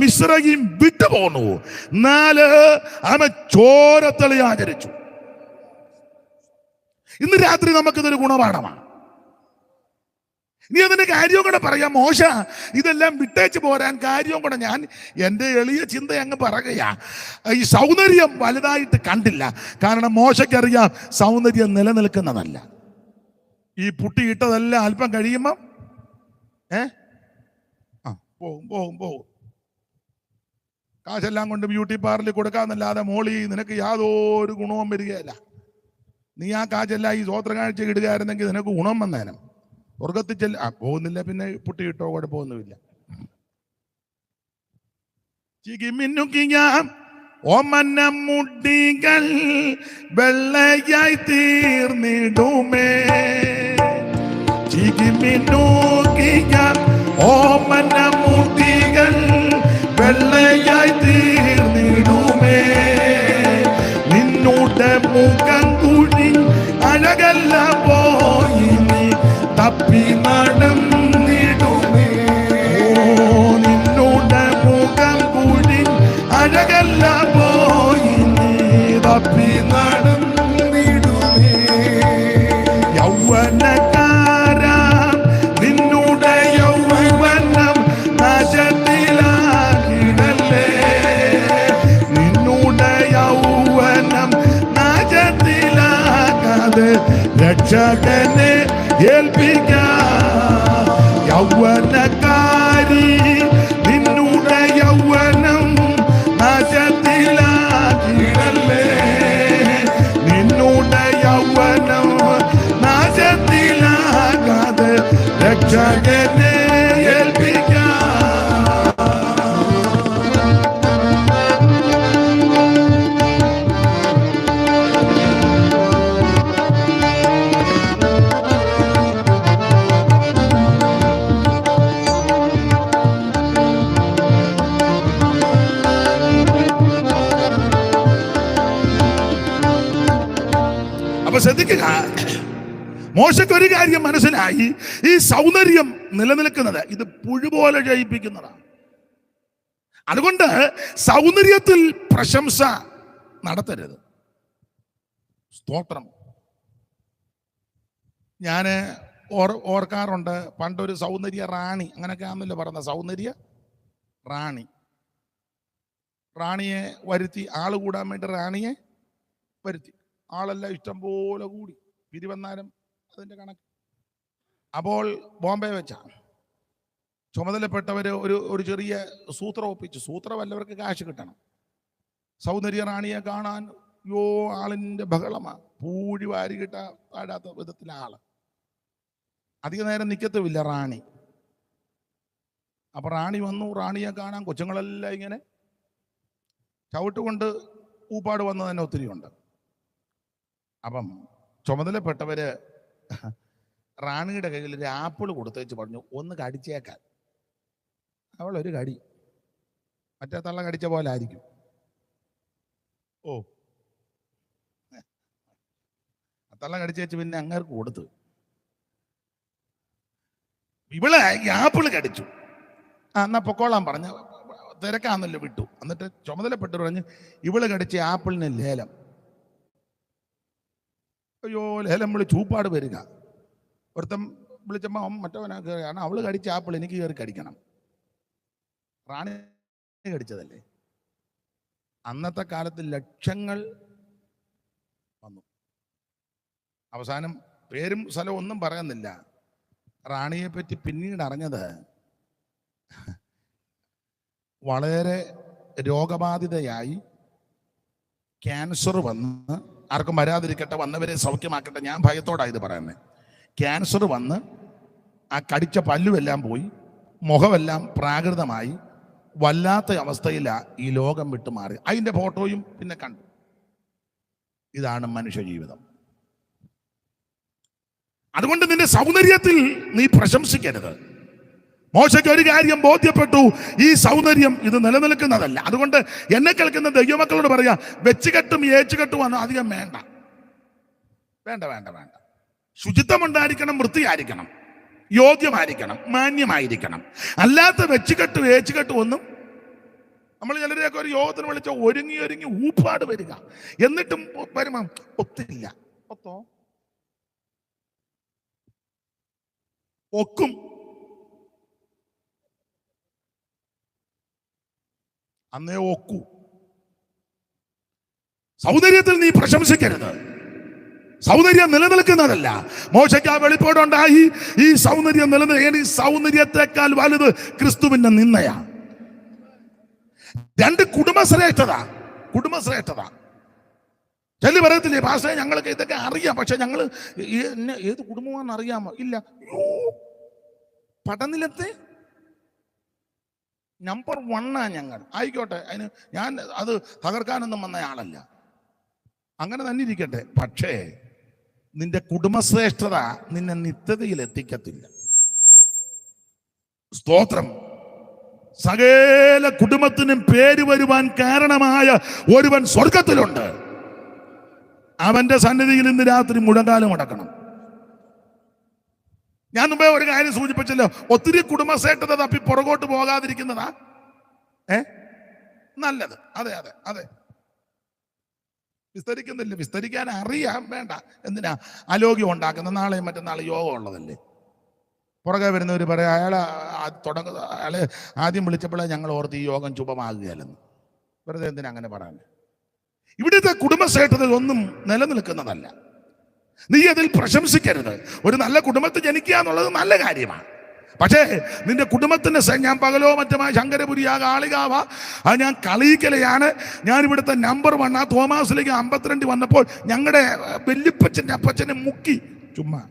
മിസ്രയീം വിട്ടുപോന്നു. 4 അവൻ ചോരത്തളി ആചരിച്ചു. ഇന്ന് രാത്രി നമുക്കിതൊരു ഗുണപാഠമാണ്. നീ അതിന്റെ കാര്യവും കൂടെ പറയാം. മോശ ഇതെല്ലാം വിട്ടേച്ച് പോരാൻ കാര്യവും കൂടെ ഞാൻ എൻ്റെ എളിയ ചിന്ത അങ്ങ് പറയുകയാ. ഈ സൗന്ദര്യം വലുതായിട്ട് കണ്ടില്ല. കാരണം മോശയ്ക്കറിയാം സൗന്ദര്യം നിലനിൽക്കുന്നതല്ല. ഈ പുട്ടി ഇട്ടതെല്ലാം അല്പം കഴിയുമ്പം പോവും. കാശെല്ലാം കൊണ്ട് ബ്യൂട്ടി പാർലറിൽ കൊടുക്കാന്നല്ലാതെ മോളി നിനക്ക് യാതൊരു ഗുണവും വരികയില്ല. നീ ആ കാശെല്ലാം ഈ സ്വോത്ര കാഴ്ച ഇടുകയായിരുന്നെങ്കിൽ നിനക്ക് ഗുണം വന്നേനും. സ്വർഗത്തിൽ പോകുന്നില്ല, പിന്നെ പുട്ടി ഇട്ടോ കുഴപ്പമൊന്നുമില്ല. മുട്ടികൾ വെള്ളയായി തീർന്നിടുമേ. മുട്ടികൾ വെള്ളയായി തീർന്നിടുമേ. നിന്നോട് മുഖം കുഴി അഴകല്ല പോയി തപ്പി നടന്നിടുമേ. നിന്നോട് മുഖം കുഴി അഴകല്ല പോയി തപ്പി നടന്നിടുമേ. യൗവനക്കാരാ നിന്നോട് യൗവനം നാശത്തിലാകിടല്ലേ. നിന്നോട് യൗവനം നാശത്തിലാകാതെ രക്ഷകനെ ഏൽപ്പിക്കാം. യൗവനക്കാരി നിന്നോട് യൗവനം നാശത്തിലാകിടല്ലേ. നിന്നോട് യൗവനം നാശത്തിലാകാതെ രക്ഷകനെ ഏൽപ്പിക്കാം. ശ്രദ്ധിക്കുക, മോശയ്ക്ക് ഒരു കാര്യം മനസ്സിലായി. ഈ സൗന്ദര്യം നിലനിൽക്കുന്നത് ഇത് പുഴുപോലെ ജയിപ്പിക്കുന്നതാണ്. അതുകൊണ്ട് സൗന്ദര്യത്തിൽ പ്രശംസ നടത്തരുത്. സ്തോത്രം. ഞാൻ ഓർക്കാറുണ്ട്, പണ്ടൊരു സൗന്ദര്യ റാണി, അങ്ങനെയൊക്കെ ആണല്ലോ പറഞ്ഞ സൗന്ദര്യ റാണിയെ വരുത്തി, ആള് കൂടാൻ വേണ്ടി റാണിയെ വരുത്തി. ആളെല്ലാം ഇഷ്ടം പോലെ കൂടി, പിരിവന്നാലും അതിൻ്റെ കണക്ക്. അപ്പോൾ ബോംബെ വെച്ച ചുമതലപ്പെട്ടവർ ഒരു ചെറിയ സൂത്രം ഒപ്പിച്ചു. സൂത്രം വല്ലവർക്ക് കാശ് കിട്ടണം. സൗന്ദര്യ റാണിയെ കാണാൻ ആളിൻ്റെ ബഹളമാണ്. പൂഴി വാരി താഴാത്ത വിധത്തിലെ ആള്. അധിക നേരം നിൽക്കത്തുമില്ല റാണി. അപ്പൊ റാണി വന്നു. റാണിയെ കാണാൻ കൊച്ചുങ്ങളെല്ലാം ഇങ്ങനെ ചവിട്ടുകൊണ്ട് ഊപ്പാട് വന്നു തന്നെ ഒത്തിരി ഉണ്ട്. അപ്പം ചുമതലപ്പെട്ടവര് റാണിയുടെ കയ്യിൽ ഒരു ആപ്പിൾ കൊടുത്തേച്ച് പറഞ്ഞു, ഒന്ന് കടിച്ചേക്കാൻ. അവളൊരു കടി മറ്റേ തള്ള കടിച്ച പോലെ ആയിരിക്കും. തള്ള കടിച്ചേച്ച് പിന്നെ അങ്ങേർക്ക് കൊടുത്തു. ഇവള് ഈ ആപ്പിൾ കടിച്ചു. എന്നാ പൊക്കോളാൻ പറഞ്ഞ തിരക്കാന്നല്ലോ വിട്ടു. എന്നിട്ട് ചുമതലപ്പെട്ട് പറഞ്ഞ് ഇവള് കടിച്ച ആപ്പിളിന് ലേലം. അയ്യോ, ലേലം വിളി ചൂപ്പാട് വരിക. ഒരുത്തം വിളിച്ചപ്പോൾ മറ്റവനാണ്, കാരണം അവള് കടിച്ച ആപ്പിൾ എനിക്ക് കയറി കടിക്കണം. റാണി കടിച്ചതല്ലേ. അന്നത്തെ കാലത്ത് ലക്ഷങ്ങൾ വന്നു. അവസാനം പേരും സ്ഥലവും ഒന്നും പറയുന്നില്ല. റാണിയെ പറ്റി പിന്നീട് അറിഞ്ഞത് വളരെ രോഗബാധിതയായി ക്യാൻസർ വന്ന്, ആർക്കും വരാതിരിക്കട്ടെ, വന്നവരെ സൗഖ്യമാക്കട്ടെ, ഞാൻ ഭയത്തോടാണ് ഇത് പറയുന്നത്. ക്യാൻസർ വന്ന് ആ കടിച്ച പല്ലുമെല്ലാം പോയി, മുഖമെല്ലാം പ്രാകൃതമായി, വല്ലാത്ത അവസ്ഥയിലാണ് ഈ ലോകം വിട്ടുമാറി. അതിൻ്റെ ഫോട്ടോയും പിന്നെ കണ്ടു. ഇതാണ് മനുഷ്യജീവിതം. അതുകൊണ്ട് നിന്റെ സൗന്ദര്യത്തിൽ നീ പ്രശംസിക്കരുത്. മോശയ്ക്ക് ഒരു കാര്യം ബോധ്യപ്പെട്ടു, ഈ സൗന്ദര്യം ഇത് നിലനിൽക്കുന്നതല്ല. അതുകൊണ്ട് എന്നെ കേൾക്കുന്ന ദൈവമക്കളോട് പറയാ, വെച്ചുകെട്ടും ഏച്ചുകെട്ടും ഒന്നും അധികം വേണ്ട. വേണ്ട വേണ്ട വേണ്ട. ശുചിത്വം ഉണ്ടായിരിക്കണം, വൃത്തിയായിരിക്കണം, യോഗ്യമായിരിക്കണം, മാന്യമായിരിക്കണം. അല്ലാത്ത വെച്ചുകെട്ടും ഏച്ചുകെട്ടും ഒന്നും. നമ്മൾ ചിലരെയൊക്കെ ഒരു യോഗത്തിന് വിളിച്ച ഒരുങ്ങി ഒരുങ്ങി ഊപ്പാട് വരിക, എന്നിട്ടും വരുമ്പം ഒത്തില്ല. ഒത്തോ ഒക്കും. അന്നേ ഒക്കൂ. സൗന്ദര്യത്തിൽ നീ പ്രശംസിക്കരുത്. സൗന്ദര്യം നിലനിൽക്കുന്നതല്ല. മോശയ്ക്ക് ആ വെളിപ്പാടുണ്ടായി. ഈ സൗന്ദര്യം ഈ സൗന്ദര്യത്തെക്കാൾ വലുത് ക്രിസ്തുവിന്റെ നിന്നയാ. രണ്ട്, കുടുംബശ്രേഷ്ഠത. കുടുംബശ്രേഷ്ഠത ചെല്ലു പറയത്തില്ലേ, ഭാഷ ഞങ്ങൾക്ക് ഇതൊക്കെ അറിയാം, പക്ഷെ ഞങ്ങൾ ഏത് കുടുംബമാണെന്ന് അറിയാമോ? ഇല്ല. പടനിലത്തെ നമ്പർ 1 ഞങ്ങൾ. ആയിക്കോട്ടെ, അതിന് ഞാൻ അത് തകർക്കാനൊന്നും വന്ന ആളല്ല, അങ്ങനെ തന്നെ ഇരിക്കട്ടെ. പക്ഷേ നിന്റെ കുടുംബശ്രേഷ്ഠത നിന്നെ നിത്യതയിൽ എത്തിക്കത്തില്ല. സ്തോത്രം. സകല കുടുംബത്തിനും പേര് വരുവാൻ കാരണമായ ഒരുവൻ സ്വർഗത്തിലുണ്ട്. അവന്റെ സന്നിധിയിൽ ഇന്ന് രാത്രി മുഴങ്കാലം അടക്കണം. ഞാൻ മുമ്പേ ഒരു കാര്യം സൂചിപ്പിച്ചല്ലോ, ഒത്തിരി കുടുംബശ്രേഷ്ഠത തപ്പി പുറകോട്ട് പോകാതിരിക്കുന്നതാ നല്ലത്. അതെ അതെ അതെ. വിസ്തരിക്കുന്നില്ല, വിസ്തരിക്കാൻ അറിയാം, വേണ്ട. എന്തിനാ അലോഗ്യം ഉണ്ടാക്കുന്ന? നാളെയും മറ്റന്നാൾ യോഗം ഉള്ളതല്ലേ. പുറകെ വരുന്നവർ പറയാം, അയാളെ ആദ്യം വിളിച്ചപ്പോഴേ ഞങ്ങൾ ഓർത്ത് ഈ യോഗം ശുഭമാകുകയല്ലെന്ന്. വെറുതെ എന്തിനാ അങ്ങനെ പറയാൻ? ഇവിടുത്തെ കുടുംബശ്രേഷ്ഠത ഒന്നും നിലനിൽക്കുന്നതല്ല. നീ അതിൽ പ്രശംസിക്കരുത്. ഒരു നല്ല കുടുംബത്തിൽ ജനിക്കുക എന്നുള്ളത് നല്ല കാര്യമാണ്. പക്ഷേ നിന്റെ കുടുംബത്തിന്റെ ഞാൻ പകലോ മറ്റുമായി ശങ്കരപുരിയാ കാളികാവാ അത് ഞാൻ കളിയിക്കലയാണ്. ഞാൻ ഇവിടുത്തെ നമ്പർ 1 ആ തോമാസിലേക്ക് 52 വന്നപ്പോൾ ഞങ്ങളുടെ വല്യപ്പച്ചൻ്റെ അപ്പച്ചനെ മുക്കി ചുമ്മാ.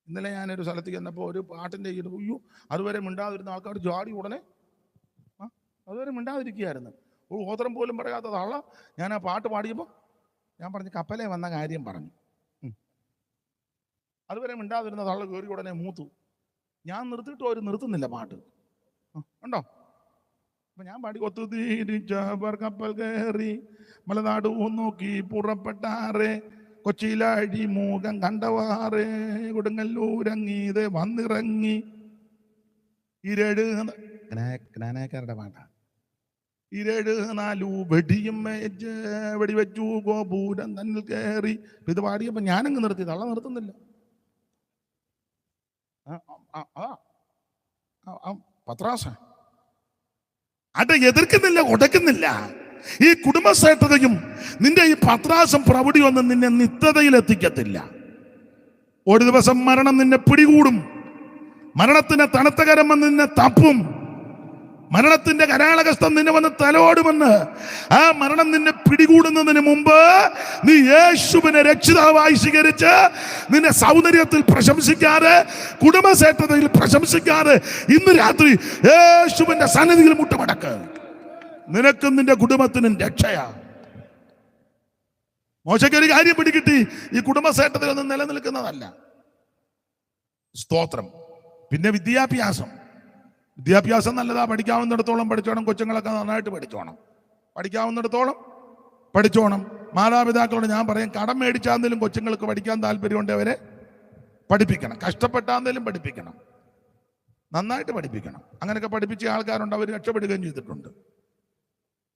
ഇന്നലെ ഞാനൊരു സ്ഥലത്തേക്ക് ചെന്നപ്പോൾ ഒരു പാട്ടിൻ്റെ അയ്യോ, അതുവരെ മിണ്ടാതിരുന്ന ആൾക്കാർ ജാടി ഉടനെ അതുവരെ മിണ്ടാതിരിക്കുകയായിരുന്നു. ഒരു ഓതരം പോലും പറയാത്ത തള്ള ഞാൻ ആ പാട്ട് പാടിയപ്പോൾ ഞാൻ പറഞ്ഞു കപ്പലേ വന്ന കാര്യം പറഞ്ഞു. അതുവരെ മിണ്ടാതിരുന്ന തള്ള കയറി ഉടനെ മൂത്തു. ഞാൻ നിർത്തിയിട്ടും അവർ നിർത്തുന്നില്ല പാട്ട്. ഉണ്ടോ? അപ്പൊ ഞാൻ പാടി, ഒത്തുതീരിച്ചവർ കപ്പൽ കയറി മലനാട് നോക്കി പുറപ്പെട്ടാറേ, കൊച്ചിയിലഴി മൂകം കണ്ടവാറേ, കൊടുങ്ങല്ലൂരങ്ങീത് വന്നിറങ്ങി. ജ്ഞാനക്കാരുടെ പാട്ടാ. 4 വെടിയും വെടിവെച്ചു ഗോപൂരം തന്നിൽ കയറി. ഇത് പാടിയപ്പോ ഞാനങ്ങ് നിർത്തി, തള്ള നിർത്തുന്നില്ല. പത്രാസ അത് എതിർക്കുന്നില്ല, ഉടക്കുന്നില്ല. ഈ കുടുംബശ്രേഷ്ഠതയും നിന്റെ ഈ പത്രാസം പ്രവൃത്തിയൊന്നും നിന്നെ നിത്യതയിൽ എത്തിക്കത്തില്ല. ഒരു ദിവസം മരണം നിന്നെ പിടികൂടും. മരണത്തിന്റെ തണുത്ത കരം വന്ന് നിന്നെ തപ്പും. മരണത്തിന്റെ കരാളകസ്തം നിന്നെ വന്ന് തലോടുമെന്ന്. ആ മരണം നിന്നെ പിടികൂടുന്നതിന് മുമ്പ് നീ യേശുവിനെ രക്ഷിതാവായി സ്വീകരിച്ച് നിന്നെ സൗന്ദര്യത്തിൽ പ്രശംസിക്കാതെ, കുടുംബശ്രേഷ്ഠതയിൽ പ്രശംസിക്കാതെ ഇന്ന് രാത്രി യേശുവിന്റെ സന്നിധിയിൽ മുട്ടുമടക്ക്. നിനക്കും നിന്റെ കുടുംബത്തിനും രക്ഷയാ. മോശയ്ക്ക് ഒരു കാര്യം പിടികിട്ടി, ഈ കുടുംബശ്രേഷ്ഠതയൊന്നും നിലനിൽക്കുന്നതല്ല. സ്തോത്രം. പിന്നെ വിദ്യാഭ്യാസം നല്ലതാ. പഠിക്കാവുന്നിടത്തോളം പഠിച്ചോണം. കൊച്ചുങ്ങളൊക്കെ നന്നായിട്ട് പഠിക്കാവുന്നിടത്തോളം പഠിച്ചോണം. മാതാപിതാക്കളോട് ഞാൻ പറയും, കടം മേടിച്ചാന്നേലും കൊച്ചുങ്ങൾക്ക് പഠിക്കാൻ താല്പര്യമുണ്ട് അവരെ പഠിപ്പിക്കണം. കഷ്ടപ്പെട്ടാന്നേലും പഠിപ്പിക്കണം. നന്നായിട്ട് പഠിപ്പിക്കണം. അങ്ങനെയൊക്കെ പഠിപ്പിച്ച ആൾക്കാരുണ്ട്, അവർ രക്ഷപ്പെടുകയും ചെയ്തിട്ടുണ്ട്.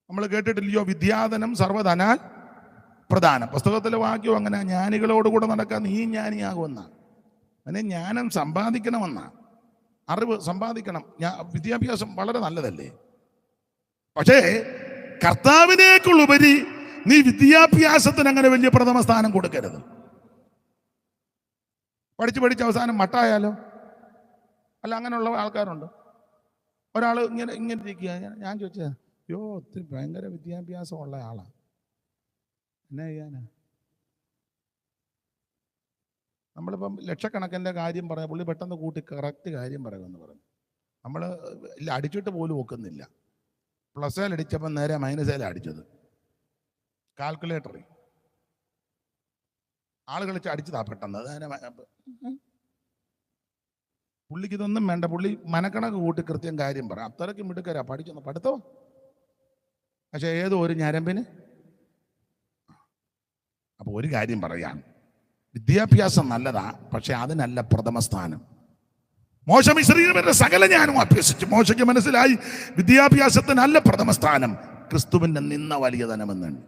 നമ്മൾ കേട്ടിട്ടില്ലയോ, വിദ്യാധനം സർവ്വധനാൽ പ്രധാനം. പുസ്തകത്തിലെ വാക്യം അങ്ങനെ, ജ്ഞാനികളോടുകൂടെ നടക്കാൻ നീ ജ്ഞാനിയാകുമെന്നാ. അങ്ങനെ ജ്ഞാനം സമ്പാദിക്കണമെന്നാ, അറിവ് സമ്പാദിക്കണം. വിദ്യാഭ്യാസം വളരെ നല്ലതല്ലേ? പക്ഷേ കർത്താവിനേക്കുള്ളുപരി നീ വിദ്യാഭ്യാസത്തിന് അങ്ങനെ വലിയ പ്രഥമ സ്ഥാനം കൊടുക്കരുത്. പഠിച്ച് അവസാനം മട്ടായാലോ? അല്ല, അങ്ങനെയുള്ള ആൾക്കാരുണ്ട്. ഒരാൾ ഇങ്ങനെ ഇരിക്കുക, ഞാൻ ചോദിച്ചാ, യോ ഒത്തിരി ഭയങ്കര വിദ്യാഭ്യാസമുള്ള ആളാ, എന്നാ ചെയ്യാനാ? നമ്മളിപ്പം ലക്ഷക്കണക്കിൻ്റെ കാര്യം പറഞ്ഞ പുള്ളി പെട്ടെന്ന് കൂട്ടി കറക്റ്റ് കാര്യം പറയുമെന്ന് പറഞ്ഞു. നമ്മൾ ഇല്ല, അടിച്ചിട്ട് പോലും ഒക്കുന്നില്ല. പ്ലസ് അടിച്ചപ്പം നേരെ മൈനസ് അടിച്ചത്, കാൽക്കുലേറ്ററിൽ ആളുകൾ അടിച്ചതാ പെട്ടെന്ന്. പുള്ളിക്ക് ഇതൊന്നും വേണ്ട, പുള്ളി മനക്കണക്ക് കൂട്ടി കൃത്യം കാര്യം പറയാം. അത്രയ്ക്ക് മിടുക്കരാ, പഠിത്തോ. പക്ഷെ ഏതോ ഒരു ഞരമ്പിന്. അപ്പൊ ഒരു കാര്യം പറയാം, വിദ്യാഭ്യാസം നല്ലതാ, പക്ഷെ അതിനല്ല പ്രഥമ സ്ഥാനം. മോശ മിസ്രയീമ്യരുടെ സകല ജ്ഞാനവും അഭ്യസിച്ചു. മോശയ്ക്ക് മനസ്സിലായി വിദ്യാഭ്യാസത്തിനല്ല പ്രഥമ സ്ഥാനം, ക്രിസ്തുവിന്റെ നിന്ന വലിയ ധനമെന്നാണ്.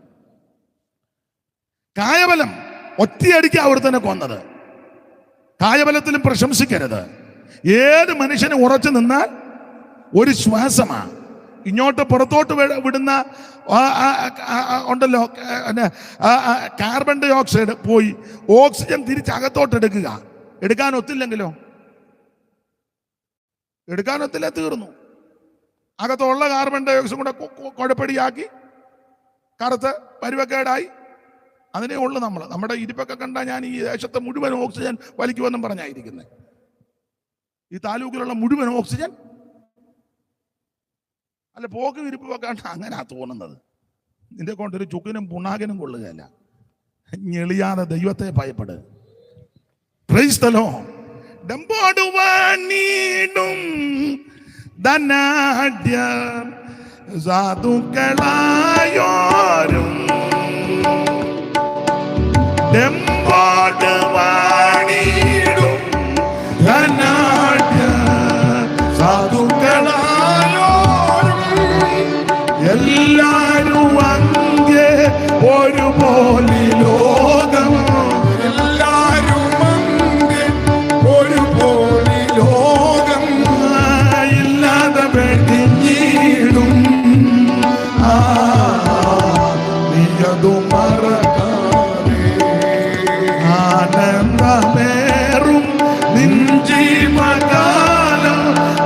കായബലം ഒറ്റയടിക്ക് അവർ തന്നെ കൊന്നത്. കായബലത്തിലും പ്രശംസിക്കരുത്. ഏത് മനുഷ്യന് ഉറച്ചു നിന്നാൽ ഒരു ശ്വാസമാ. ഇങ്ങോട്ട് പുറത്തോട്ട് വിടുന്ന ഉണ്ടല്ലോ കാർബൺ ഡൈ ഓക്സൈഡ് പോയി ഓക്സിജൻ തിരിച്ചകത്തോട്ട് എടുക്കുക. എടുക്കാനൊത്തില്ലെങ്കിലോ? എടുക്കാനൊത്തില്ല, തീർന്നു. അകത്തുള്ള കാർബൺ ഡൈ ഓക്സൈഡ് കൂടെ കുഴപ്പടിയാക്കി കറുത്ത് പരുവക്കേടായി. അതിനേ ഉള്ളു. നമ്മുടെ ഇരിപ്പൊക്കെ കണ്ടാൽ ഞാൻ ഈ ദേശത്തെ മുഴുവൻ ഓക്സിജൻ വലിക്കുമെന്നും പറഞ്ഞായിരിക്കുന്നത്. ഈ താലൂക്കിലുള്ള മുഴുവൻ ഓക്സിജൻ അല്ല, പോക്കും ഇരിപ്പൊക്കെ കണ്ട അങ്ങനെയാ തോന്നുന്നത്. നിന്റെ കൊണ്ടൊരു ചുക്കിനും പുണ്ണാകിനും കൊള്ളുകയല്ല. ഞെളിയാതെ ദൈവത്തെ ഭയപ്പെടുക. Praise the lord. ഡംബോടുവാനീടും ധനാഢ്യം സാധുക്കളായോരും ഡംബോടുവാനീടും ധനാഢ്യം സാധുക്കളായോരും എല്ലാരും അങ്ങേ ഒരുപോലെ ലോകം. ആനന്ദമേറും നിഞ്ചീമകാലം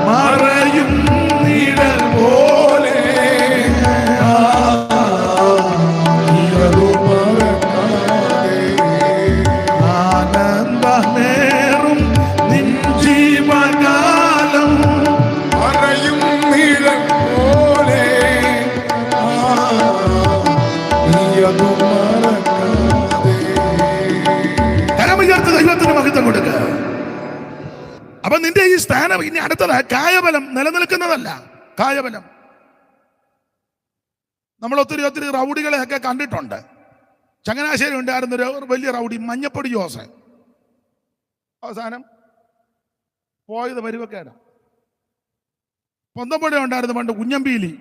മറയും നിഴൽ പോലെ. ആനന്ദമേറും നിഞ്ചീമകാലം മറയും നിഴൽ പോലെ. കരമുയർത്ത് ദൈവത്തിന് മഹത്വം കൊടുക്കുക. അപ്പൊ നിന്റെ ഈ സ്ഥാനം ഇനി അടുത്തത് കായബലം നിലനിൽക്കുന്നതല്ല. കായബലം നമ്മൾ ഒത്തിരി റൗഡികളെയൊക്കെ കണ്ടിട്ടുണ്ട്. ചങ്ങനാശ്ശേരി ഉണ്ടായിരുന്നൊരു വലിയ റൗഡി മഞ്ഞപ്പൊടി ജോസ്, അവസാനം പോയത് പരുവക്കേടാ. പൊന്തമ്പുഴ ഉണ്ടായിരുന്നു പണ്ട് കുഞ്ഞമ്പീലി.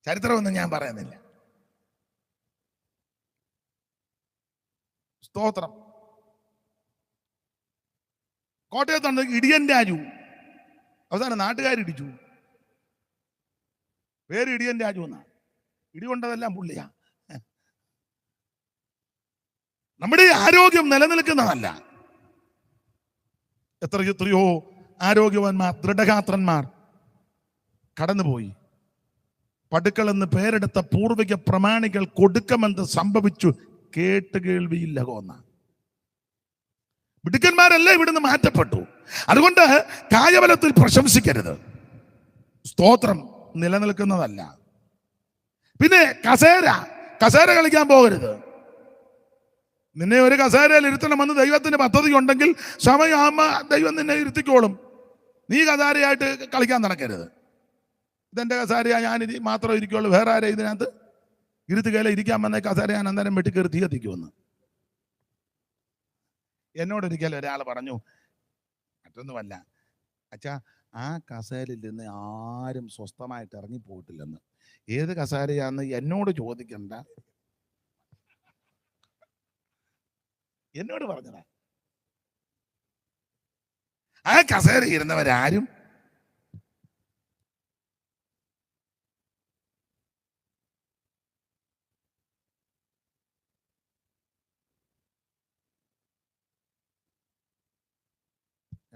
ചരിത്രമൊന്നും ഞാൻ പറയുന്നില്ല. സ്തോത്രം. കോട്ടയത്താണ് ഇടിയൻ രാജു, അവസാനം നാട്ടുകാരിടിച്ചു. പേര് ഇടിയൻ രാജു എന്നാ. ഇടികൊണ്ടതെല്ലാം പുള്ളിയാ. നമ്മുടെ ഈ ആരോഗ്യം നിലനിൽക്കുന്നതല്ല. എത്രയോ ആരോഗ്യവാന്മാർ, ദൃഢഗാത്രന്മാർ കടന്നുപോയി. പടുക്കളെന്ന് പേരെടുത്ത പൂർവിക പ്രമാണികൾ കൊടുക്കമെന്ന് സംഭവിച്ചു കേട്ടുകേൾവിയില്ല കൊന്ന മിടുക്കന്മാരെല്ലാം ഇവിടുന്ന് മാറ്റപ്പെട്ടു. അതുകൊണ്ട് കായബലത്തിൽ പ്രശംസിക്കരുത്. സ്തോത്രം നിലനിൽക്കുന്നതല്ല. പിന്നെ കസേര കളിക്കാൻ പോകരുത്. നിന്നെ ഒരു കസേരയിൽ ഇരുത്തണമെന്ന് ദൈവത്തിന് പദ്ധതി ഉണ്ടെങ്കിൽ സമയമാകുമ്പോ ദൈവം നിന്നെ ഇരുത്തിക്കോളും. നീ കസേരയായിട്ട് കളിക്കാൻ നടക്കരുത്. ഇതെന്റെ കസേരയാ, ഞാൻ മാത്രം ഇരിക്കുള്ളൂ, വേറെ ആരെ ഇതിനകത്ത് ഇരുത്തുകയില്ല. ഇരിക്കാൻ വന്ന കസേര ഞാൻ അന്നേരം വെട്ടിക്കയറി തീ കത്തിക്കുമെന്ന്. എന്നോടൊരിക്കലും ഒരാൾ പറഞ്ഞു, മറ്റൊന്നുമല്ല അച്ഛാ, ആ കസേരയിൽ നിന്ന് ആരും സ്വസ്ഥമായിട്ട് ഇറങ്ങിപ്പോയിട്ടില്ലെന്ന്. ഏത് കസേരയാന്ന് എന്നോട് ചോദിക്കണ്ട, എന്നോട് പറഞ്ഞതാ. ആ കസേര ഇരുന്നവരാരും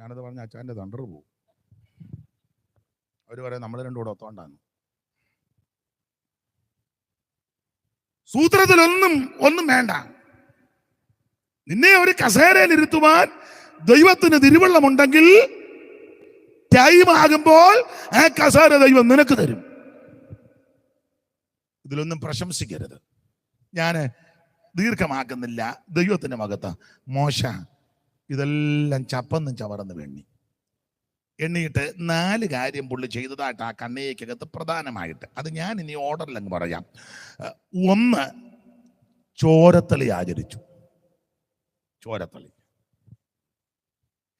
ഞാനത് പറഞ്ഞ അച്ഛൻ്റെ തണ്ടർ പോവും. അവർ പറയാം നമ്മൾ രണ്ടും കൂടെ ഒത്തോണ്ടാണ്. സൂത്രത്തിലൊന്നും ഒന്നും വേണ്ട. നിന്നെ ഒരു കസേരയിൽ ഇരുത്തുവാൻ ദൈവത്തിന് തിരുവള്ളമുണ്ടെങ്കിൽ ടൈം ആകുമ്പോൾ ആ കസേര ദൈവം നിനക്ക് തരും. ഇതിലൊന്നും പ്രശംസിക്കരുത്. ഞാൻ ദീർഘമാക്കുന്നില്ല. ദൈവത്തിന്റെ മകത്ത മോശ ഇതെല്ലാം ചപ്പന്നും ചവറന്ന് എണ്ണിയിട്ട് 4 കാര്യം പുള്ളി ചെയ്തതായിട്ട് ആ കണ്ണേക്കകത്ത് പ്രധാനമായിട്ട്. അത് ഞാൻ ഇനി ഓർഡറിലങ്ങ് പറയാം. 1, ചോരത്തളി ആചരിച്ചു. ചോരത്തളി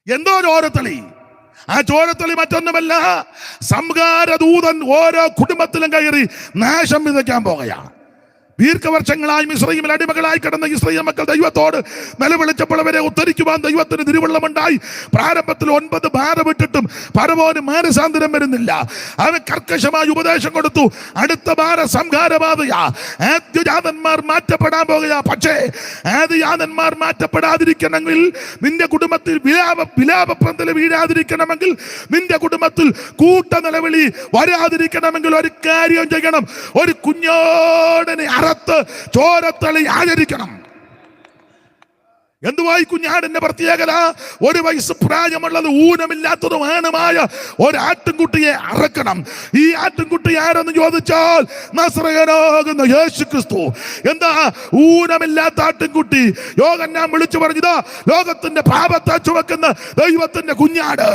എന്തോ ചോരത്തളി. ആ ചോരത്തളി മറ്റൊന്നുമല്ല, സംഹാരദൂതൻ ഓരോ കുടുംബത്തിലും കയറി നാശം വിതയ്ക്കാൻ പോകുകയാ. ദീർഘവർഷങ്ങളായി മിസ്രയീമിൽ അടിമകളായി കിടന്ന ഇസ്രായേൽ മക്കൾ ദൈവത്തോട് നിലവിളിച്ചപ്പോൾ അവരെ ഉദ്ധരിക്കുവാൻ ദൈവത്തിന് തിരുവള്ളമുണ്ടായി. പ്രാരംഭത്തിൽ 9 ബാധ വിട്ടിട്ടും ഫറവോന് മാനസാന്തരം വരുന്നില്ല. അവൻ കർക്കശമായ ഉപദേശം കൊടുത്തു. അടുത്ത ബാധ സംഹാരബാധയാ. ആദ്യജാതന്മാർ മാറ്റപ്പെടാൻ പോകുകയാ. പക്ഷേ ആദ്യജാതന്മാർ മാറ്റപ്പെടാതിരിക്കണമെങ്കിൽ, നിന്റെ കുടുംബത്തിൽ വിലാപപ്രന്തൽ വീഴാതിരിക്കണമെങ്കിൽ, നിന്റെ കുടുംബത്തിൽ കൂട്ട നിലവിളി വരാതിരിക്കണമെങ്കിൽ ഒരു കാര്യം ചെയ്യണം. ഒരു കുഞ്ഞോടനെ അറത്ത് ചോരത്തളി ആചരിക്കണം. എന്തുവായി കുഞ്ഞാടിന്റെ പ്രത്യേകത? 1 വയസ്സ് പ്രായമുള്ളത് ഊനമില്ലാത്തതുമാനുമായ ഒരു ആട്ടിൻകുട്ടിയെ അറക്കണം. ഈ ആട്ടിൻകുട്ടി ആരെന്ന് ചോദിച്ചാൽ നസറേയനാകുന്ന യേശു ക്രിസ്തു. എന്താ ഊനമില്ലാത്ത ആട്ടിൻകുട്ടി? യോഹന്നാൻ വിളിച്ചു പറഞ്ഞതാ, ലോകത്തിന്റെ പാപത്തെ ചുമക്കുന്ന ദൈവത്തിന്റെ കുഞ്ഞാട്.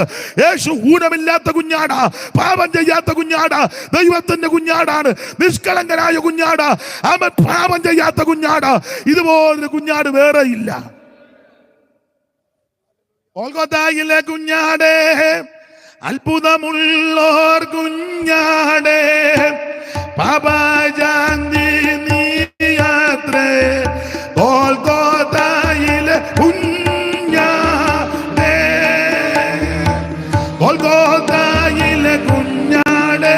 യേശു ഊനമില്ലാത്ത കുഞ്ഞാടാ, പാപം ചെയ്യാത്ത കുഞ്ഞാടാ, ദൈവത്തിന്റെ കുഞ്ഞാടാണ്, നിഷ്കളങ്കനായ കുഞ്ഞാടാ, അവൻ പാപം ചെയ്യാത്ത കുഞ്ഞാടാ. ഇതുപോലൊരു കുഞ്ഞാട് വേറെ ഇല്ല. ഗോൽഗോഥായിലെ കുഞ്ഞാടേ, അത്ഭുതമുള്ളോർ കുഞ്ഞാടേ, പാപജാന്തി നീയാത്രേ. ഗോൽഗോഥായിലെ കുഞ്ഞാടേ, ഗോൽഗോഥായിലെ കുഞ്ഞാടേ,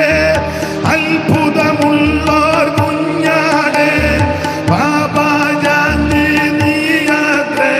അത്ഭുതമുള്ളോർ കുഞ്ഞാടേ, പാപജാന്തി നീയാത്രേ.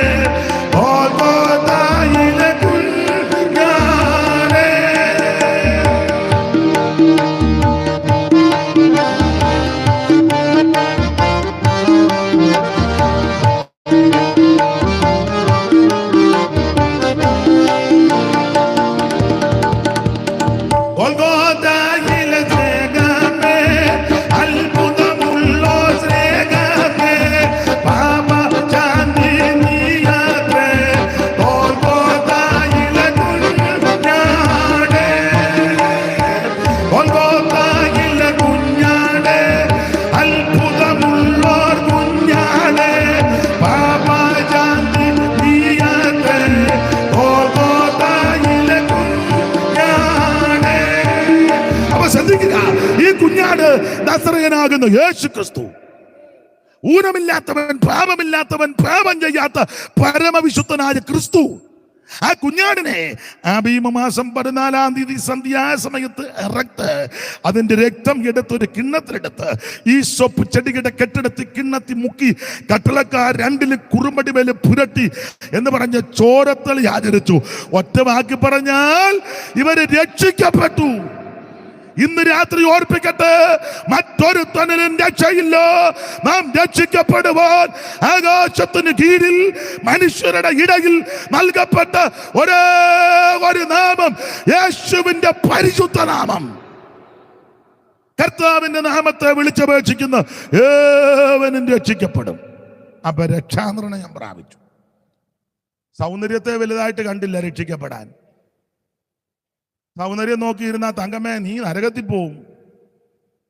ഈ കുഞ്ഞാട് നസറേയനാകുന്ന യേശു ക്രിസ്തു. ഊനമില്ലാത്തവൻ, പാപമില്ലാത്തവൻ, പാപം ചെയ്യാത്ത പരമവിശുദ്ധനായ ക്രിസ്തു. ആ കുഞ്ഞാടിനെ ആബീമ മാസം 14-ാം തീയതി സന്ധ്യാസമയത്ത് ഇറക്ത് അതിന്റെ രക്തം എടുത്തൊരു കിണ്ണത്തിലെടുത്ത് ഈ സൊപ്പ് ചെടിയുടെ കെട്ടെടുത്ത് കിണ്ണത്തി മുക്കി കട്ടിളക്കാർ 2 കുറുമ്പടി മേലെ പുരട്ടി എന്ന് പറഞ്ഞ് ചോരത്തളി ആചരിച്ചു. ഒറ്റ വാക്കി പറഞ്ഞാൽ ഇവര് രക്ഷിക്കപ്പെട്ടു. ഇന്ന് രാത്രി ഓർപ്പിക്കട്ടെ, മറ്റൊരു തന്നിലും രക്ഷയില്ല. നാം രക്ഷിക്കപ്പെടുവാൻ ആകാശത്തിന് കീഴിൽ മനുഷ്യരുടെ ഇടയിൽ നൽകപ്പെട്ട ഒരേ ഒരു നാമം, യേശുവിന്റെ പരിശുദ്ധ നാമം. കർത്താവിന്റെ നാമത്തെ വിളിച്ചപേക്ഷിക്കുന്ന ഏവനും രക്ഷിക്കപ്പെടും. അപ്പൊ രക്ഷാനിർണയം പ്രാപിച്ചു. സൗന്ദര്യത്തെ വലുതായിട്ട് കണ്ടില്ല രക്ഷിക്കപ്പെടാൻ. സൗന്ദര്യം നോക്കിയിരുന്ന തങ്കമ്മേ നീ നരകത്തിൽ പോവും.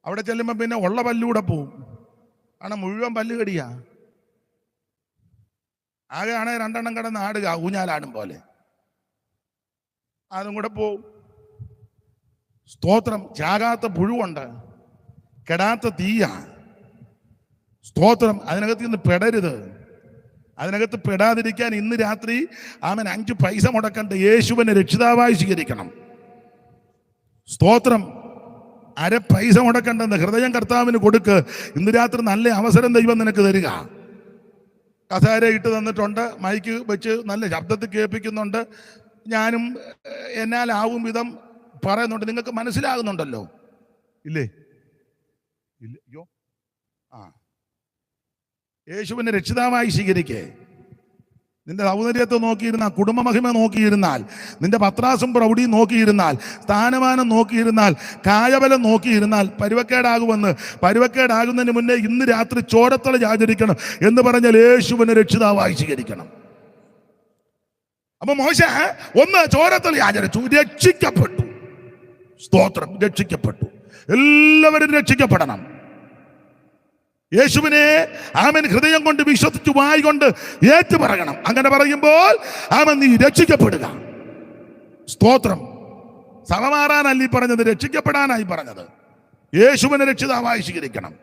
അവിടെ ചെല്ലുമ്പോ പിന്നെ ഉള്ള പല്ലൂടെ പോവും. കാരണം മുഴുവൻ പല്ല് കടിയാ. ആകെ ആണെ 2 എണ്ണം കിടന്ന് ആടുക ഊഞ്ഞാലാടും പോലെ. അതും കൂടെ പോവും. സ്തോത്രം. ചാകാത്ത പുഴുവുണ്ട്, കെടാത്ത തീയ. സ്തോത്രം. അതിനകത്ത് നിന്ന് പെടരുത്. അതിനകത്ത് പെടാതിരിക്കാൻ ഇന്ന് രാത്രി അവൻ 5 പൈസ മുടക്കണ്ട, യേശുവിനെ രക്ഷിതാവായി സ്വീകരിക്കണം. സ്തോത്രം. 1/2 പൈസ മുടക്കണ്ടെന്ന് ഹൃദയം കർത്താവിന് കൊടുക്ക്. ഇന്ന് രാത്രി നല്ല അവസരം ദൈവം നിനക്ക് തരിക. കസേര ഇട്ട് തന്നിട്ടുണ്ട്, മൈക്ക് വെച്ച് നല്ല ശബ്ദത്തിൽ കേൾപ്പിക്കുന്നുണ്ട്. ഞാനും എന്നാലാവും വിധം പറയുന്നുണ്ട്. നിങ്ങൾക്ക് മനസ്സിലാകുന്നുണ്ടല്ലോ, ഇല്ലേ? ഇല്ല. അയ്യോ, യേശുവിനെ രക്ഷിതാവായി സ്വീകരിക്കേ. നിന്റെ സൗന്ദര്യത്തെ നോക്കിയിരുന്നാൽ, കുടുംബ മഹിമ നോക്കിയിരുന്നാൽ, നിന്റെ പത്രാസും പ്രൗഢിയും നോക്കിയിരുന്നാൽ, സ്ഥാനമാനം നോക്കിയിരുന്നാൽ, കായബലം നോക്കിയിരുന്നാൽ പരുവക്കേടാകുന്നതിന് മുന്നേ ഇന്ന് രാത്രി ചോരത്തള ആചരിക്കണം എന്ന് പറഞ്ഞാൽ യേശുവിനെ രക്ഷിതാവായി സ്വീകരിക്കണം. അപ്പൊ മോശ ഒന്ന് ചോരത്തളി ആചരിച്ചു, രക്ഷിക്കപ്പെട്ടു. സ്തോത്രം. രക്ഷിക്കപ്പെട്ടു. എല്ലാവരും രക്ഷിക്കപ്പെടണം. യേശുവിനെ ആമൻ ഹൃദയം കൊണ്ട് വിശ്വസിച്ചു വായി കൊണ്ട് ഏറ്റു പറയണം. അങ്ങനെ പറയുമ്പോൾ ആമൻ നീ രക്ഷിക്കപ്പെടുക. സ്തോത്രം. സമമാറാനല്ല ഈ പറഞ്ഞത്, രക്ഷിക്കപ്പെടാനായി പറഞ്ഞത്. യേശുവിനെ രക്ഷിതാവായി സ്വീകരിക്കണം.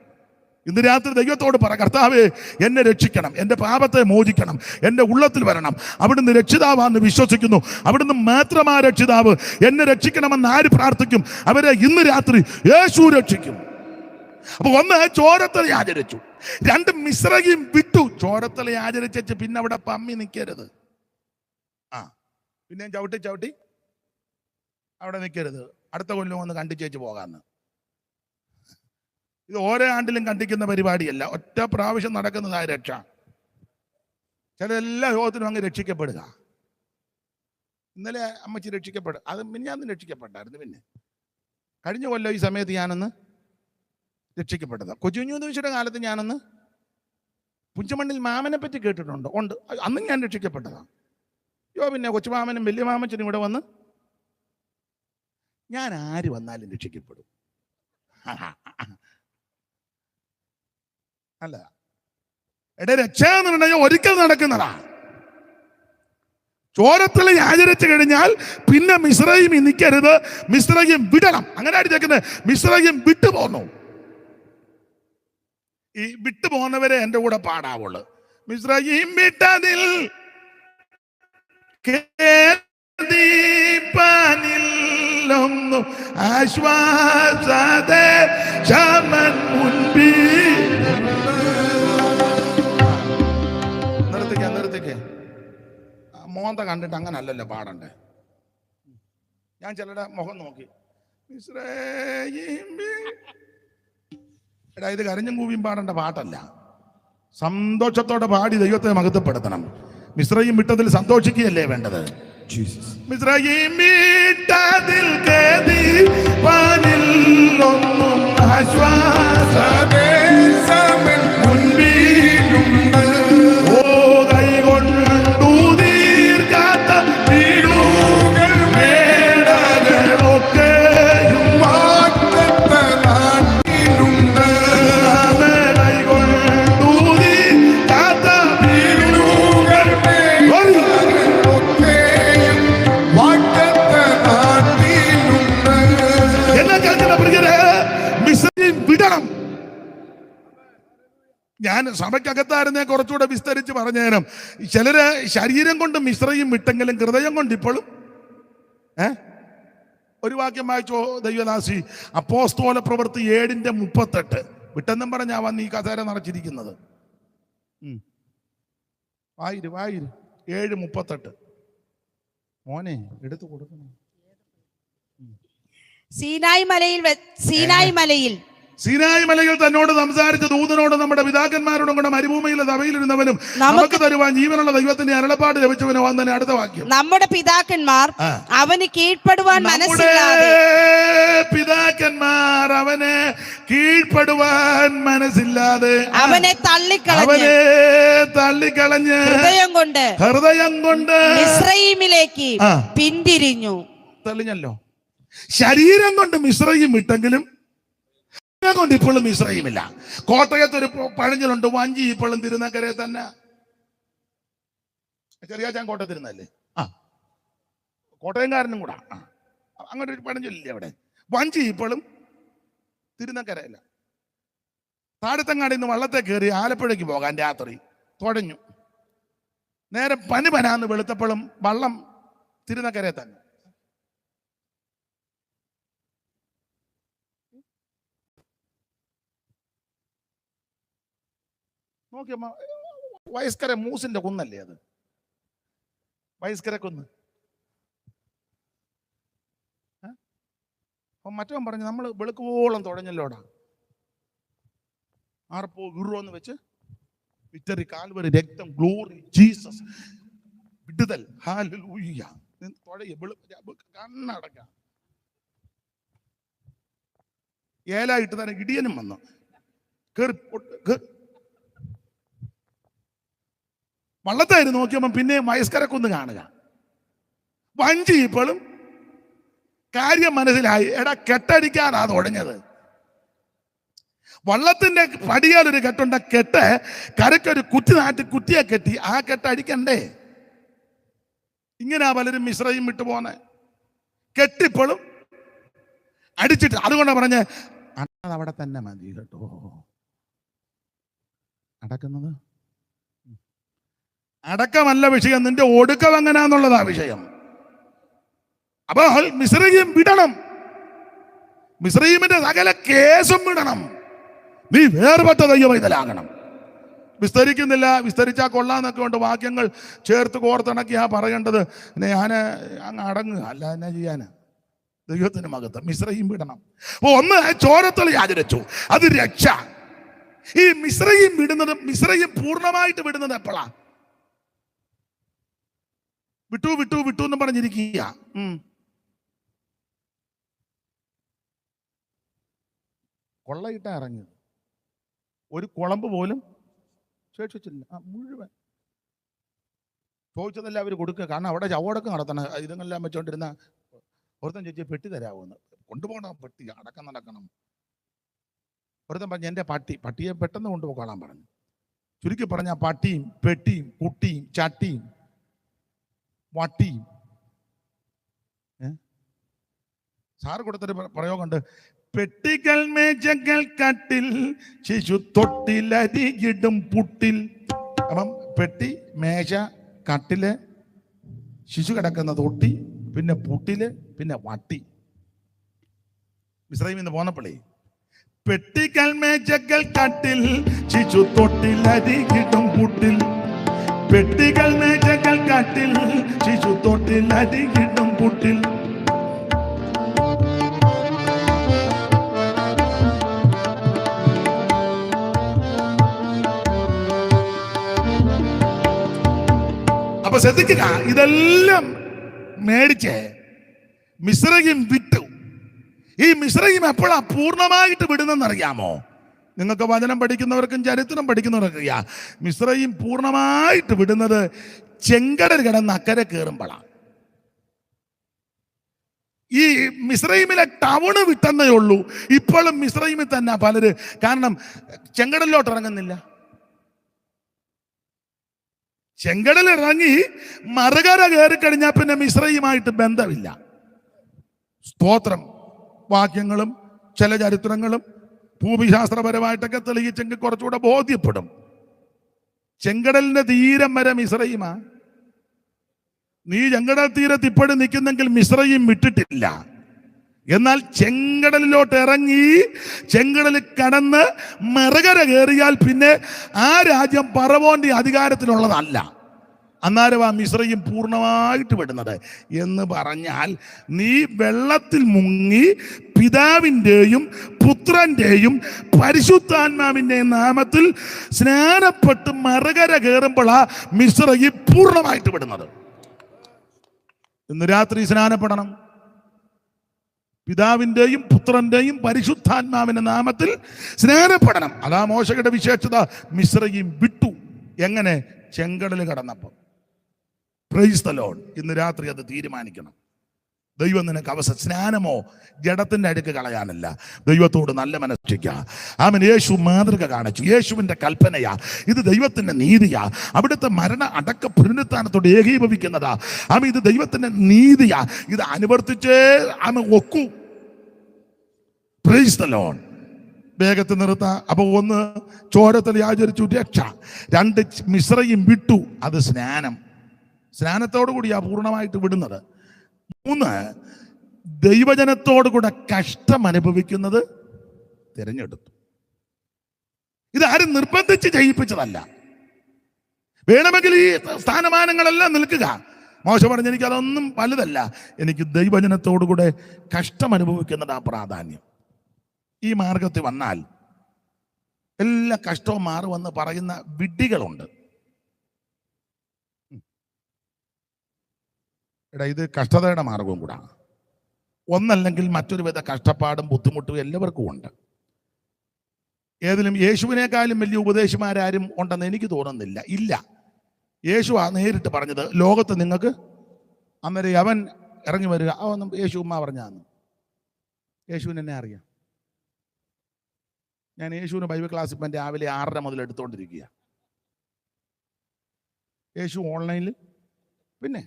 ഇന്ന് രാത്രി ദൈവത്തോട് പറ, കർത്താവേ എന്നെ രക്ഷിക്കണം, എൻ്റെ പാപത്തെ മോചിക്കണം, എൻ്റെ ഉള്ളത്തിൽ വരണം. അവിടുന്ന് രക്ഷിതാവാന്ന് വിശ്വസിക്കുന്നു. അവിടുന്ന് മാത്രമാ രക്ഷിതാവ്. എന്നെ രക്ഷിക്കണമെന്ന് ആര് പ്രാർത്ഥിക്കും അവരെ ഇന്ന് രാത്രി യേശു രക്ഷിക്കും. അപ്പൊ ഒന്ന് ചോരത്തളി ആചരിച്ചു, 2 മിശ്രയും വിട്ടു. ചോരത്തളി ആചരിച്ചു പിന്നെ അവിടെ പമ്മി നിൽക്കരുത്. പിന്നെ ചവിട്ടി അവിടെ നിൽക്കരുത്. അടുത്ത കൊല്ലം ഒന്ന് കണ്ടിച്ചേച്ച് പോകാന്ന്. ഇത് ഓരോ ആണ്ടിലും കണ്ടിക്കുന്ന പരിപാടിയല്ല, ഒറ്റ പ്രാവശ്യം നടക്കുന്നതായ രക്ഷ. ചില എല്ലാ യോഗത്തിനും അങ്ങ് രക്ഷിക്കപ്പെടുക. ഇന്നലെ അമ്മച്ചി രക്ഷിക്കപ്പെടുക, അത് മിനിഞ്ഞാന്ന് രക്ഷിക്കപ്പെട്ടായിരുന്നു. പിന്നെ കഴിഞ്ഞ കൊല്ലം ഈ സമയത്ത് ഞാനൊന്ന് രക്ഷിക്കപ്പെട്ടതാ. കൊച്ചുകുഞ്ഞുദിവസയുടെ കാലത്ത് ഞാനൊന്ന് പുഞ്ചമണ്ണിൽ മാമനെ പറ്റി കേട്ടിട്ടുണ്ട്, ഉണ്ട്. അന്നും ഞാൻ രക്ഷിക്കപ്പെട്ടതാ. പിന്നെ കൊച്ചുമാമനും വലിയ മാമച്ചനും ഇവിടെ വന്ന്, ഞാൻ ആര് വന്നാലും രക്ഷിക്കപ്പെടും. അല്ല, രക്ഷ എന്ന് പറഞ്ഞാൽ ഒരിക്കൽ നടക്കുന്നതാ. ചോരത്തളി ആചരിച്ചു കഴിഞ്ഞാൽ പിന്നെ മിശ്രയും നിൽക്കരുത്, മിശ്രയും വിടണം. അങ്ങനെ അടിച്ചേക്കുന്നത് മിശ്രയും വിട്ടു പോന്നു. ഈ വിട്ടു പോകുന്നവരെ എൻ്റെ കൂടെ പാടാവുള്ളു. മിശ്രയും വിട്ടതിൽ ആശ്വാസതേ ശമൻ മുൻപിൽ. നിർത്തിക്കേ. മോന്ത കണ്ടിട്ട് അങ്ങനെ അല്ലല്ലോ പാടണ്ടേ. ഞാൻ ചിലരുടെ മുഖം നോക്കി, എടാ ഇത് കരഞ്ഞും കൂവിയും പാടേണ്ട പാട്ടല്ല. സന്തോഷത്തോടെ പാടി ദൈവത്തെ മഹത്വപ്പെടുത്തണം. മിശ്രയും വിട്ടതിൽ സന്തോഷിക്കുകയല്ലേ വേണ്ടത്. മിശ്രയും വിട്ടതിൽ ഒന്നും ആശ്വാസമേ മുൻപിലുണ്ട്. ഓ കൈകൊണ്ടു തീർക്കാത്ത വീടുകൾ മേടകളൊക്കെയും മാറ്റത്തെ നാട്ടിലുണ്ട്. കൈകൊണ്ടു തീർക്കാത്ത വീടുകൾ മേടകളൊക്കെയും മാറ്റത്തെ നാട്ടിലുണ്ട്. എന്നെ കേൾക്കുന്ന പ്രിയരെ, മിശ്രയും വിടണം. ഞാൻ സഭയ്ക്കകത്തായിരുന്നെ കുറച്ചുകൂടെ വിസ്തരിച്ച് പറഞ്ഞുതരാം. ചിലര് ശരീരം കൊണ്ട് മിശ്രയും വിട്ടെങ്കിലും ഹൃദയം കൊണ്ട് ഇപ്പോഴും ഒരു വാക്യം വായിച്ചോ ദൈവദാസി. അപ്പോസ്തല പ്രവൃത്തി 7:38 വിട്ടെന്നും പറഞ്ഞാ വന്ന് ഈ കസേര നിറച്ചിരിക്കുന്നത്. വായിര് 7:38 മോനെ എടുത്തു കൊടുക്കണം. സീനായി മലയിൽ തന്നോട് സംസാരിച്ച ദൂതനോട് നമ്മുടെ പിതാക്കന്മാരോടും കൂടെ മരുഭൂമിയിലെ സഭയിലിരുന്നവനും നമുക്ക് തരുവാൻ ജീവനുള്ള ദൈവത്തിന്റെ അരുളപ്പാട് ലഭിച്ചവനോ വന്നെ. അടുത്ത വാക്യം, നമ്മുടെ പിതാക്കന്മാർ അവന് കീഴ്പ്പെടുവാൻ മനസ്സില്ലാതെ അവനെ തള്ളിക്കളഞ്ഞ് ഹൃദയം കൊണ്ട് മിസ്രയീമിലേക്ക് പിന്തിരിഞ്ഞു. തെളിഞ്ഞല്ലോ. ശരീരം കൊണ്ട് മിസ്രയീം വിട്ടെങ്കിലും കൊണ്ട് ഇപ്പോഴും മിസ്രയീമില്ല. കോട്ടയത്തൊരു പഴഞ്ചലുണ്ട്, വഞ്ചി ഇപ്പോഴും തിരുനക്കരെ തന്നെ. ചെറിയാച്ചാൻ കോട്ടയത്തിരുന്നല്ലേ. കോട്ടയംകാരനും കൂടാ. അങ്ങനെ ഒരു പഴഞ്ചൊല്ലില്ലേ അവിടെ. വഞ്ചി ഇപ്പോഴും തിരുനക്കരയില്ല. താഴത്തങ്ങാടി നിന്ന് വള്ളത്തെ കയറി ആലപ്പുഴയ്ക്ക് പോകാൻ രാത്രി തുഴഞ്ഞു. നേരെ പനാന്ന് വെളുത്തപ്പോഴും വള്ളം തിരുനക്കരയെ തന്നെ. നോക്കിയമ്മ, വയസ്കര മൂസിന്റെ കുന്നല്ലേ അത്, വയസ്കര കുന്ന്. അപ്പൊ മറ്റവൻ പറഞ്ഞു, നമ്മൾ വെളുക്കുവോളം തുഴഞ്ഞല്ലോടാ, ആർപ്പോ വിറുവെന്ന് വെച്ച് വിക്ടറി, കാൽവരി, രക്തം, ഗ്ലോറി, ജീസസ്, വിടുതൽ, ഹല്ലേലൂയ, കണ്ണടക്ക. ഏലായിട്ട് തന്നെ ഇടിയനും വന്നു. വള്ളത്തായിരുന്നു നോക്കിയപ്പോൾ പിന്നെ വയസ്കരക്കൊന്ന് കാണുക. വഞ്ചി ഇപ്പോഴും കാര്യം മനസ്സിലായി. എടാ, കെട്ടടിക്കാനാ തുടങ്ങിയത്. വള്ളത്തിന്റെ പടിയാലൊരു കെട്ടുണ്ട്. കെട്ട് കരയ്ക്കൊരു കുറ്റി നാട്ടി കുറ്റിയെ കെട്ടി ആ കെട്ട് അടിക്കണ്ടേ? ഇങ്ങനെയാ പലരും മിശ്രയും വിട്ടുപോന്നെ. കെട്ടിപ്പോഴും അടിച്ചിട്ട്, അതുകൊണ്ടാണ് പറഞ്ഞ് അവിടെ തന്നെ മതി കേട്ടോ അടക്കുന്നത്. അടക്കമല്ല വിഷയം, നിന്റെ ഒടുക്കം എങ്ങനെയാന്നുള്ളതാ വിഷയം. അപ്പൊ മിസ്രയീം വിടണം, മിസ്രയീമിന്റെ സകല കേസും വിടണം. നീ വേർപെട്ട ദൈവമൈതലാകണം. വിസ്തരിക്കുന്നില്ല, വിസ്തരിച്ചാൽ കൊള്ളാന്നൊക്കെ കൊണ്ട് വാക്യങ്ങൾ ചേർത്ത് കോർത്തിണക്കിയാ പറയേണ്ടത്. ഞാൻ അങ്ങ് അടങ്ങുക, അല്ല എന്നാ ചെയ്യാന്? ദൈവത്തിന് മകത്വം. മിസ്രയീം വിടണം. അപ്പൊ ഒന്ന് ചോരത്തളി ആചരിച്ചു, അത് രക്ഷ. ഈ മിസ്രയീം വിടുന്നത്, മിസ്രയീം പൂർണ്ണമായിട്ട് വിടുന്നത് എപ്പോഴാ? വിട്ടു വിട്ടു വിട്ടു എന്ന് പറഞ്ഞിരിക്കുക. കൊള്ളയിട്ടാ ഇറങ്ങിയത്. ഒരു കുളമ്പ് പോലും ശേഷിച്ചില്ല. മുഴുവൻ ചോദിച്ചതെല്ലാം അവർ കൊടുക്കുക. കാരണം അവിടെ ചവടക്കം നടത്തണം. ഇതെല്ലാം വെച്ചോണ്ടിരുന്ന ഒരുത്തൻ ചോദിച്ചാൽ പെട്ടി തരാമെന്ന്. കൊണ്ടുപോകണം, പെട്ടി അടക്കം നടക്കണം. ഒരുത്തൻ പറഞ്ഞു, എൻ്റെ പട്ടിയെ പെട്ടെന്ന് കൊണ്ടുപോകാൻ പറഞ്ഞു. ചുരുക്കി പറഞ്ഞ പട്ടിയും പെട്ടിയും കുട്ടിയും ചട്ടിയും വട്ടിയും. സാറ് കൊടുത്തൊരു പ്രയോഗമുണ്ട്, പെട്ടികൾ മേജകൾ കട്ടിൽ ശിശു തൊട്ടിലരികിടും പുട്ടിൽ. അപ്പം പെട്ടി, മേശ, കട്ടില്, ശിശു കിടക്കുന്ന തൊട്ടി, പിന്നെ പുട്ടില്, പിന്നെ വട്ടി. മിസ്രയീമിൽ നിന്ന് പോന്നപ്പോഴേ പെട്ടികൾ മേജകൾ കട്ടിൽ ശിശു തൊട്ടിലരികിടും പുട്ടിൽ, പെട്ടികൾ മേജകൾ കട്ടിൽ ശിശു തൊട്ടിലരികിടും പുട്ടിൽ. അപ്പൊ ശ്രദ്ധിക്കുക, ഇതെല്ലാം മേടിച്ച് മിസ്രയീം വിട്ടു. ഈ മിസ്രയീം എപ്പോഴാ പൂർണ്ണമായിട്ട് വിടുന്നറിയാമോ? നിങ്ങൾക്ക് വചനം പഠിക്കുന്നവർക്കും ചരിത്രം പഠിക്കുന്നവർക്കും അറിയാം. മിസ്രയീം പൂർണ്ണമായിട്ട് വിടുന്നത് ചെങ്കടൽ കിടന്ന് അക്കരെ കയറുമ്പോഴാണ്. ഈ മിസ്രയീമിലെ ടൗണ് വിട്ടെന്നേ ഉള്ളൂ. ഇപ്പോഴും മിസ്രയീമിൽ തന്നെ പലര്, കാരണം ചെങ്കടലിലോട്ട് ഇറങ്ങുന്നില്ല. ചെങ്കടൽ ഇറങ്ങി മറുകര കയറി കഴിഞ്ഞാൽ പിന്നെ മിസ്രയീമായിട്ട് ബന്ധമില്ല. സ്തോത്രം. വാക്യങ്ങളും ചില ചരിത്രങ്ങളും ഭൂമിശാസ്ത്രപരമായിട്ടൊക്കെ തെളിയിച്ചെങ്കിൽ കുറച്ചുകൂടെ ബോധ്യപ്പെടും. ചെങ്കടലിന്റെ തീരം വരെ മിസ്രയീമാ. നീ ചെങ്കടൽ തീരത്ത് ഇപ്പോഴും നിൽക്കുന്നെങ്കിൽ മിസ്രയീം വിട്ടിട്ടില്ല. എന്നാൽ ചെങ്കടലിലോട്ട് ഇറങ്ങി ചെങ്കടൽ കടന്ന് മറുകര കയറിയാൽ പിന്നെ ആ രാജ്യം ഫറവോന്റെ അധികാരത്തിലുള്ളതല്ല. അന്നേരം ആ മിസ്രയീം പൂർണ്ണമായിട്ട് വിടുന്നത്. എന്ന് പറഞ്ഞാൽ നീ വെള്ളത്തിൽ മുങ്ങി പിതാവിൻ്റെയും പുത്രന്റെയും പരിശുദ്ധാത്മാവിൻ്റെയും നാമത്തിൽ സ്നാനപ്പെട്ട് മറുകര കയറുമ്പോഴാ മിസ്രയീം പൂർണ്ണമായിട്ട് വിടുന്നത്. ഇന്ന് രാത്രി സ്നാനപ്പെടണം. പിതാവിൻ്റെയും പുത്രന്റെയും പരിശുദ്ധാത്മാവിന്റെ നാമത്തിൽ സ്നാനപ്പെടണം. അതാ മോശയുടെ വിശേഷത. മിസ്രയീം വിട്ടു. എങ്ങനെ? ചെങ്കടൽ കടന്നപ്പോൾ. Price the Lord. ഇന്ന് രാത്രി അത് തീരുമാനിക്കണം. ദൈവം നിനക്ക് സ്നാനമോ ജഡത്തിന്റെ അടുക്ക് കളയാനല്ല, ദൈവത്തോട് നല്ല മനസ്സിക്കുക. അവൻ യേശു മാതൃക കാണിച്ചു, യേശുവിന്റെ കൽപ്പനയാ, ഇത് ദൈവത്തിന്റെ നീതിയാ, അവിടുത്തെ മരണ അടക്ക പുനരുത്ഥാനത്തോട് ഏകീഭവിക്കുന്നതാ. ഇത് ദൈവത്തിന്റെ നീതിയാ, ഇത് അനുവർത്തിച്ചേ ഒക്കൂ. Praise the lord. വേഗത്തിൽ നിർത്താം. അപ്പൊ 1 ചോരത്തിൽ ആചരിച്ചു രക്ഷ, 2 മിശ്രയും വിട്ടു, അത് സ്നാനത്തോടു കൂടിയാ പൂർണ്ണമായിട്ട് വിടുന്നത്. 3 ദൈവജനത്തോടു കൂടെ കഷ്ടം അനുഭവിക്കുന്നത് തിരഞ്ഞെടുത്തു. ഇതാരും നിർബന്ധിച്ച് ചെയ്യിപ്പിച്ചതല്ല. വേണമെങ്കിൽ ഈ സ്ഥാനമാനങ്ങളെല്ലാം നിൽക്കുക. മോശ പറഞ്ഞ് എനിക്ക് അതൊന്നും വലുതല്ല, എനിക്ക് ദൈവജനത്തോടു കൂടെ കഷ്ടം അനുഭവിക്കുന്നതാ പ്രാധാന്യം. ഈ മാർഗത്തിൽ വന്നാൽ എല്ലാ കഷ്ടവും മാറുമെന്ന് പറയുന്ന വിഡ്ഢികളുണ്ട്. ഇത് കഷ്ടതയുടെ മാർഗവും കൂടാണ്. ഒന്നല്ലെങ്കിൽ മറ്റൊരു വിധ കഷ്ടപ്പാടും ബുദ്ധിമുട്ടും എല്ലാവർക്കും ഉണ്ട്. ഏതിലും യേശുവിനേക്കാളും വലിയ ഉപദേശിമാരും ഉണ്ടെന്ന് എനിക്ക് തോന്നുന്നില്ല. ഇല്ല, യേശു നേരിട്ട് പറഞ്ഞത് ലോകത്ത് നിങ്ങൾക്ക്, അന്നേരം അവൻ ഇറങ്ങി വരിക, അവൻ യേശു ഉമ്മ പറഞ്ഞാന്ന്. യേശുവിന് എന്നെ അറിയാം. ഞാൻ യേശുവിന് ബൈബിൾ ക്ലാസ് ഇപ്പം രാവിലെ 6:30 മുതൽ എടുത്തുകൊണ്ടിരിക്കുക. യേശു ഓൺലൈനിൽ. പിന്നെ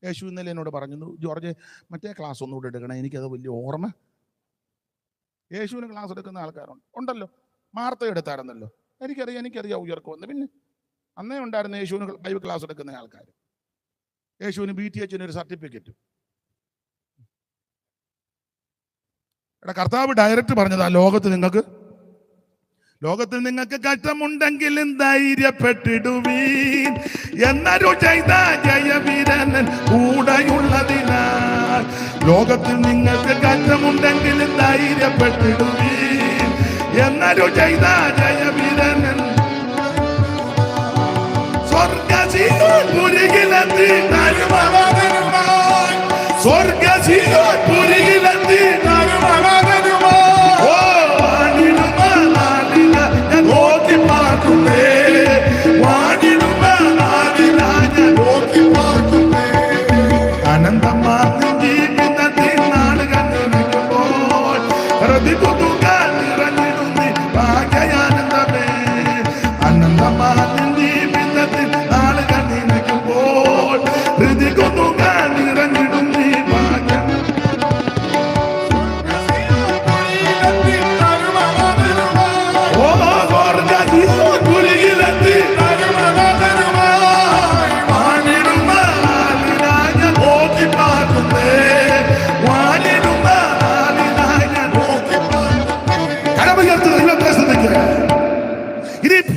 യേശു ഇന്നലെ എന്നോട് പറഞ്ഞു, ജോർജ് മറ്റേ ക്ലാസ് ഒന്നുകൂടെ എടുക്കണം, എനിക്കത് വലിയ ഓർമ്മ. യേശുവിന് ക്ലാസ് എടുക്കുന്ന ആൾക്കാരുണ്ട്, ഉണ്ടല്ലോ. മാർത്ത എടുത്തായിരുന്നല്ലോ, എനിക്കറിയാം ഉയർക്കുമെന്ന്. പിന്നെ അന്നേ ഉണ്ടായിരുന്ന യേശുവിന് ബൈബിൾ ക്ലാസ് എടുക്കുന്ന ആൾക്കാർ. യേശുവിന് BTH ഒരു സർട്ടിഫിക്കറ്റ്. കർത്താവ് ഡയറക്റ്റ് പറഞ്ഞതാ, ലോകത്തിൽ നിങ്ങൾക്ക് കഷ്ടമുണ്ടെങ്കിലും ധൈര്യപ്പെട്ടിടുവീൻ, എന്നൊരു ചെയ്ത ജയവീരൻ കൂടെയുള്ളതിനാൽ. ലോകത്തിൽ നിങ്ങൾക്ക് കഷ്ടമുണ്ടെങ്കിലും ധൈര്യപ്പെട്ടിടുവീൻ, എന്നൊരു ചെയ്ത ജയവീരൻ. സ്വർഗ്ഗസീനോൻപുരികിലെത്തി സ്വർഗ്ഗസീനോൻപുരികിലെത്തി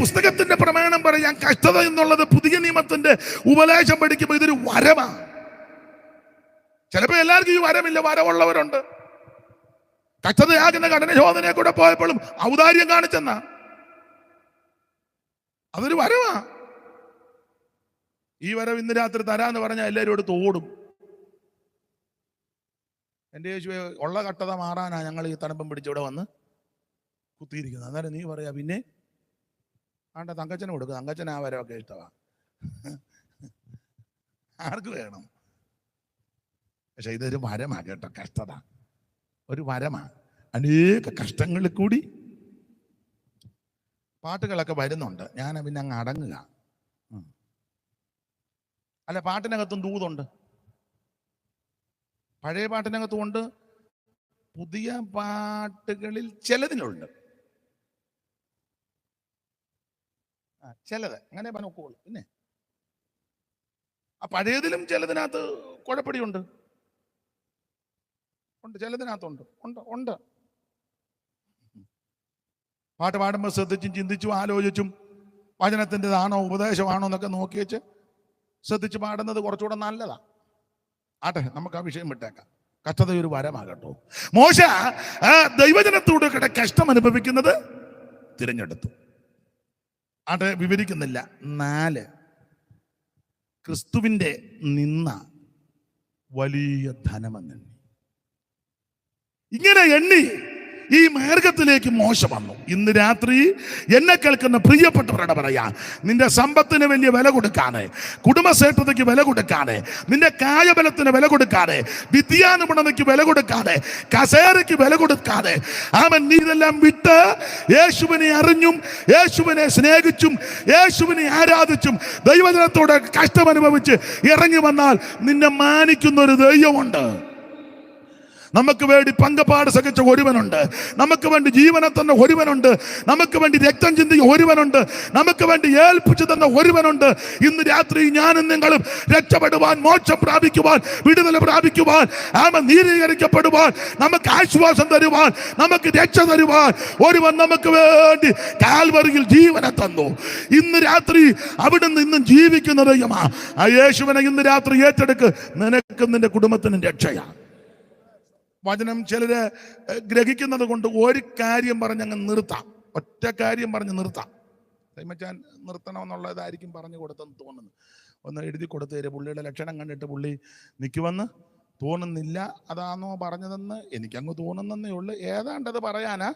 പുസ്തകത്തിന്റെ പ്രമാണം പറയാൻ. കഷ്ടത എന്നുള്ളത് പുതിയ നിയമത്തിന്റെ ഉപദേശം പഠിക്കുമ്പോൾ ഇതൊരു വരമാണ്. ചിലപ്പോൾ എല്ലാവർക്കും ഈ വരമില്ല, വരമുള്ളവരുണ്ട്. കഷ്ടതയാകുന്ന കഠിനശോധനയെ കൂടെ പോയപ്പോഴും ഔദാര്യം കാണിച്ചെന്നാ, അതൊരു വരവാ. ഈ വരവ് ഇന്ന് രാത്രി തരാന്ന് പറഞ്ഞാൽ എല്ലാവരും എടുത്ത് ഓടും. എൻ്റെ യേശുവേ, ഉള്ള കഷ്ടത മാറാനാ ഞങ്ങൾ ഈ തണുപ്പം പിടിച്ചിവിടെ വന്ന് കുത്തിയിരിക്കുന്നത്. അന്നേരം നീ പറയാ, പിന്നെ ആണ്ട തങ്കച്ചന് കൊടുക്കുക, തങ്കച്ചന് ആ വരവൊക്കെ ഇഷ്ടമാണ്, ആർക്ക് വേണം. പക്ഷെ ഇതൊരു വരമാ കേട്ടോ, കഷ്ടത ഒരു വരമാ. അനേക കഷ്ടങ്ങളിൽ കൂടി പാട്ടുകളൊക്കെ വരുന്നുണ്ട്, ഞാൻ പിന്നെ അങ്ങ് അടങ്ങുക. അല്ല, പാട്ടിനകത്തും ദൂതുണ്ട്, പഴയ പാട്ടിനകത്തും ഉണ്ട്, പുതിയ പാട്ടുകളിൽ ചിലതിലുണ്ട്. ചിലത് അങ്ങനെ നോക്കുള്ളൂ. പിന്നെ ആ പഴയതിലും ചിലതിനകത്ത് കുഴപ്പടിയുണ്ട്, ചിലതിനകത്തുണ്ട്, ഉണ്ട്. പാട്ട് പാടുമ്പോൾ ശ്രദ്ധിച്ചും ചിന്തിച്ചും ആലോചിച്ചും വചനത്തിൻ്റെതാണോ ഉപദേശമാണോ എന്നൊക്കെ നോക്കി വെച്ച് ശ്രദ്ധിച്ച് പാടുന്നത് കുറച്ചുകൂടെ നല്ലതാ. ആട്ടെ, നമുക്ക് ആ വിഷയം വിട്ടേക്കാം. കഷ്ടത ഒരു വരമാകട്ടോ. മോശ ദൈവജനത്തോട് കഷ്ടം അനുഭവിക്കുന്നത് തിരഞ്ഞെടുത്തു. ആട്ടെ, വിവരിക്കുന്നില്ല. 4 ക്രിസ്തുവിന്റെ നിന്ന വലിയ ധനമെന്ന് ഇങ്ങനെ എണ്ണി ഈ മാർഗത്തിലേക്ക് മോശ വന്നു. ഇന്ന് രാത്രി എന്നെ കേൾക്കുന്ന പ്രിയപ്പെട്ടവരോട് പറയാ, നിന്റെ സമ്പത്തിന് വലിയ വില കൊടുക്കാതെ, കുടുംബശ്രേഷ്ഠതയ്ക്ക് വില കൊടുക്കാതെ, നിന്റെ കായബലത്തിന് വില കൊടുക്കാതെ, വിദ്യാനുപണതയ്ക്ക് വില കൊടുക്കാതെ, കസേരയ്ക്ക് വില കൊടുക്കാതെ, നീ ഇതെല്ലാം വിട്ട് യേശുവിനെ അറിഞ്ഞും യേശുവിനെ സ്നേഹിച്ചും യേശുവിനെ ആരാധിച്ചും ദൈവജനത്തോടെ കഷ്ടമനുഭവിച്ച് ഇറങ്ങി വന്നാൽ നിന്നെ മാനിക്കുന്ന ഒരു ദൈവമുണ്ട്. നമുക്ക് വേണ്ടി പങ്കപാട് സഹിച്ച ഒരുവനുണ്ട്, നമുക്ക് വേണ്ടി ജീവനെ തന്ന ഒരുവനുണ്ട്, നമുക്ക് വേണ്ടി രക്തം ചിന്തിയ ഒരുവനുണ്ട്, നമുക്ക് വേണ്ടി ഏൽപ്പിച്ചു തന്ന ഒരുവനുണ്ട്. ഇന്ന് രാത്രി ഞാനും നിങ്ങളും രക്ഷപ്പെടുവാൻ, മോക്ഷം പ്രാപിക്കുവാൻ, വിടുതൽ പ്രാപിക്കുവാൻ, നീതീകരിക്കപ്പെടുവാൻ, നമുക്ക് ആശ്വാസം തരുവാൻ, നമുക്ക് രക്ഷ തരുവാൻ ഒരുവൻ നമുക്ക് വേണ്ടി കാൽവറിയിൽ ജീവനെ തന്നു. ഇന്ന് രാത്രി അവിടുന്ന് ഇന്നും ജീവിക്കുന്ന ദൈവമാ. ആ യേശുവിനെ ഇന്ന് രാത്രി ഏറ്റെടുക്ക്, നിനക്കും നിന്റെ കുടുംബത്തിനും രക്ഷയാണ്. വചനം ചിലര് ഗ്രഹിക്കുന്നത് കൊണ്ട് ഒരു കാര്യം പറഞ്ഞങ്ങ് നിർത്താം, ഒറ്റ കാര്യം പറഞ്ഞ് നിർത്താം. സൈമച്ചാൻ നിർത്തണമെന്നുള്ളതായിരിക്കും പറഞ്ഞു കൊടുത്തെന്ന് തോന്നുന്നു. ഒന്ന് എഴുതി കൊടുത്തു തരും. പുള്ളിയുടെ ലക്ഷണം കണ്ടിട്ട് പുള്ളി നിൽക്കുമെന്ന് തോന്നുന്നില്ല. അതാണോ പറഞ്ഞതെന്ന് എനിക്കങ്ങ് തോന്നുന്നേ ഉള്ളു. ഏതാണ്ടത് പറയാനാ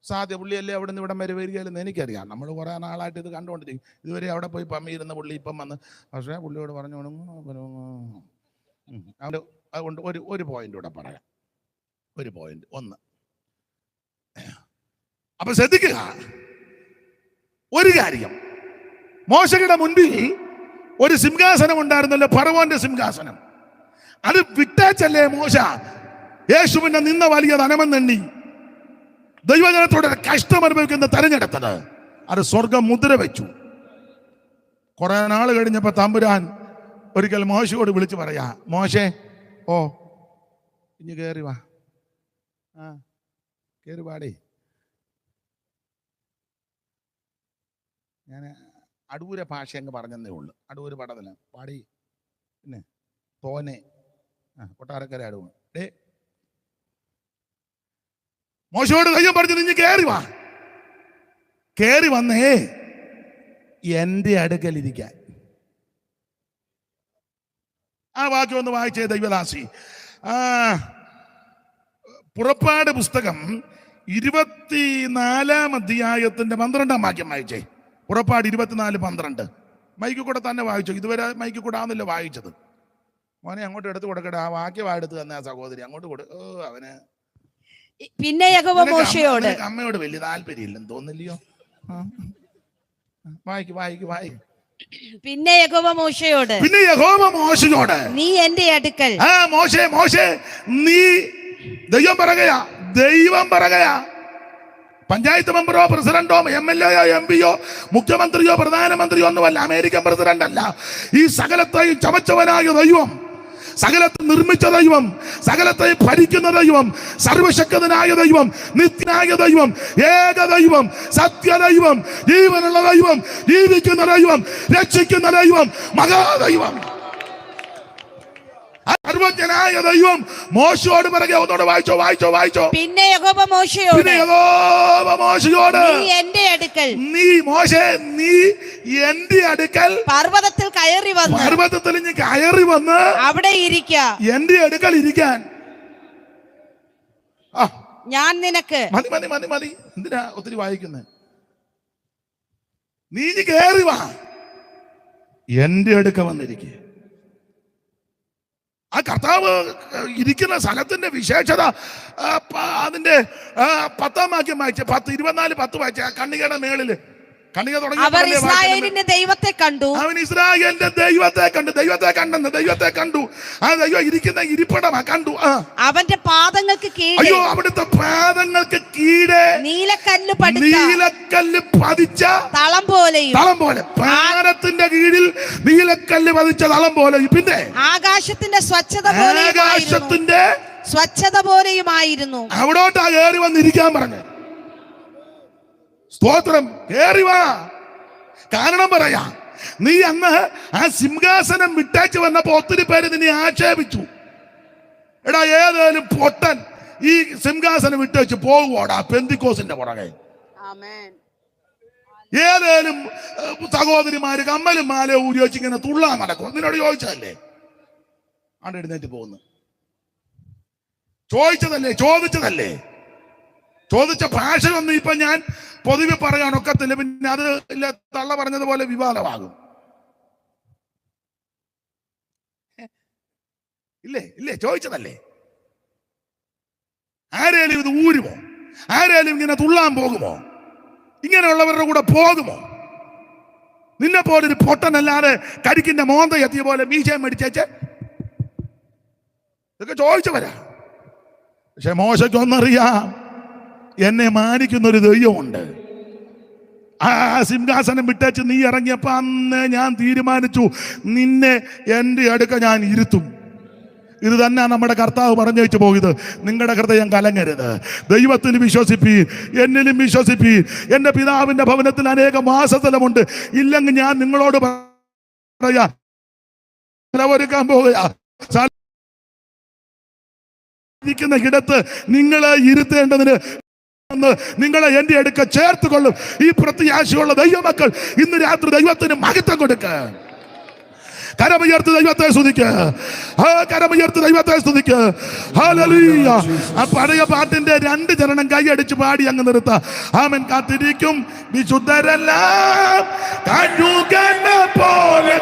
സാധ്യ. പുള്ളിയല്ലേ അവിടെ നിന്ന് ഇവിടം വരെ വരികയില്ലെന്ന് എനിക്കറിയാം. നമ്മൾ കുറേ നാളായിട്ട് ഇത് കണ്ടുകൊണ്ടിരിക്കും. ഇതുവരെ അവിടെ പോയി പമ്മിയിരുന്ന പുള്ളി ഇപ്പം വന്ന്, പക്ഷേ പുള്ളിയോട് പറഞ്ഞു അതുകൊണ്ട് ഒരു പോയിന്റ് കൂടെ പറയാം. ഒരു പോയിന്റ് ഒന്ന്. അപ്പൊ ശ്രദ്ധിക്കുക, ഒരു കാര്യം, മോശയുടെ മുൻപിൽ ഒരു സിംഹാസനം ഉണ്ടായിരുന്നല്ലോ, ഫറവോന്റെ സിംഹാസനം. അത് വിട്ടാച്ചല്ലേ മോശ യേശുവിനെ നിന്ന വലിയ ധനമെന്നെണ്ണി ദൈവജനത്തോടെ കഷ്ടം അനുഭവിക്കുന്ന തെരഞ്ഞെടുത്തത്. അത് സ്വർഗം മുദ്ര വെച്ചു. കുറെ നാൾ കഴിഞ്ഞപ്പോ തമ്പുരാൻ ഒരിക്കൽ മോശയോട് വിളിച്ചു പറയാ, മോശേ, ഓ ഇനി കേറി വാ, കേറി പാടേ. ഞാൻ അടൂര ഭാഷ അങ്ങ് പറഞ്ഞതേ ഉള്ളു. അടൂര് പടതല പാടി, പിന്നെ തോനെ കൊട്ടാരക്കര അടൂർ. മോശയോട് കയ്യം പറഞ്ഞു, നീ കേറി വാ. കേറി വന്നേ എന്റെ അടുക്കലിരിക്കാൻ. ആ വാക്യം ഒന്ന് വായിച്ചേ ദൈവദാസി. പുറപ്പാട് പുസ്തകം 24 അധ്യായത്തിന്റെ 12 വാക്യം വായിച്ചേ. പുറപ്പാട് 24:12. മൈക്ക് കൂടെ തന്നെ വായിച്ചു. ഇതുവരെ മൈക്ക് കൂടെ ആണല്ലോ വായിച്ചത്. മോനെ അങ്ങോട്ട് എടുത്ത് കൊടുക്കട്ടെ. ആ വാക്യം എടുത്ത് തന്നെ ആ സഹോദരി അങ്ങോട്ട് കൊടു. അവന് പിന്നെ യഹോവ മോശയോട്, അമ്മയോട് വലിയ താല്പര്യമില്ലെന്ന് തോന്നില്ലയോ? വായിക്ക് വായിക്ക് വായിക്ക്. പിന്നെ യഹോവ മോശയോട്, നീ എന്റെ അടുക്കൽ. മോശേ നീ, ദൈവം പറയുകയാ, പഞ്ചായത്ത് മെമ്പറോ പ്രസിഡന്റോ MLA MP മുഖ്യമന്ത്രിയോ പ്രധാനമന്ത്രിയോ ഒന്നുമല്ല, അമേരിക്കൻ പ്രസിഡന്റ് അല്ല. ഈ സകലത്തെയും ചമച്ചവനായ ദൈവം, സകലത്തെ നിർമ്മിച്ച ദൈവം, സകലത്തെ ഭരിക്കുന്ന ദൈവം, സർവശക്തനായ ദൈവം, നിത്യനായ ദൈവം, ഏക ദൈവം, സത്യദൈവം, ജീവനുള്ള ദൈവം, ജീവിക്കുന്ന ദൈവം, രക്ഷിക്കുന്ന ദൈവം, മഹാദൈവം, സർവജ്ഞനായ ദൈവം മോശയോട് പറയുക. ഒന്നോട് വായിച്ചോ. പിന്നെ യഹോവ മോശയോട്, നീ എന്റെ അടുക്കൽ പർവ്വതത്തിൽ കയറി വന്ന് അവിടെ ഇരിക്കുക, എന്റെ അടുക്കൽ ഇരിക്കാൻ. ഞാൻ നിനക്ക്. മതി. എന്തിനാ ഒത്തിരി വായിക്കുന്നത്? നീ കയറി വാ, എന്റെ അടുക്ക വന്നിരിക്കുക. ആ കർത്താവ് ഇരിക്കുന്ന സ്ഥലത്തിന്റെ വിശേഷത അതിന്റെ 10 വാക്യം വായിച്ച 10:24 വായിച്ച കണ്ണികയുടെ മേളില് കണ്ണിക തുടങ്ങി. അവർ ഇസ്രായേലിന്റെ ദൈവത്തെ കണ്ടു. അവൻ ഇസ്രായേലിന്റെ ദൈവത്തെ കണ്ടു. ആ ദൈവം ഇരിക്കുന്ന ഇരിപ്പിടമാ കണ്ടു. അവന്റെ പാദങ്ങൾക്ക് കീഴെ, അയ്യോ അവിടുത്തെ പാദങ്ങൾക്ക് കീഴെ നീലക്കല്ല് പതിച്ച തളം പോലെ, പാദത്തിന്റെ കീഴിൽ നീലക്കല്ല് പതിച്ച തളം പോലെ. പിന്നെ ആകാശത്തിന്റെ സ്വച്ഛത പോലെയുമായിരുന്നു. അവിടോട്ടാ കയറി വന്നിരിക്കാൻ പറഞ്ഞു. സ്തോത്രം. കേറി വാ. കാരണം പറയാ, നീ അന്ന് ആ സിംഹാസനം വിട്ടേച്ച് വന്നപ്പോ ഒത്തിരി പേര് നിന്നെ ആക്ഷേപിച്ചു. എടാ ഏതായാലും പൊട്ടൻ ഈ സിംഹാസനം വിട്ടേച്ച് പോകുവോടാ പെന്തിക്കോസിന്റെ പുറകെ. ഏതായാലും സഹോദരിമാര് കമ്മലും മാല ഊരി വെച്ച് ഇങ്ങനെ തുള്ളാൻ നടക്കും. നിന്നോട് ചോദിച്ചതല്ലേ? ആണ്ട് എഴുന്നേറ്റ് പോകുന്നു. ചോദിച്ചതല്ലേ? ചോദിച്ച ഭാഷയൊന്നും ഇപ്പൊ ഞാൻ പൊതുവെ പറയാൻ ഒക്കത്തില്ല, പിന്നെ അത് ഇല്ല തള്ള പറഞ്ഞതുപോലെ വിവാദമാകും. ഇല്ലേ ചോദിച്ചതല്ലേ. ആരേലും ഇത് ഊരുമോ? ആരേലും ഇങ്ങനെ തുള്ളാൻ പോകുമോ? ഇങ്ങനെയുള്ളവരുടെ കൂടെ പോകുമോ? നിന്നെ പോലൊരു പൊട്ടനല്ലാതെ കരിക്കിന്റെ മോന്ത എത്തിയ പോലെ മീശയും മേടിച്ചേച്ച് ഇതൊക്കെ ചോദിച്ചവരാ. പക്ഷെ മോശയ്ക്കൊന്നറിയാം, എന്നെ മാനിക്കുന്നൊരു ദൈവമുണ്ട്. ആ സിംഹാസനം വിട്ടേച്ച് നീ ഇറങ്ങിയപ്പോ അന്ന് ഞാൻ തീരുമാനിച്ചു, നിന്നെ എൻ്റെ അടുക്ക ഞാൻ ഇരുത്തും. ഇത് തന്നെ നമ്മുടെ കർത്താവ് പറഞ്ഞു വെച്ച് പോയത്. നിങ്ങളുടെ ഹൃദയം കലങ്ങരുത്, ദൈവത്തിൽ വിശ്വസിപ്പീൻ, എന്നിലും വിശ്വസിപ്പീൻ. എൻ്റെ പിതാവിന്റെ ഭവനത്തിൽ അനേക വാസസ്ഥലമുണ്ട്. ഇല്ലെങ്കിൽ ഞാൻ നിങ്ങളോട് പറയാ ഒരുക്കാൻ പോകുക. ഇരിക്കുന്ന ഇടത്ത് നിങ്ങളെ ഇരുത്തേണ്ടതിന് നിങ്ങളെ എൻ്റെ അടുക്ക ചേർത്ത് കൊള്ളും. ഈ പ്രത്യാശയുള്ള ദൈവമക്കൾ ഇന്ന് രാത്രി ദൈവത്തിന് മഹത്വം കൊടുക്ക. കരമുയർത്ത് ദൈവത്തെ സ്തുതിക്ക്, കരമുയർത്ത് ദൈവത്തെ സ്തുതിക്ക്. ഹല്ലേലൂയ. ആ പഴയ പാട്ടിന്റെ 2 ചരണം കൈയടിച്ച് പാടി അങ്ങ് നിർത്ത. ആമേൻ. കാത്തിരിക്കും വിശുദ്ധരെല്ലാം കഴുകനെ പോലെ